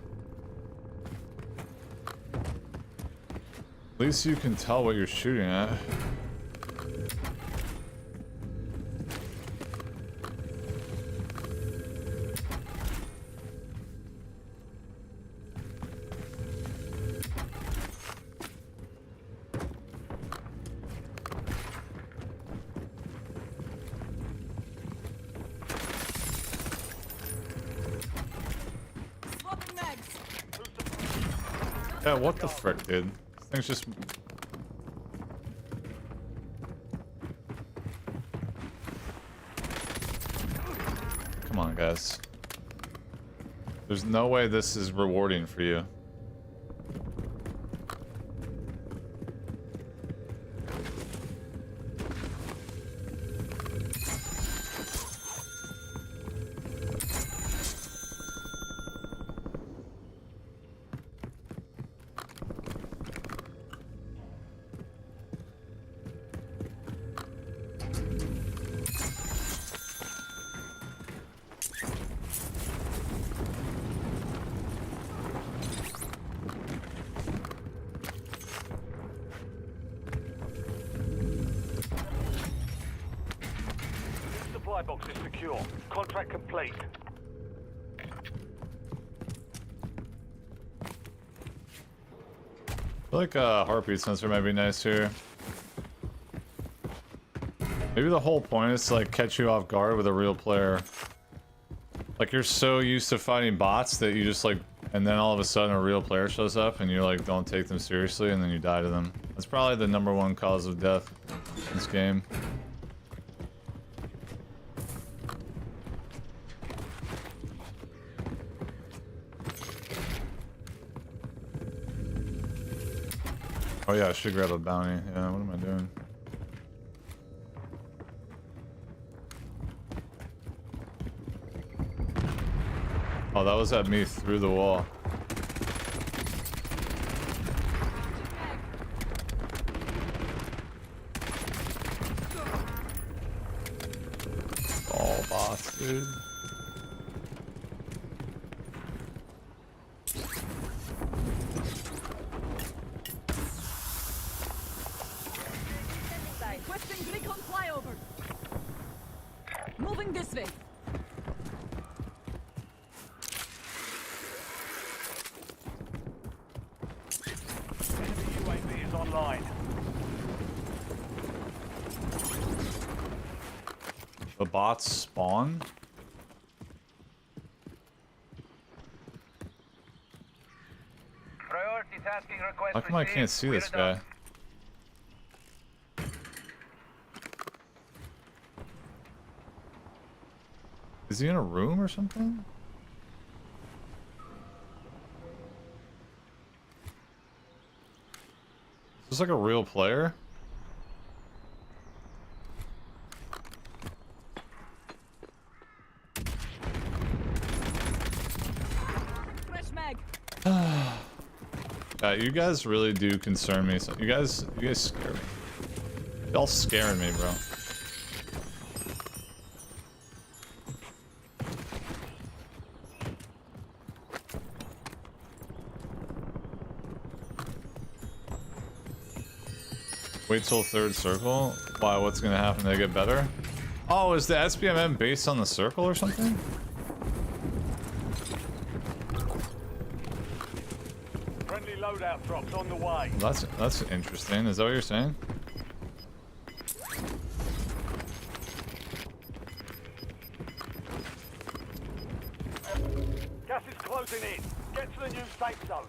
At least you can tell what you're shooting at. Yeah, what the frick, dude? This thing's just... Come on, guys. There's no way this is rewarding for you. Supply box is secure. Contract complete. I feel like a heartbeat sensor might be nice here. Maybe the whole point is to like catch you off guard with a real player. Like you're so used to fighting bots that you just like, and then all of a sudden a real player shows up and you like don't take them seriously and then you die to them. That's probably the #1 cause of death in this game. Oh yeah, I should grab a bounty. Yeah, what am I doing? Oh, that was at me through the wall. All bots, dude. Requesting recon flyover. Moving this way. Enemy UAV is online. The bots spawn? Priority tasking request How come I received. can't see this We're guy? done. Is he in a room or something? Is this like a real player? Fresh mag. Yeah, you guys really do concern me. So you guys scare me. Y'all scaring me, bro. Wait till third circle? Why, what's gonna happen? They get better? Oh, is the SPMM based on the circle or something? Friendly loadout drops on the way. That's interesting. Is that what you're saying? Gas is closing in. Get to the new safe zone.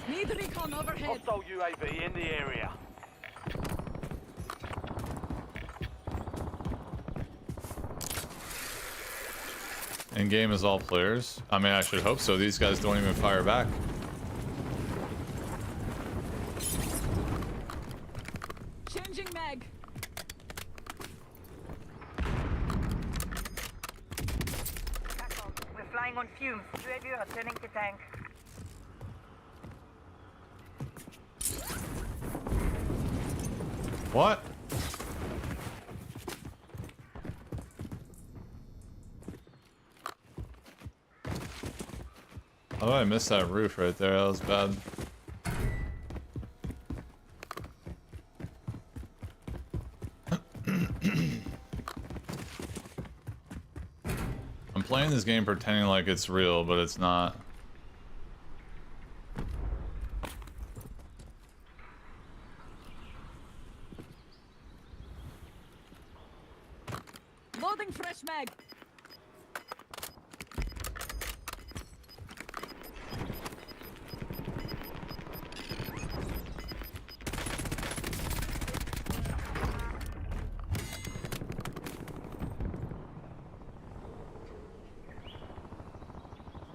Need recon overhead. Hostile UAV in the area. In game is all players. I mean, I should hope so. These guys don't even fire back. Changing mag. Tackle. We're flying on fumes. UAV returning to tank. What? Oh, I missed that roof right there. That was bad. I'm playing this game pretending like it's real, but it's not.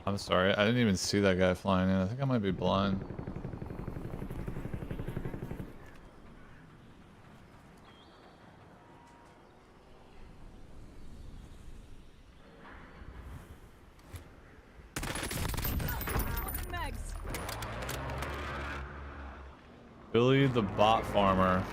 I'm sorry, I didn't even see that guy flying in. I think I might be blind. Mags. Billy the bot farmer.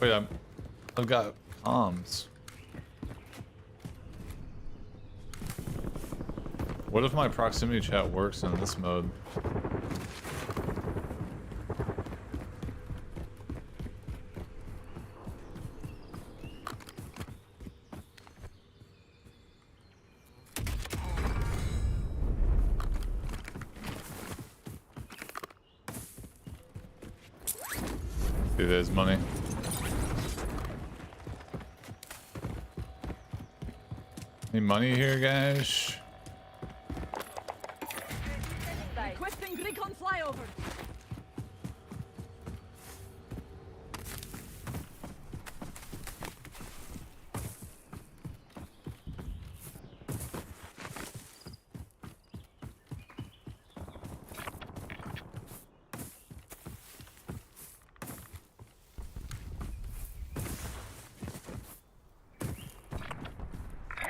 Wait, I've got comms. What if my proximity chat works in this mode? See, there's money. Any money here, guys? Requesting recon flyover.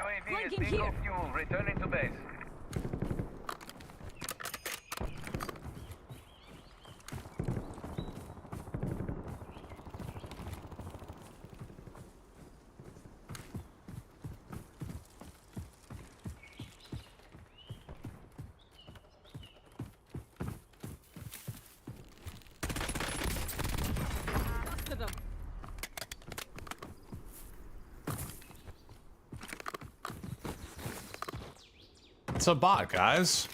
UAV is Flanking bingo here. fuel. Returning to base. Busted them. It's a bot, guys.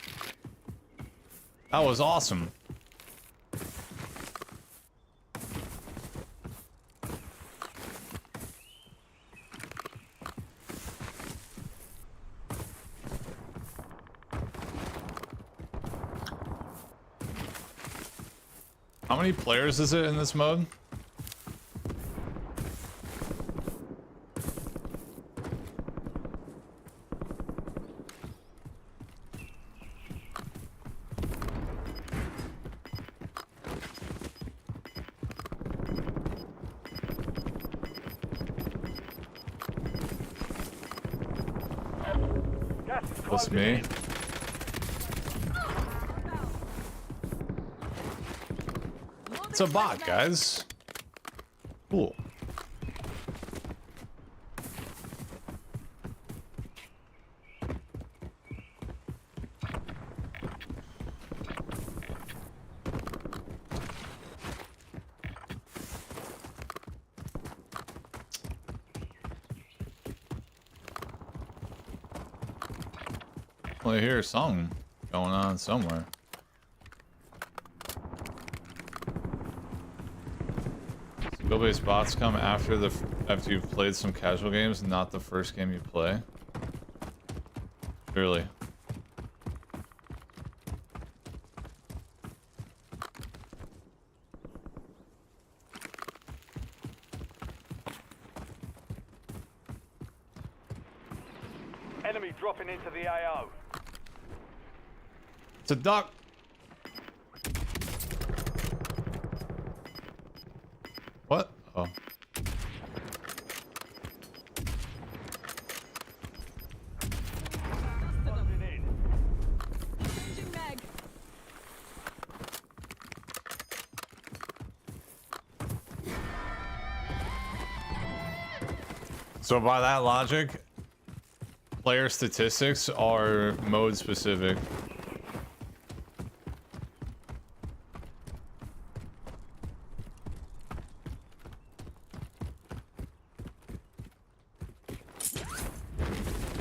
That was awesome. How many players is it in this mode? Gas is That's closing me. in. It's a bot, guys. Cool. Well, I hear a song going on somewhere. Skill-based bots come after you've played some casual games, not the first game you play. Surely. Enemy dropping into the AO. It's a duck. What? Oh. Closing in. Changing mag. So by that logic, player statistics are mode specific.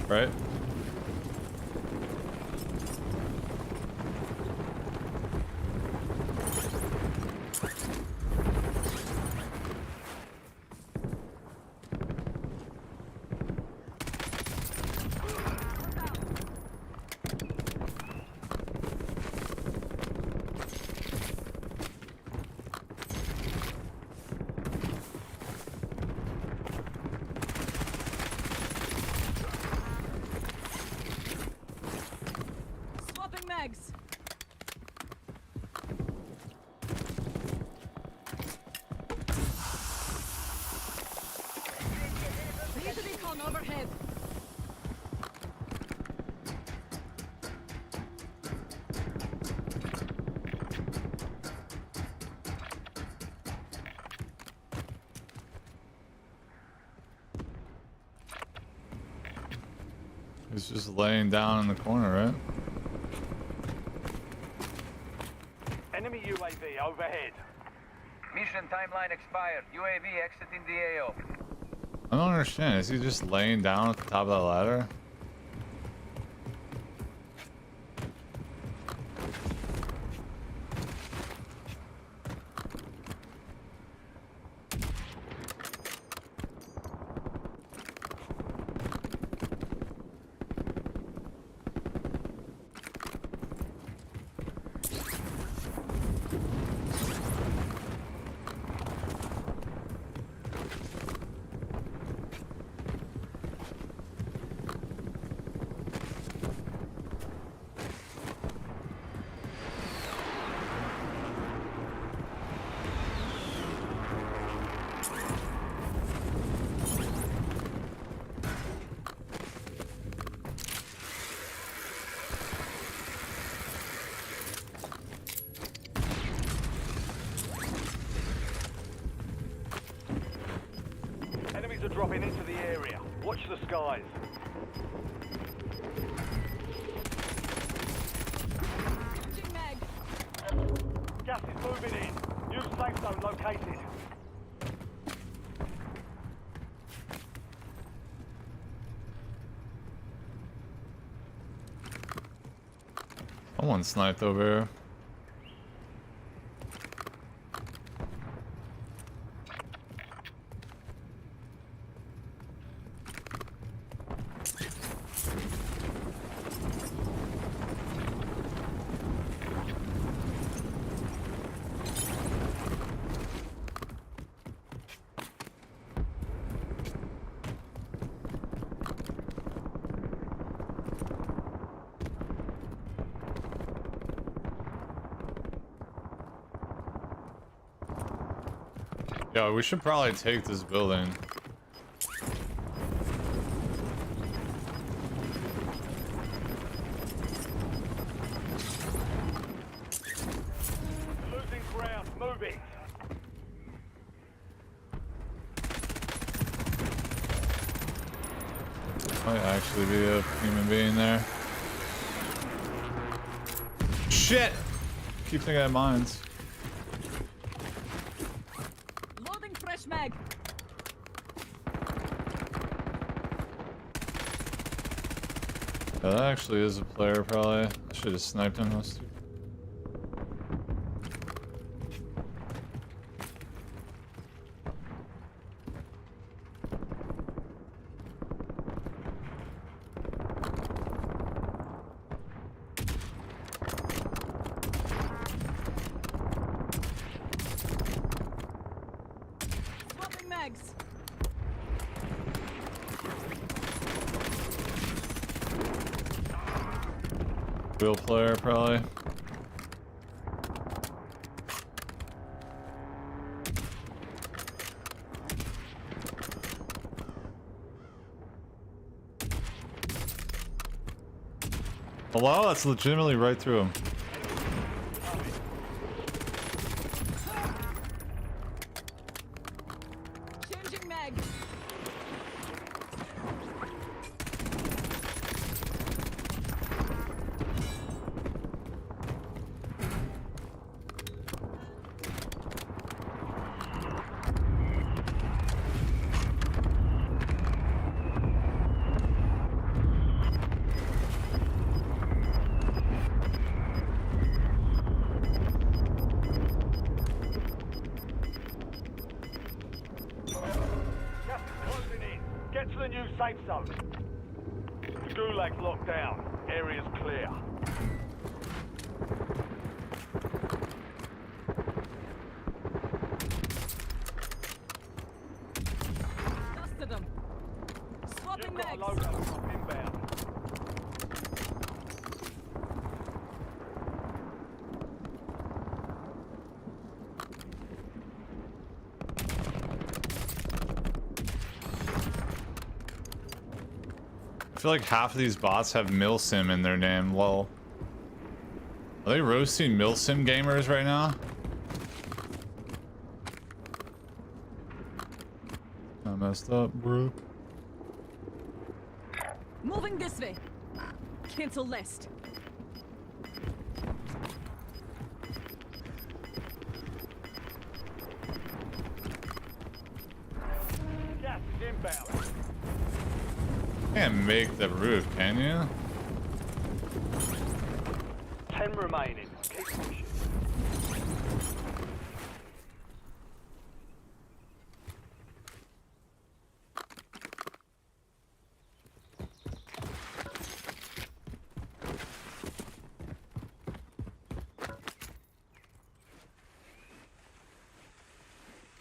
right? Swapping mags. Need a recon overhead. He's just laying down in the corner, right? Enemy UAV overhead. Mission timeline expired. UAV exiting the AO. I don't understand. Is he just laying down at the top of that ladder? Enemies are dropping into the area. Watch the skies. Changing mag. Gas is moving in. New safe zone located. Someone sniped over here. Yo, we should probably take this building. Losing ground. Moving. Might actually be a human being there. Shit! Keep thinking I have mines. Loading fresh mag. Yeah, that actually is a player, probably. I should have sniped him. That's stupid. Swapping mags. Real player, probably. Hello? That's legitimately right through him. Changing mag. Get to the new safe zone. The Gulag's locked down. Area's clear. Dusted them. Swapping You've got a mags. loadout drop inbound. I feel like half of these bots have Milsim in their name. Lol. Are they roasting Milsim gamers right now? I messed up, bro. Moving this way. Cancel list. Gas is inbound. Can't make the roof, can you? 10 remaining. Keep pushing.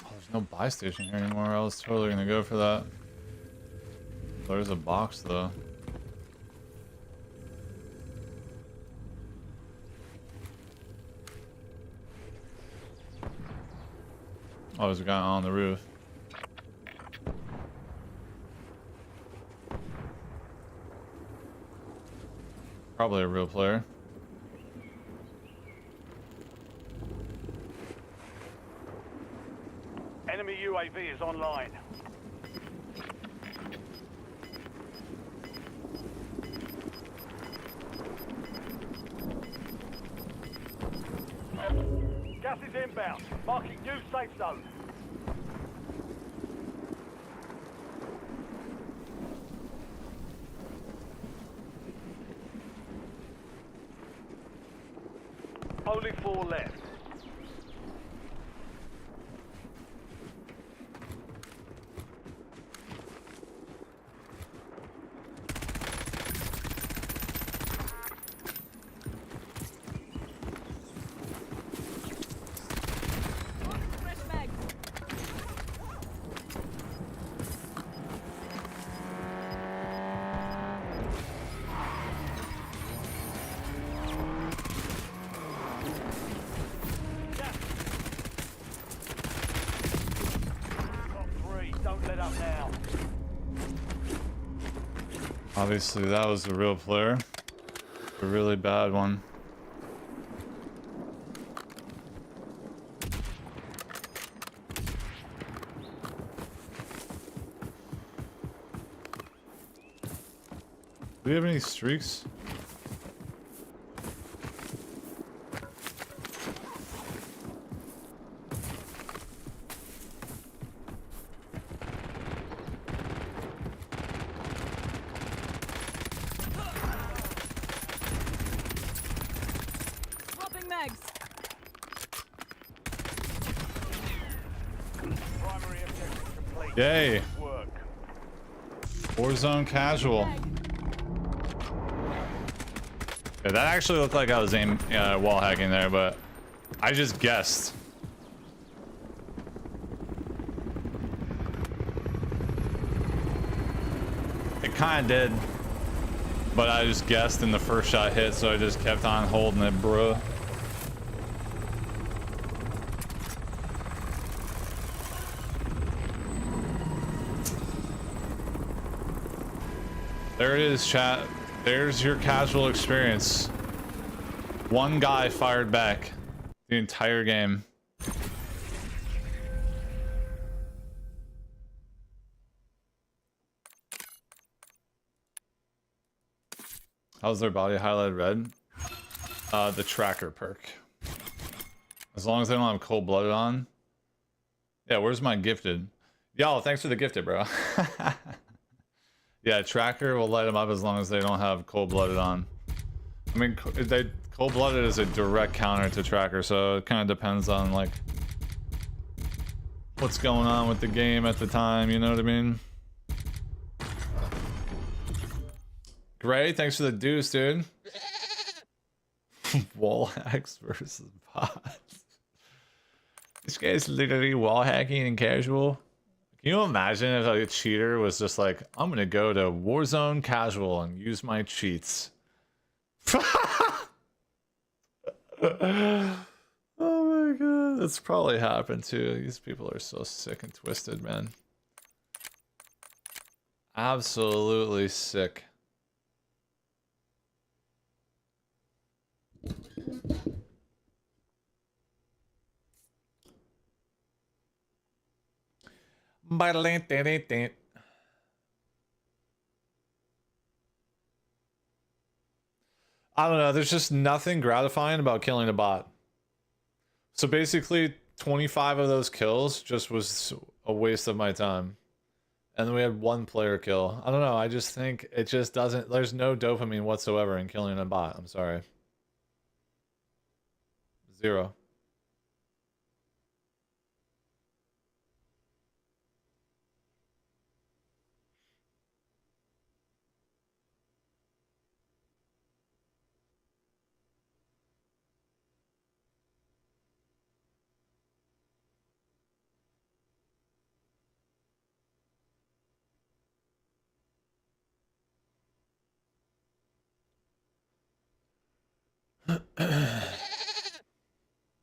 Oh, there's no buy station here anymore. I was totally gonna go for that. There's a box though. Oh, there's a guy on the roof. Probably a real player. Enemy UAV is online. Gas is inbound. Marking new safe zone. Only 4 left. Fresh mags. Top 3. Don't let up now. Obviously, that was a real player. A really bad one. Do we have any streaks? Swapping mags. Primary objective complete. Yay! Work. Warzone casual. Yeah, that actually looked like I was wall hacking there, but I just guessed. It kind of did, but I just guessed and the first shot hit, so I just kept on holding it, bruh. There it is, chat. There's your casual experience. One guy fired back the entire game. How's their body highlighted red? The tracker perk. As long as they don't have cold-blooded on. Yeah, where's my gifted? Yo, thanks for the gifted, bro. Yeah, tracker will light them up as long as they don't have cold-blooded on. I mean, cold-blooded is a direct counter to tracker, so it kind of depends on like what's going on with the game at the time. You know what I mean? Gray, thanks for the deuce, dude. Wall hacks versus bots. This guy's literally wall hacking and casual. Can you imagine if a cheater was just like, I'm gonna go to Warzone casual and use my cheats? Oh my god, that's probably happened too. These people are so sick and twisted, man. Absolutely sick. I don't know, there's just nothing gratifying about killing a bot. So basically 25 of those kills just was a waste of my time. And then we had one player kill. I don't know, I just think it just doesn't, there's no dopamine whatsoever in killing a bot. I'm sorry. Zero.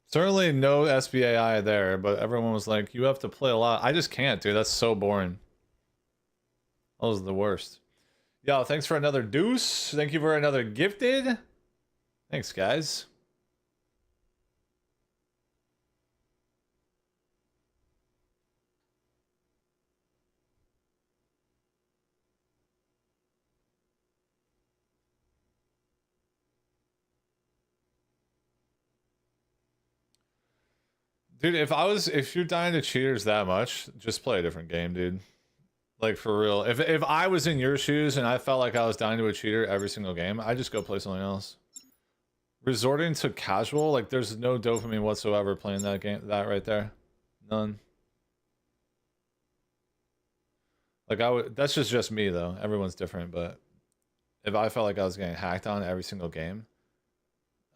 Certainly no SBAI there, but everyone was like, you have to play a lot. I just can't, dude. That's so boring. That was the worst. Yo, thanks for another deuce. Thank you for another gifted. Thanks, guys. Dude, if you're dying to cheaters that much, just play a different game, dude. Like, for real. If I was in your shoes and I felt like I was dying to a cheater every single game, I'd just go play something else. Resorting to casual, like, there's no dopamine whatsoever playing that game, that right there. None. Like, that's just me, though. Everyone's different, but if I felt like I was getting hacked on every single game,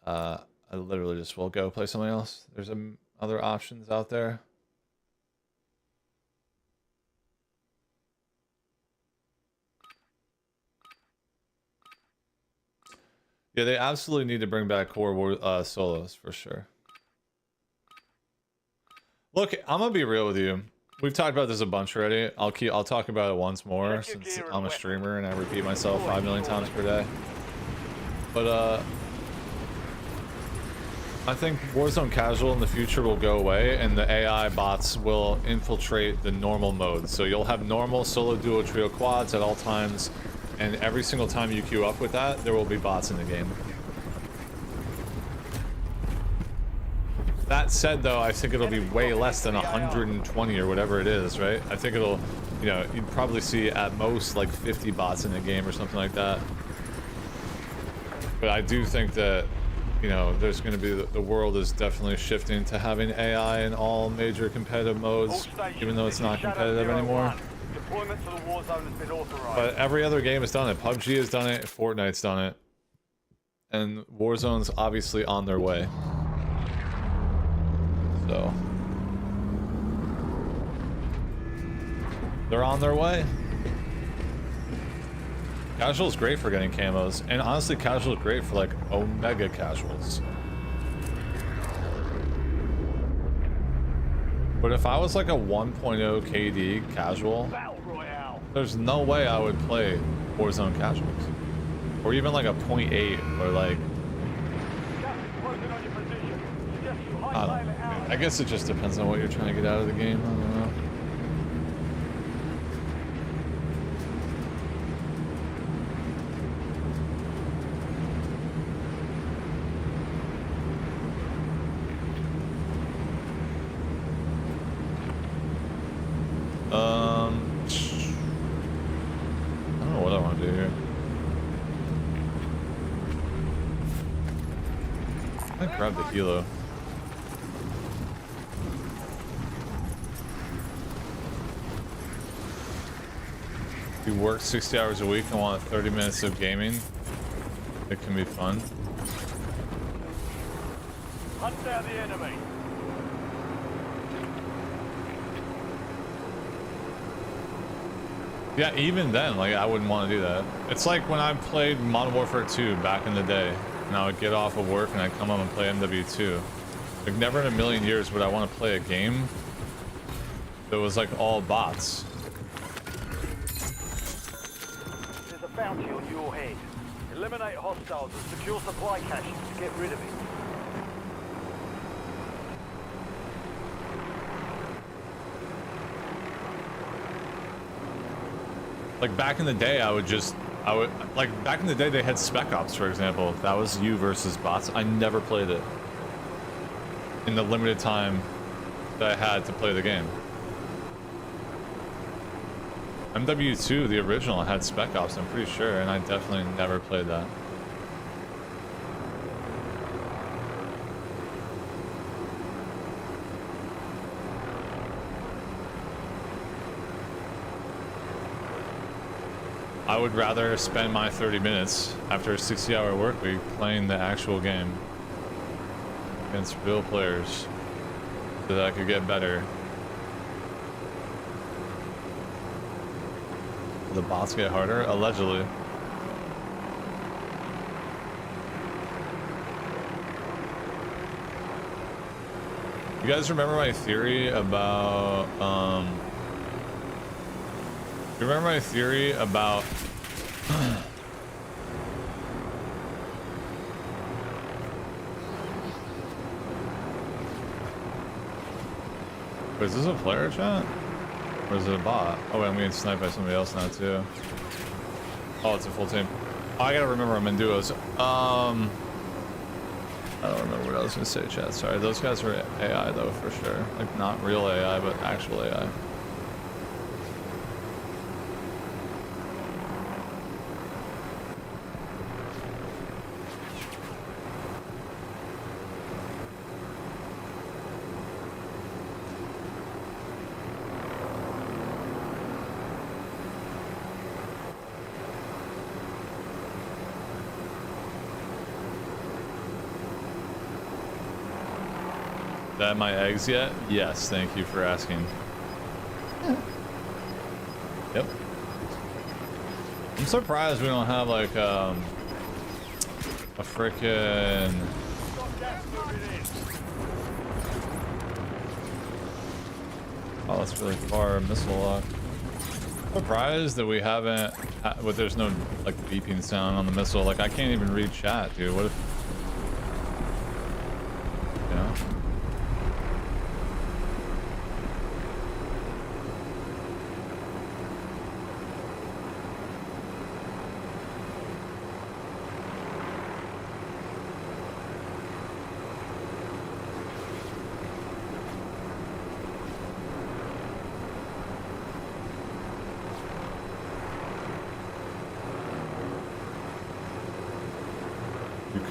I literally just will go play something else. There's other options out there. Yeah, they absolutely need to bring back core solos for sure. Look, I'm gonna be real with you. We've talked about this a bunch already. I'll talk about it once more since I'm a streamer and I repeat myself 5 million times per day. But I think Warzone Casual in the future will go away and the AI bots will infiltrate the normal mode. So you'll have normal solo, duo, trio, quads at all times, and every single time you queue up with that, there will be bots in the game. That said, though, I think it'll be way less than 120 or whatever it is, right? I think it'll, you know, you'd probably see at most like 50 bots in the game or something like that. But I do think that, you know, there's going to be, the world is definitely shifting to having AI in all major competitive modes, even though it's not competitive anymore. Deployment to the war zone has been authorized. But every other game has done it. PUBG has done it, Fortnite's done it, and Warzone's obviously on their way. So they're on their way. Casual's great for getting camos, and honestly, casual's great for like Omega casuals. But if I was like a 1.0 KD casual, Battle Royale. there's no way I would play Warzone casuals, or even like a 0.8 or like. Closing on your position. Suggest you I don't know. I guess it just depends on what you're trying to get out of the game. I don't know. I don't know what I want to do here. I grab the helo. You work 60 hours a week and want 30 minutes of gaming. It can be fun. Hunt down the enemy. Yeah, even then, like, I wouldn't want to do that. It's like when I played Modern Warfare 2 back in the day, and I would get off of work and I'd come home and play MW2. Like, never in a million years would I want to play a game that was like all bots. There's a bounty on your head. Eliminate hostiles and secure supply caches to get rid of it. Like back in the day, like back in the day they had Spec Ops, for example. That was you versus bots. I never played it in the limited time that I had to play the game. MW2, the original, had Spec Ops, I'm pretty sure, and I definitely never played that. I would rather spend my 30 minutes after a 60-hour work week playing the actual game against real players so that I could get better. The bots get harder? Allegedly. You guys remember my theory about, you remember my theory about Wait, is this a player chat? Or is it a bot? Oh wait, I'm getting sniped by somebody else now too. Oh, it's a full team. Oh, I gotta remember I'm in duos. I don't remember what I was gonna say, chat. Sorry, those guys are AI though, for sure. Like, not real AI, but actual AI. That my eggs yet? Yes, thank you for asking. Yep. I'm surprised we don't have like a frickin' oh, that's really far. Missile lock. Surprised that we haven't but there's no like beeping sound on the missile. Like, I can't even read chat, dude. What if, you know?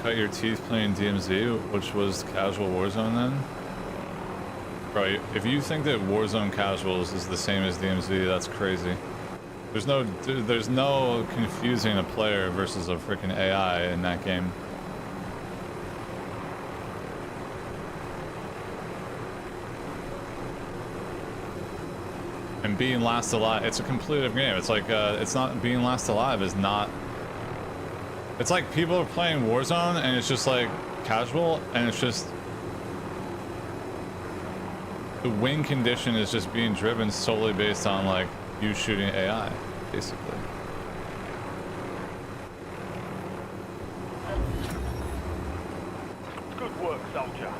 Cut your teeth playing DMZ, which was casual Warzone then? Bro, if you think that Warzone casuals is the same as DMZ, that's crazy. There's no confusing a player versus a freaking AI in that game. And being last alive, it's a competitive game. It's like, it's not, being last alive is not. It's like people are playing Warzone and it's just like casual, and it's just the win condition is just being driven solely based on like you shooting AI, basically. Good work, soldier.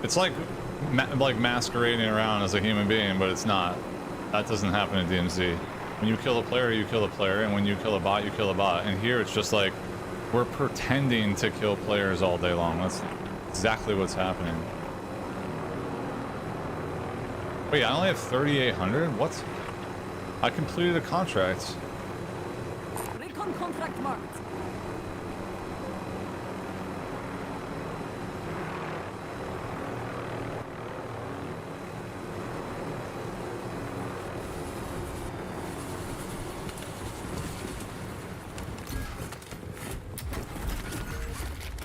It's like masquerading around as a human being, but it's not. That doesn't happen in DMZ. When you kill a player, you kill a player, and when you kill a bot, you kill a bot. And here it's just like we're pretending to kill players all day long. That's exactly what's happening. Wait, I only have 3,800? What? I completed a contract. Recon contract marked.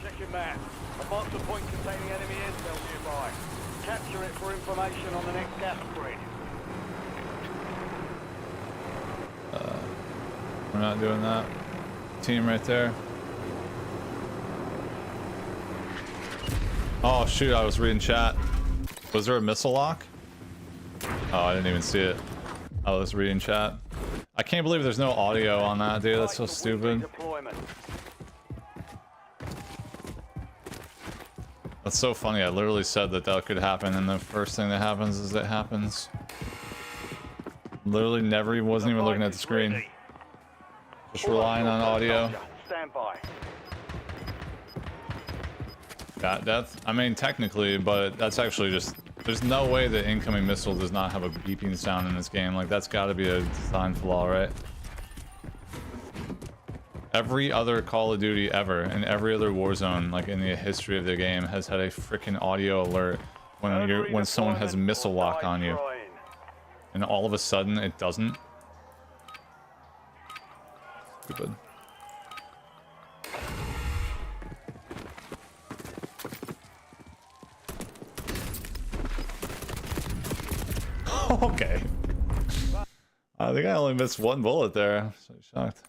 Check your map. A marked a point containing enemy intel nearby. Capture it for information on the next gas spread. We're not doing that. Team right there. Oh shoot, I was reading chat. Was there a missile lock? Oh, I didn't even see it. I was reading chat. I can't believe there's no audio on that, dude. That's so stupid. That's so funny. I literally said that that could happen, and the first thing that happens is it happens. Literally never even wasn't even looking at the screen. Just relying on audio. Stand by. Got death? I mean, technically, but that's actually just... There's no way the incoming missile does not have a beeping sound in this game. Like, that's got to be a design flaw, right? Every other Call of Duty ever, and every other Warzone, like in the history of the game, has had a freaking audio alert when someone has a missile lock on you. And all of a sudden, it doesn't. Stupid. Okay. I think I only missed one bullet there. I'm so shocked.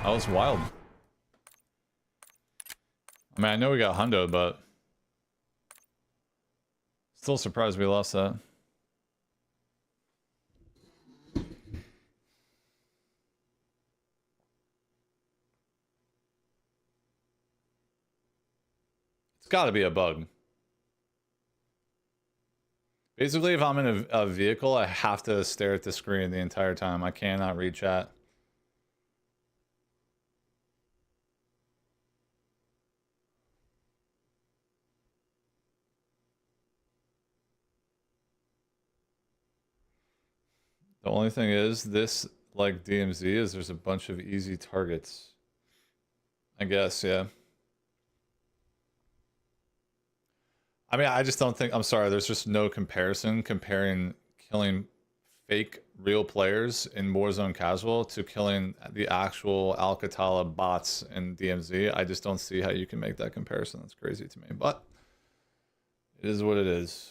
That was wild. I mean, I know we got hundo, but still surprised we lost that. It's got to be a bug. Basically, if I'm in a vehicle, I have to stare at the screen the entire time. I cannot read chat. The only thing is, this, like DMZ, is there's a bunch of easy targets. I guess, yeah. I mean, I just don't think, I'm sorry, there's just no comparison comparing killing fake real players in Warzone casual to killing the actual Alcatala bots in DMZ. I just don't see how you can make that comparison. That's crazy to me, but it is what it is.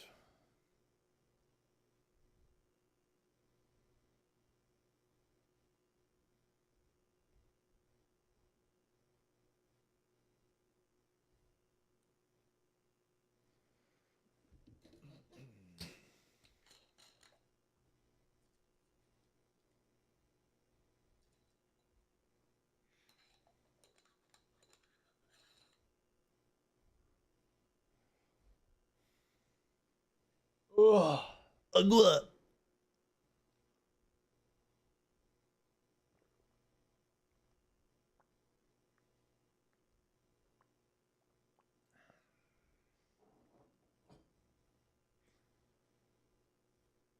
Ugh. Ugh.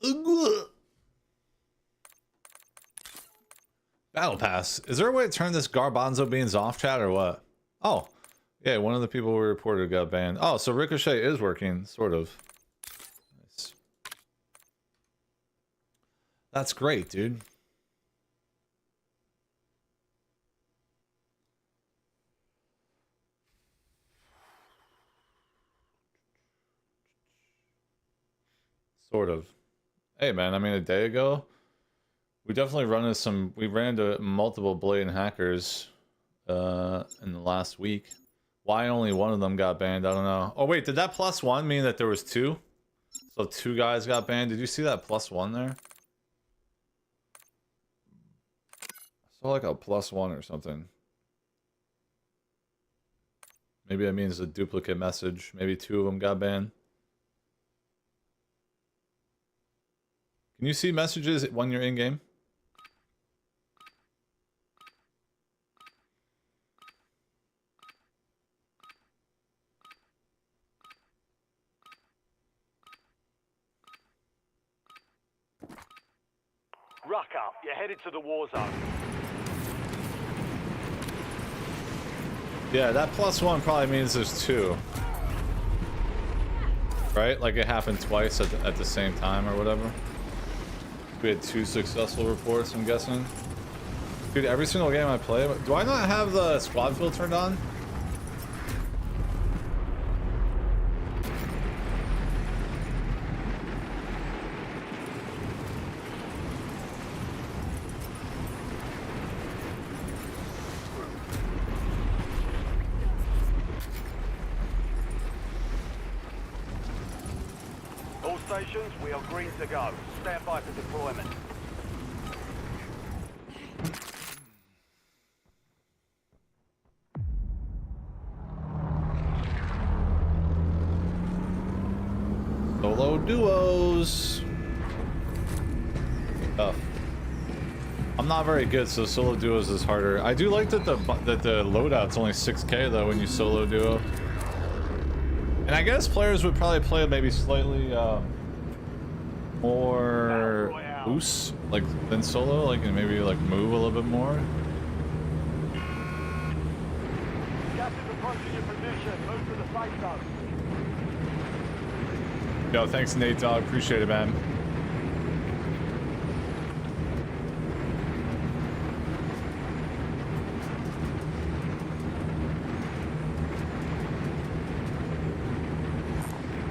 Ugh. Battle Pass. Is there a way to turn this garbanzo beans off, chat, or what? Oh. Yeah, one of the people we reported got banned. Oh, so Ricochet is working, sort of. Nice. That's great, dude. Sort of. Hey, man, I mean, a day ago, we definitely we ran into multiple blatant hackers in the last week. Why only one of them got banned, I don't know. Oh, wait, did that +1 mean that there was two? So 2 guys got banned? Did you see that +1 there? I saw like a +1 or something. Maybe that means a duplicate message. Maybe 2 of them got banned. Can you see messages when you're in-game? Ruck up. You're headed to the war zone. Yeah, that +1 probably means there's 2. Right? Like it happened twice at the same time or whatever. We had 2 successful reports, I'm guessing. Dude, every single game I play... Do I not have the squad field turned on? All stations, we are green to go. Stand by for deployment. Solo duos. Tough. I'm not very good, so solo duos is harder. I do like that the loadout's only 6K though when you solo duo. And I guess players would probably play maybe slightly more loose, like than solo, like and maybe like move a little bit more. Gas is approaching your position. Move to the safe zone. Yo, thanks Nate Dog, appreciate it, man.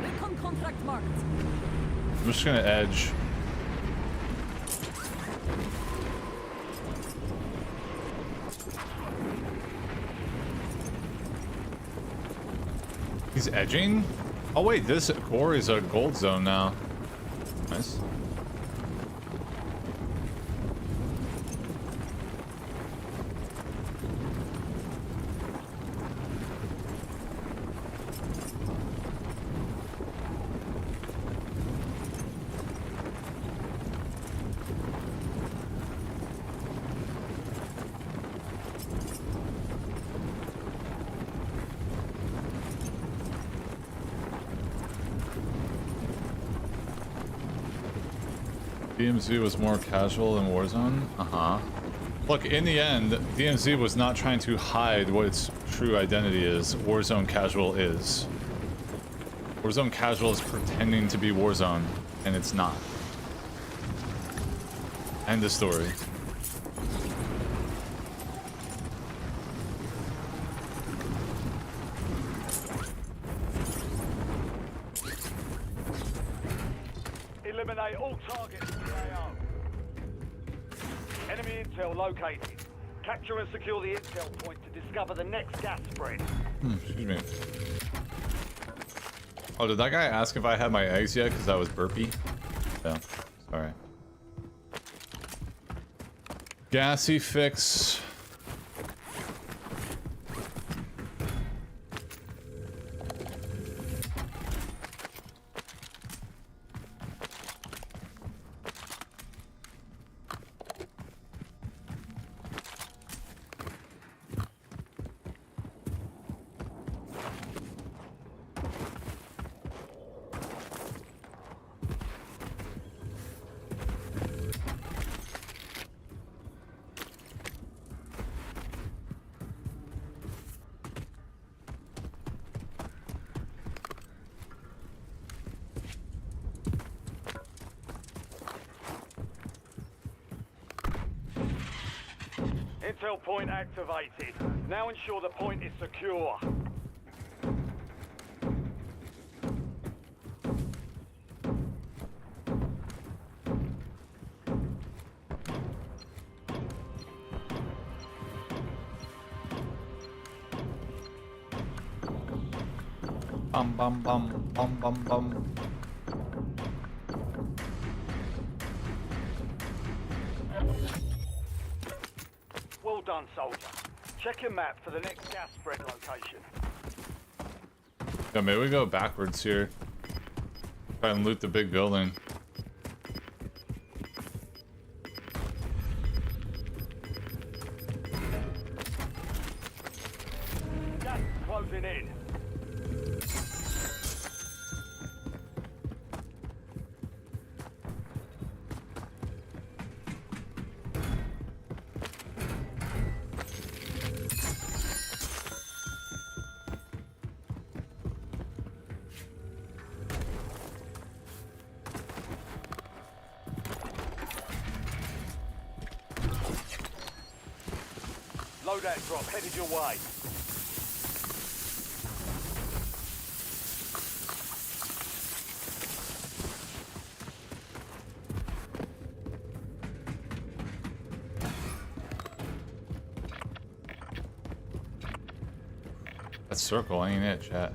Recon contract marked. I'm just gonna edge. He's edging? Oh wait, this core is a gold zone now. Nice. DMZ was more casual than Warzone? Uh-huh. Look, in the end, DMZ was not trying to hide what its true identity is. Warzone casual is. Warzone casual is pretending to be Warzone, and it's not. End of story. Eliminate all targets in the AO. Enemy intel located. Capture and secure the intel point to discover the next gas spread. Excuse me. Oh, did that guy ask if I had my eggs yet? Because I was burpy? Yeah, sorry. Gassy fix. Intel point activated. Now ensure the point is secure. Bum bum bum bum bum bum. Well done, soldier. Check your map for the next gas spread location. Yeah, maybe we go backwards here. Try and loot the big building. Gas is closing in. Loadout drop headed your way. That circle ain't it, chat.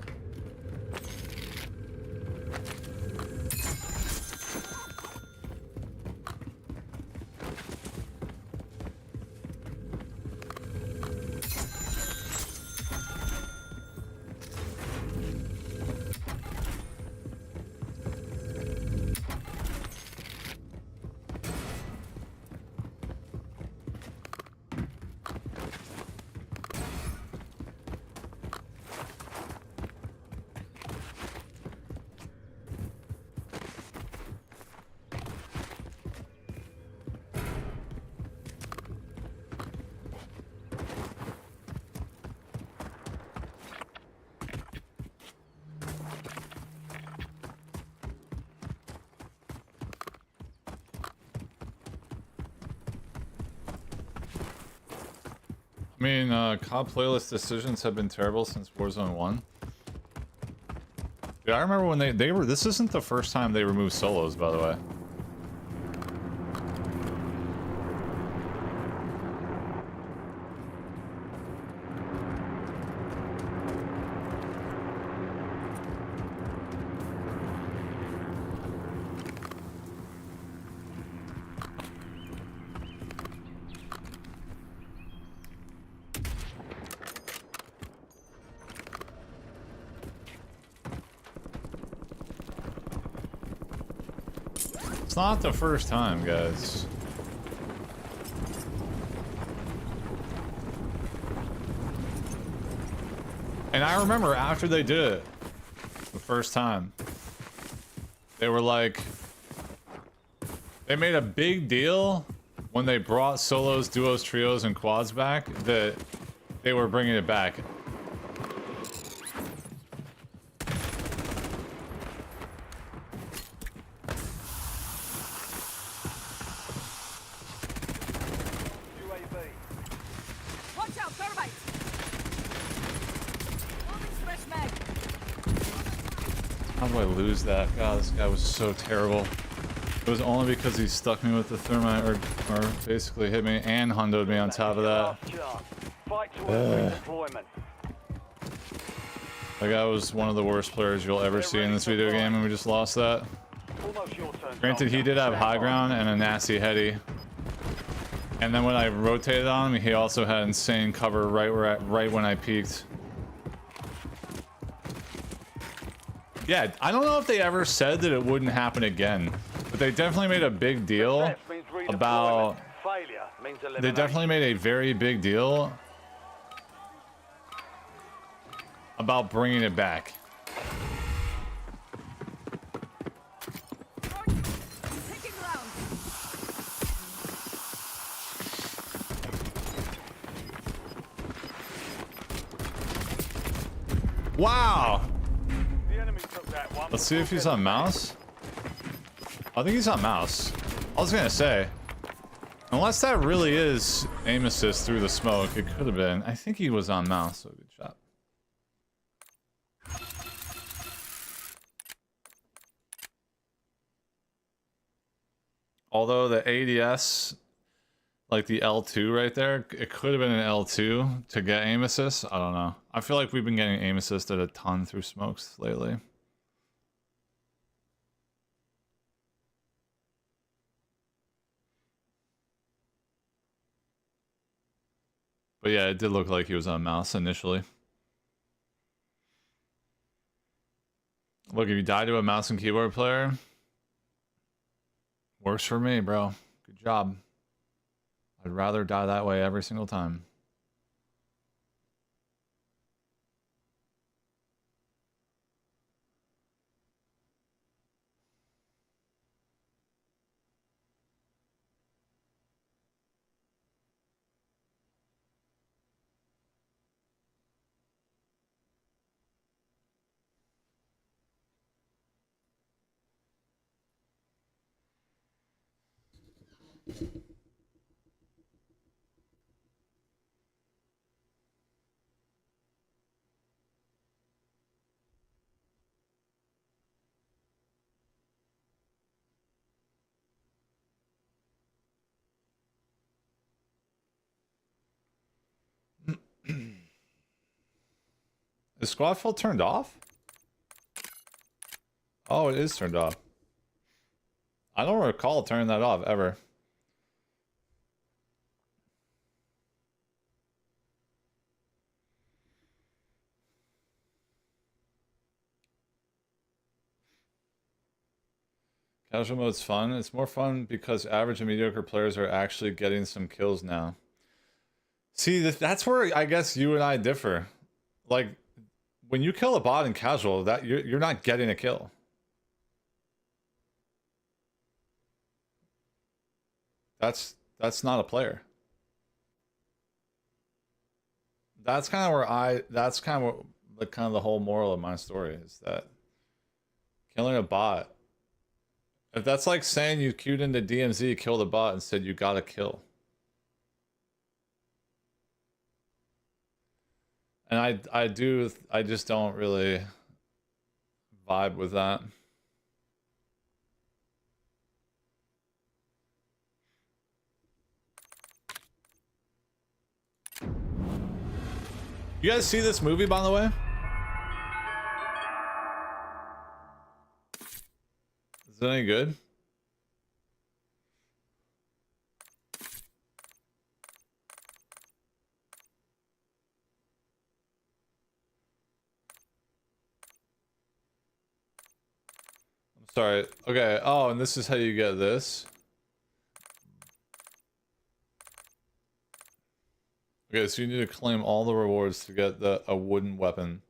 I mean, COD playlist decisions have been terrible since Warzone 1. Yeah, I remember when they were. This isn't the first time they removed solos, by the way. It's not the first time, guys. And I remember after they did it, the first time, they were like, they made a big deal when they brought solos, duos, trios, and quads back that they were bringing it back. Watch out, thermite! Moving fresh mag. How do I lose that? God, this guy was so terrible. It was only because he stuck me with the thermite, or basically hit me and hundoed me on top of that. Fight to earn deployment. That guy was one of the worst players you'll ever see in this video game, and we just lost that. Almost your turn. Granted, he did have high ground and a nasty heady. And then when I rotated on him, he also had insane cover right when I peeked. Yeah, I don't know if they ever said that it wouldn't happen again, but they definitely made a big deal about... They definitely made a very big deal about bringing it back. Taking round. Wow! The enemy took that one. Let's see if he's on mouse. I think he's on mouse. I was gonna say, unless that really is aim assist through the smoke, it could have been. I think he was on mouse, so good shot. Although the ADS, like the L2 right there, it could have been an L2 to get aim assist. I don't know. I feel like we've been getting aim assisted a ton through smokes lately. But yeah, it did look like he was on mouse initially. Look, if you die to a mouse and keyboard player, works for me, bro. Good job. I'd rather die that way every single time. Is squad fill turned off? Oh, it is turned off. I don't recall turning that off ever. Casual mode's fun. It's more fun because average and mediocre players are actually getting some kills now. See, that's where I guess you and I differ. Like, when you kill a bot in casual, that you're not getting a kill. That's not a player. That's kind of where that's kind of the whole moral of my story is that killing a bot. If that's like saying you queued into DMZ, killed a bot, and said you got a kill. And I just don't really vibe with that. You guys see this movie, by the way? Is it any good? I'm sorry. Okay. Oh, and this is how you get this. Okay, so you need to claim all the rewards to get a wooden weapon.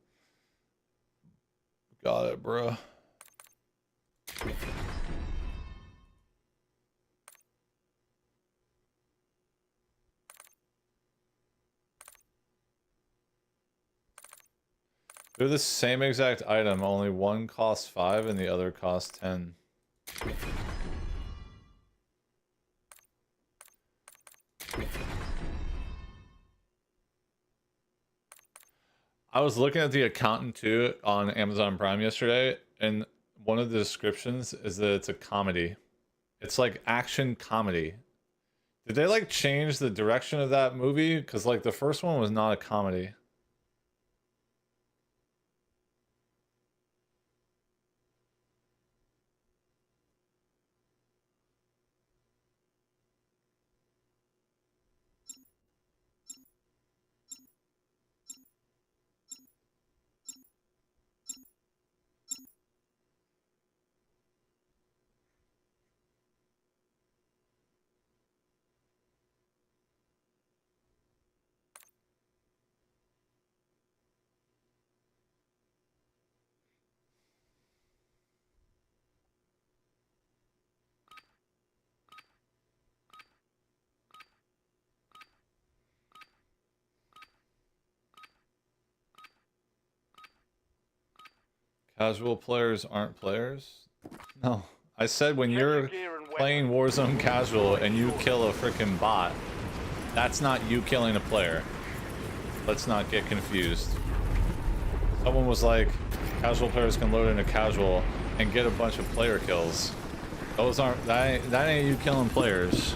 Got it, bro. They're the same exact item, only one costs 5 and the other costs 10. I was looking at the accountant too on Amazon Prime yesterday, and one of the descriptions is that it's a comedy. It's like action comedy. Did they like change the direction of that movie? Because like the first one was not a comedy. Casual players aren't players? No. I said when you're playing Warzone casual and you kill a freaking bot, that's not you killing a player. Let's not get confused. Someone was like, casual players can load into casual and get a bunch of player kills. Those aren't, that ain't you killing players.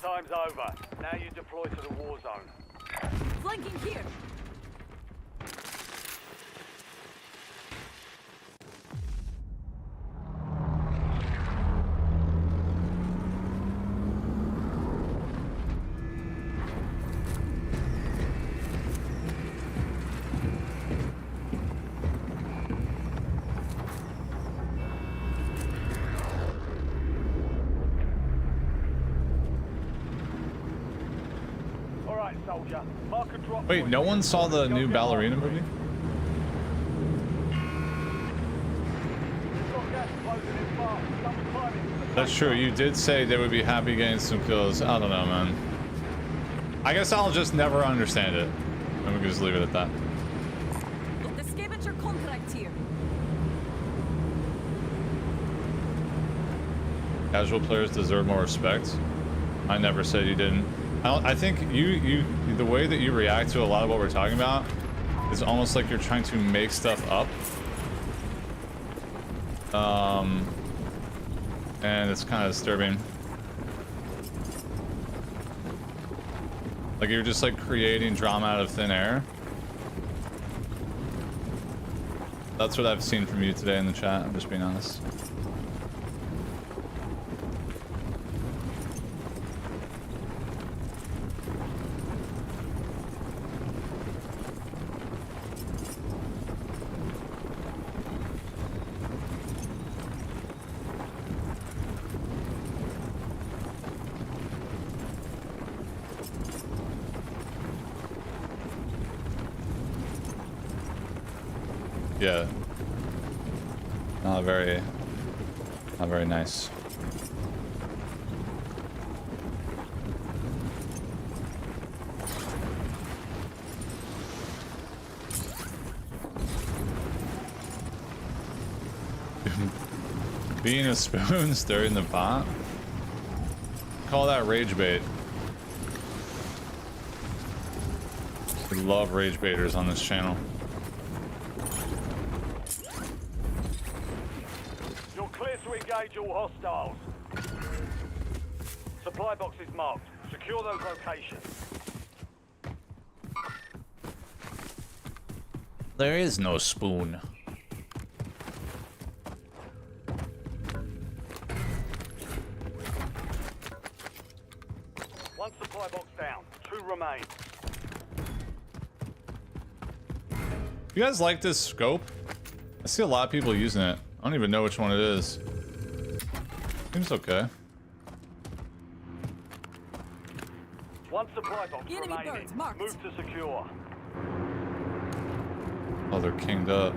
Time's over. Now you deploy to the war zone. Flanking here. Soldier. Mark a drop. Wait, no one saw the new ballerina movie? That's true, you did say they would be happy getting some kills. I don't know, man. I guess I'll just never understand it. And we can just leave it at that. Look, the scavenger contract here. Casual players deserve more respect. I never said you didn't. I think the way that you react to a lot of what we're talking about is almost like you're trying to make stuff up. And it's kind of disturbing. Like you're just like creating drama out of thin air. That's what I've seen from you today in the chat, I'm just being honest. Yeah. Not very nice. Being a spoon, stirring the pot? Call that rage bait. We love rage baiters on this channel. Engage all hostiles. Supply box is marked. Secure those locations. There is no spoon. One supply box down. 2 remain. You guys like this scope? I see a lot of people using it. I don't even know which one it is. Seems okay. One supply box Enemy remaining. birds marked. Move to secure. Oh, they're kinged up.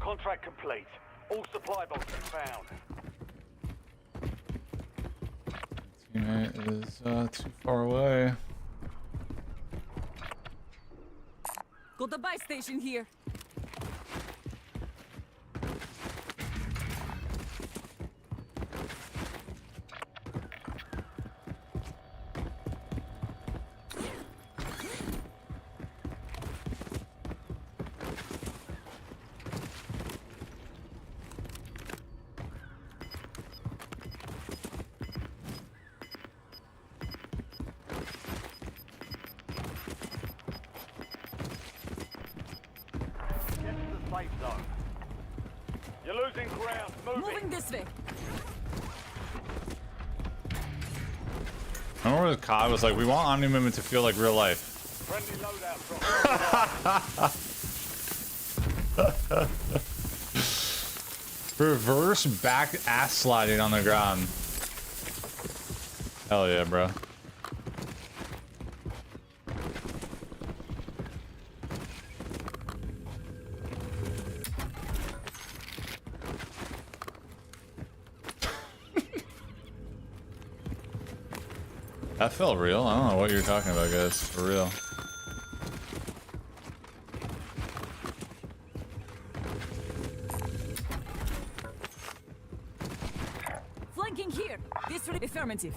Contract complete. All supply boxes found. Teammate is too far away. Got the buy station here. Safe zone. You're losing ground. Moving this way. Remember when COD was like, we want Omni Movement to feel like real life. Friendly loadout drop. Reverse back ass sliding on the ground. Hell yeah, bro. That felt real. I don't know what you're talking about, guys. For real. Flanking here. This will be affirmative.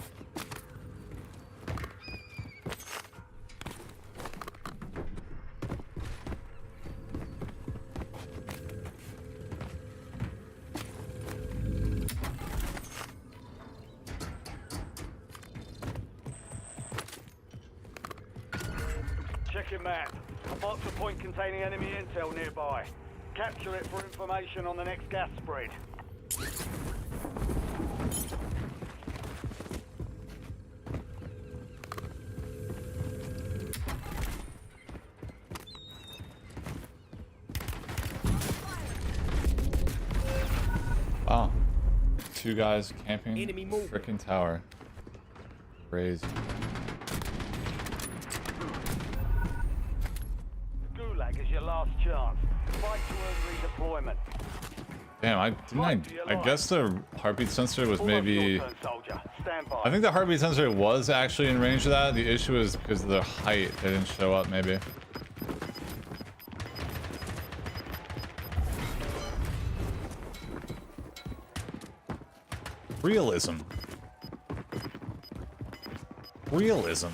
Check your map. I marked a point containing enemy intel nearby. Capture it for information on the next gas spread. Wow. 2 guys camping Enemy move. frickin' tower. Crazy. Gulag is your last chance. Fight to earn redeployment. Damn, I guess the heartbeat sensor was maybe... I think the heartbeat sensor was actually in range of that. The issue is because of the height, they didn't show up maybe. Realism. Realism.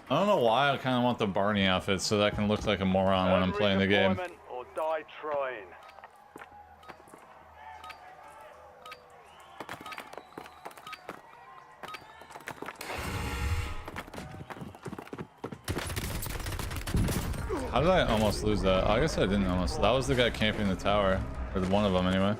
I don't know why I kind of want the Barney outfit so that I can look like a moron when I'm playing the game. Or die trying. How did I almost lose that? Oh, I guess I didn't almost. That was the guy camping the tower. Or one of them anyway.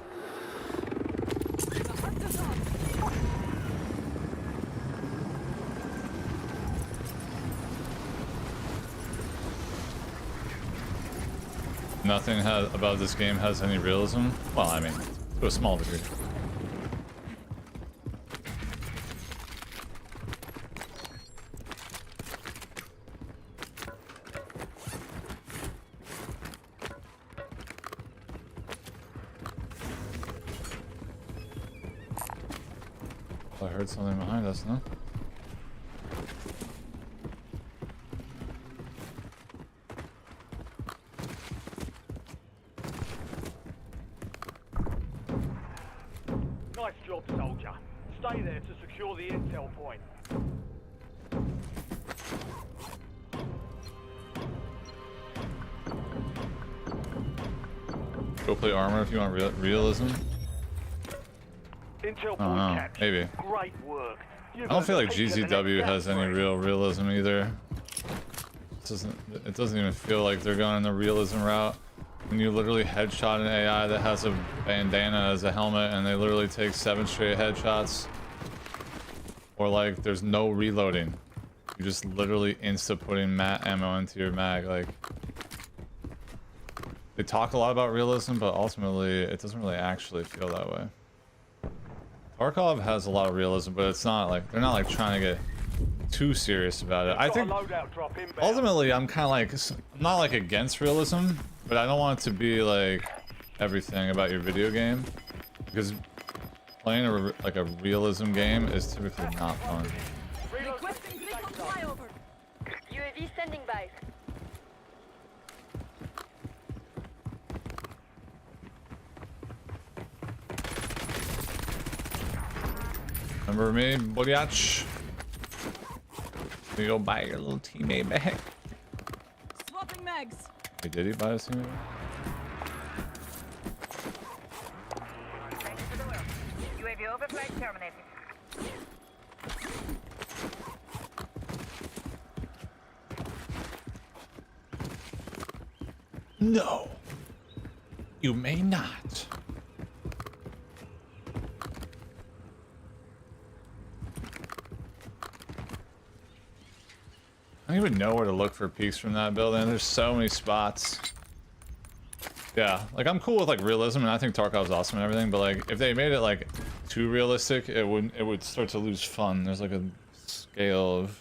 Nothing about this game has any realism. Well, I mean, to a small degree. I heard something behind us, no? Nice job, soldier. Stay there to secure the intel point. Go play armor if you want realism. Intel I don't know, captured. maybe. Great work. I don't feel like GZW has any real realism either. It doesn't even feel like they're going the realism route. When you literally headshot an AI that has a bandana as a helmet and they literally take 7 straight headshots. Or like there's no reloading. You just literally insta-putting ammo into your mag. Like, they talk a lot about realism, but ultimately it doesn't really actually feel that way. Tarkov has a lot of realism, but it's not like, they're not like trying to get too serious about it. I think ultimately I'm kind of like, I'm not like against realism, but I don't want it to be like everything about your video game, because playing like a realism game is typically not fun. Requesting recon flyover. UAV standing by. Remember me, Bodiach? You go buy your little teammate back. Swapping mags. Hey, did he buy his teammate? Thanks for the work. UAV overflight terminated. No, you may not. I don't even know where to look for peaks from that building. There's so many spots. Yeah, like I'm cool with like realism, and I think Tarkov's awesome and everything. But like, if they made it like too realistic, it would start to lose fun. There's like a scale of,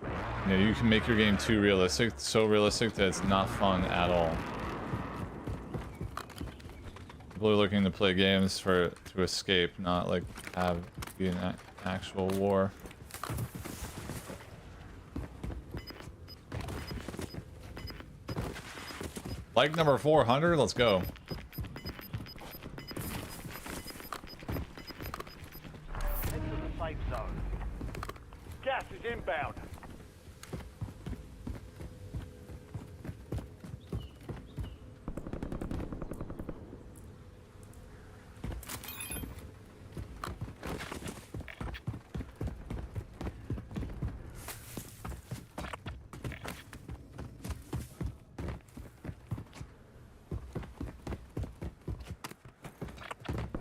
you know, you can make your game too realistic, so realistic that it's not fun at all. People are looking to play games to escape, not like be an actual war. Like number 400, let's go. Into the safe zone. Gas is inbound.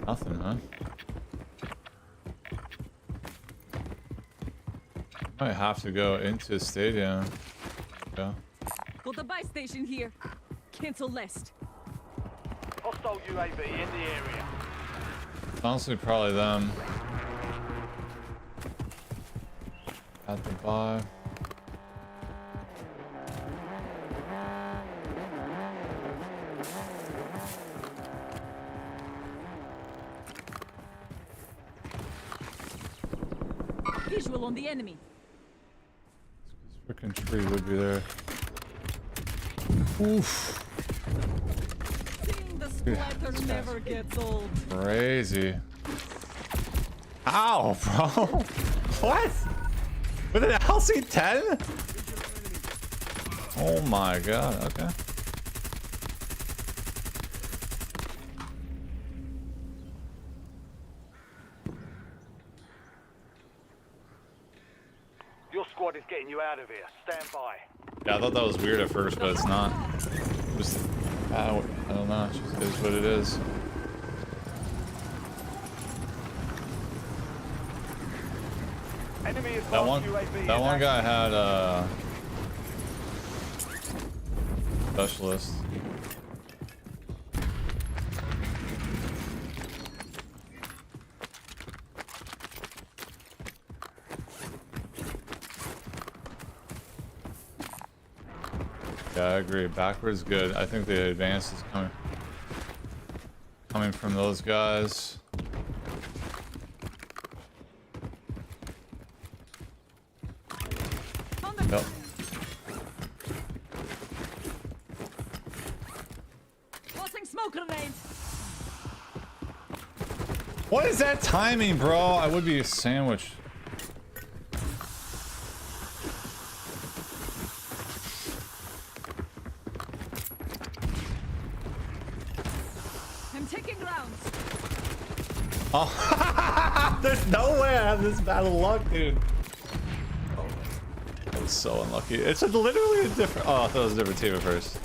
Nothing, huh? Might have to go into the stadium. Yeah. Got the buy station here. Cancel list. Hostile UAV in the area. Honestly, probably them. At the bar. Visual on the enemy. This freaking tree would be there. Oof. Seeing the splatter never gets old. Crazy. Ow, bro. What? With an LC10? Oh my god, okay. Your squad is getting you out of here. Stand by. Yeah, I thought that was weird at first, but it's not. Just, I don't know, it just is what it is. Enemy is That one guy had specialist. Yeah, I agree. Backwards good. I think the advance is coming from those guys. Yep. Tossing smoke grenade. What is that timing, bro? I would be a sandwich. I'm taking rounds. Oh, there's no way I have this bad of luck, dude. Oh, that was so unlucky. It's literally a different. Oh, I thought it was a different team at first.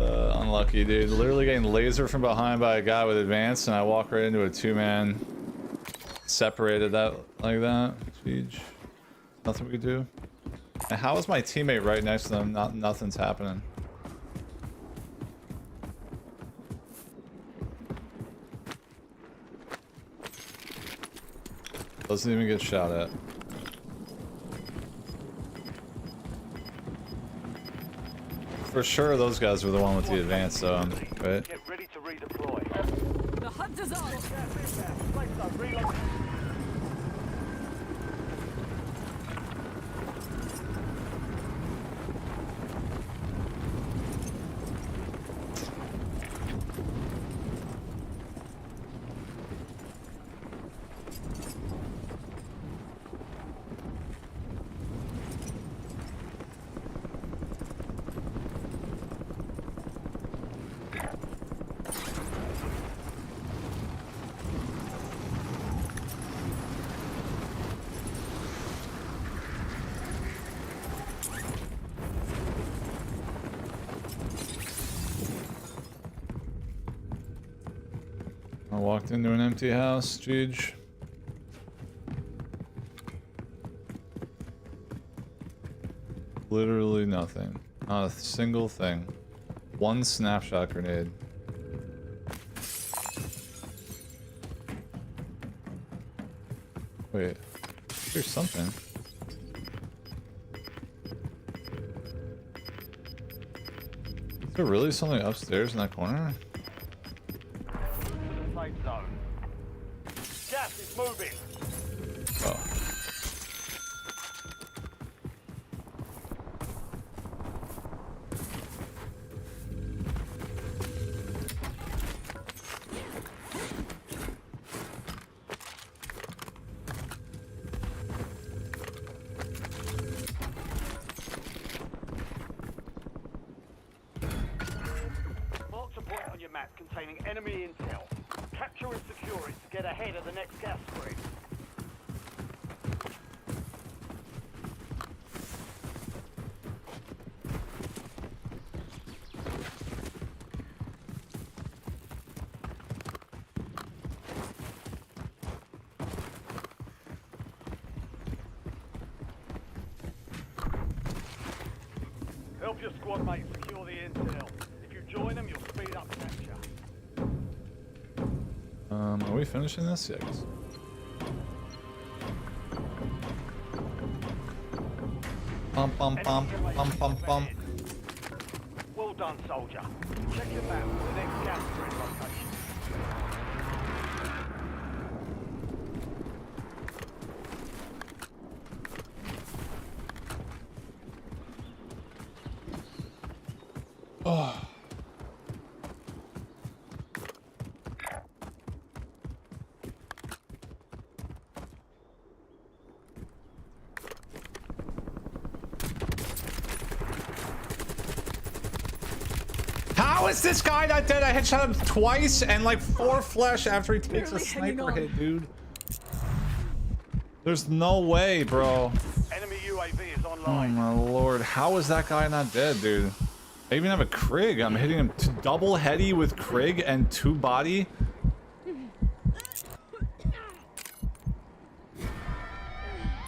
Unlucky, dude. Literally getting laser from behind by a guy with advance, and I walk right into a two-man. Separated that like that. Jeez. Nothing we could do. And how is my teammate right next to them? Nothing's happening. Doesn't even get shot at. For sure, those guys were the one with the advance, though, right? Get ready to redeploy. The hunt is on. Reload. I walked into an empty house, Jeej. Literally nothing. Not a single thing. One snapshot grenade. Wait. There's something. Is there really something upstairs in that corner? Safe zone. Gas is moving. Oh. Mark a point on your map containing enemy intel. Capture and secure it to get ahead of the next gas spread. Help your squad mates secure the intel. If you join them, you'll speed up capture. Are we finishing this? Yeah, I guess. Bum bum bum bum bum bum. Well done, soldier. Check your map for the next gas grid location. Oh. How is this guy not dead? I headshot him twice and like 4 flesh after he takes a Barely hanging sniper on. hit, dude. There's no way, bro. Enemy UAV is Oh online. my lord. How is that guy not dead, dude? I even have a Krig. I'm hitting him double heady with Krig and 2 body.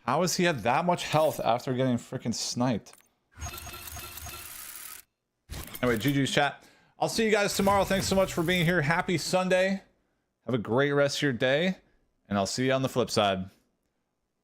How is he at that much health after getting freaking sniped? Anyway, GG's chat. I'll see you guys tomorrow. Thanks so much for being here. Happy Sunday. Have a great rest of your day. And I'll see you on the flip side.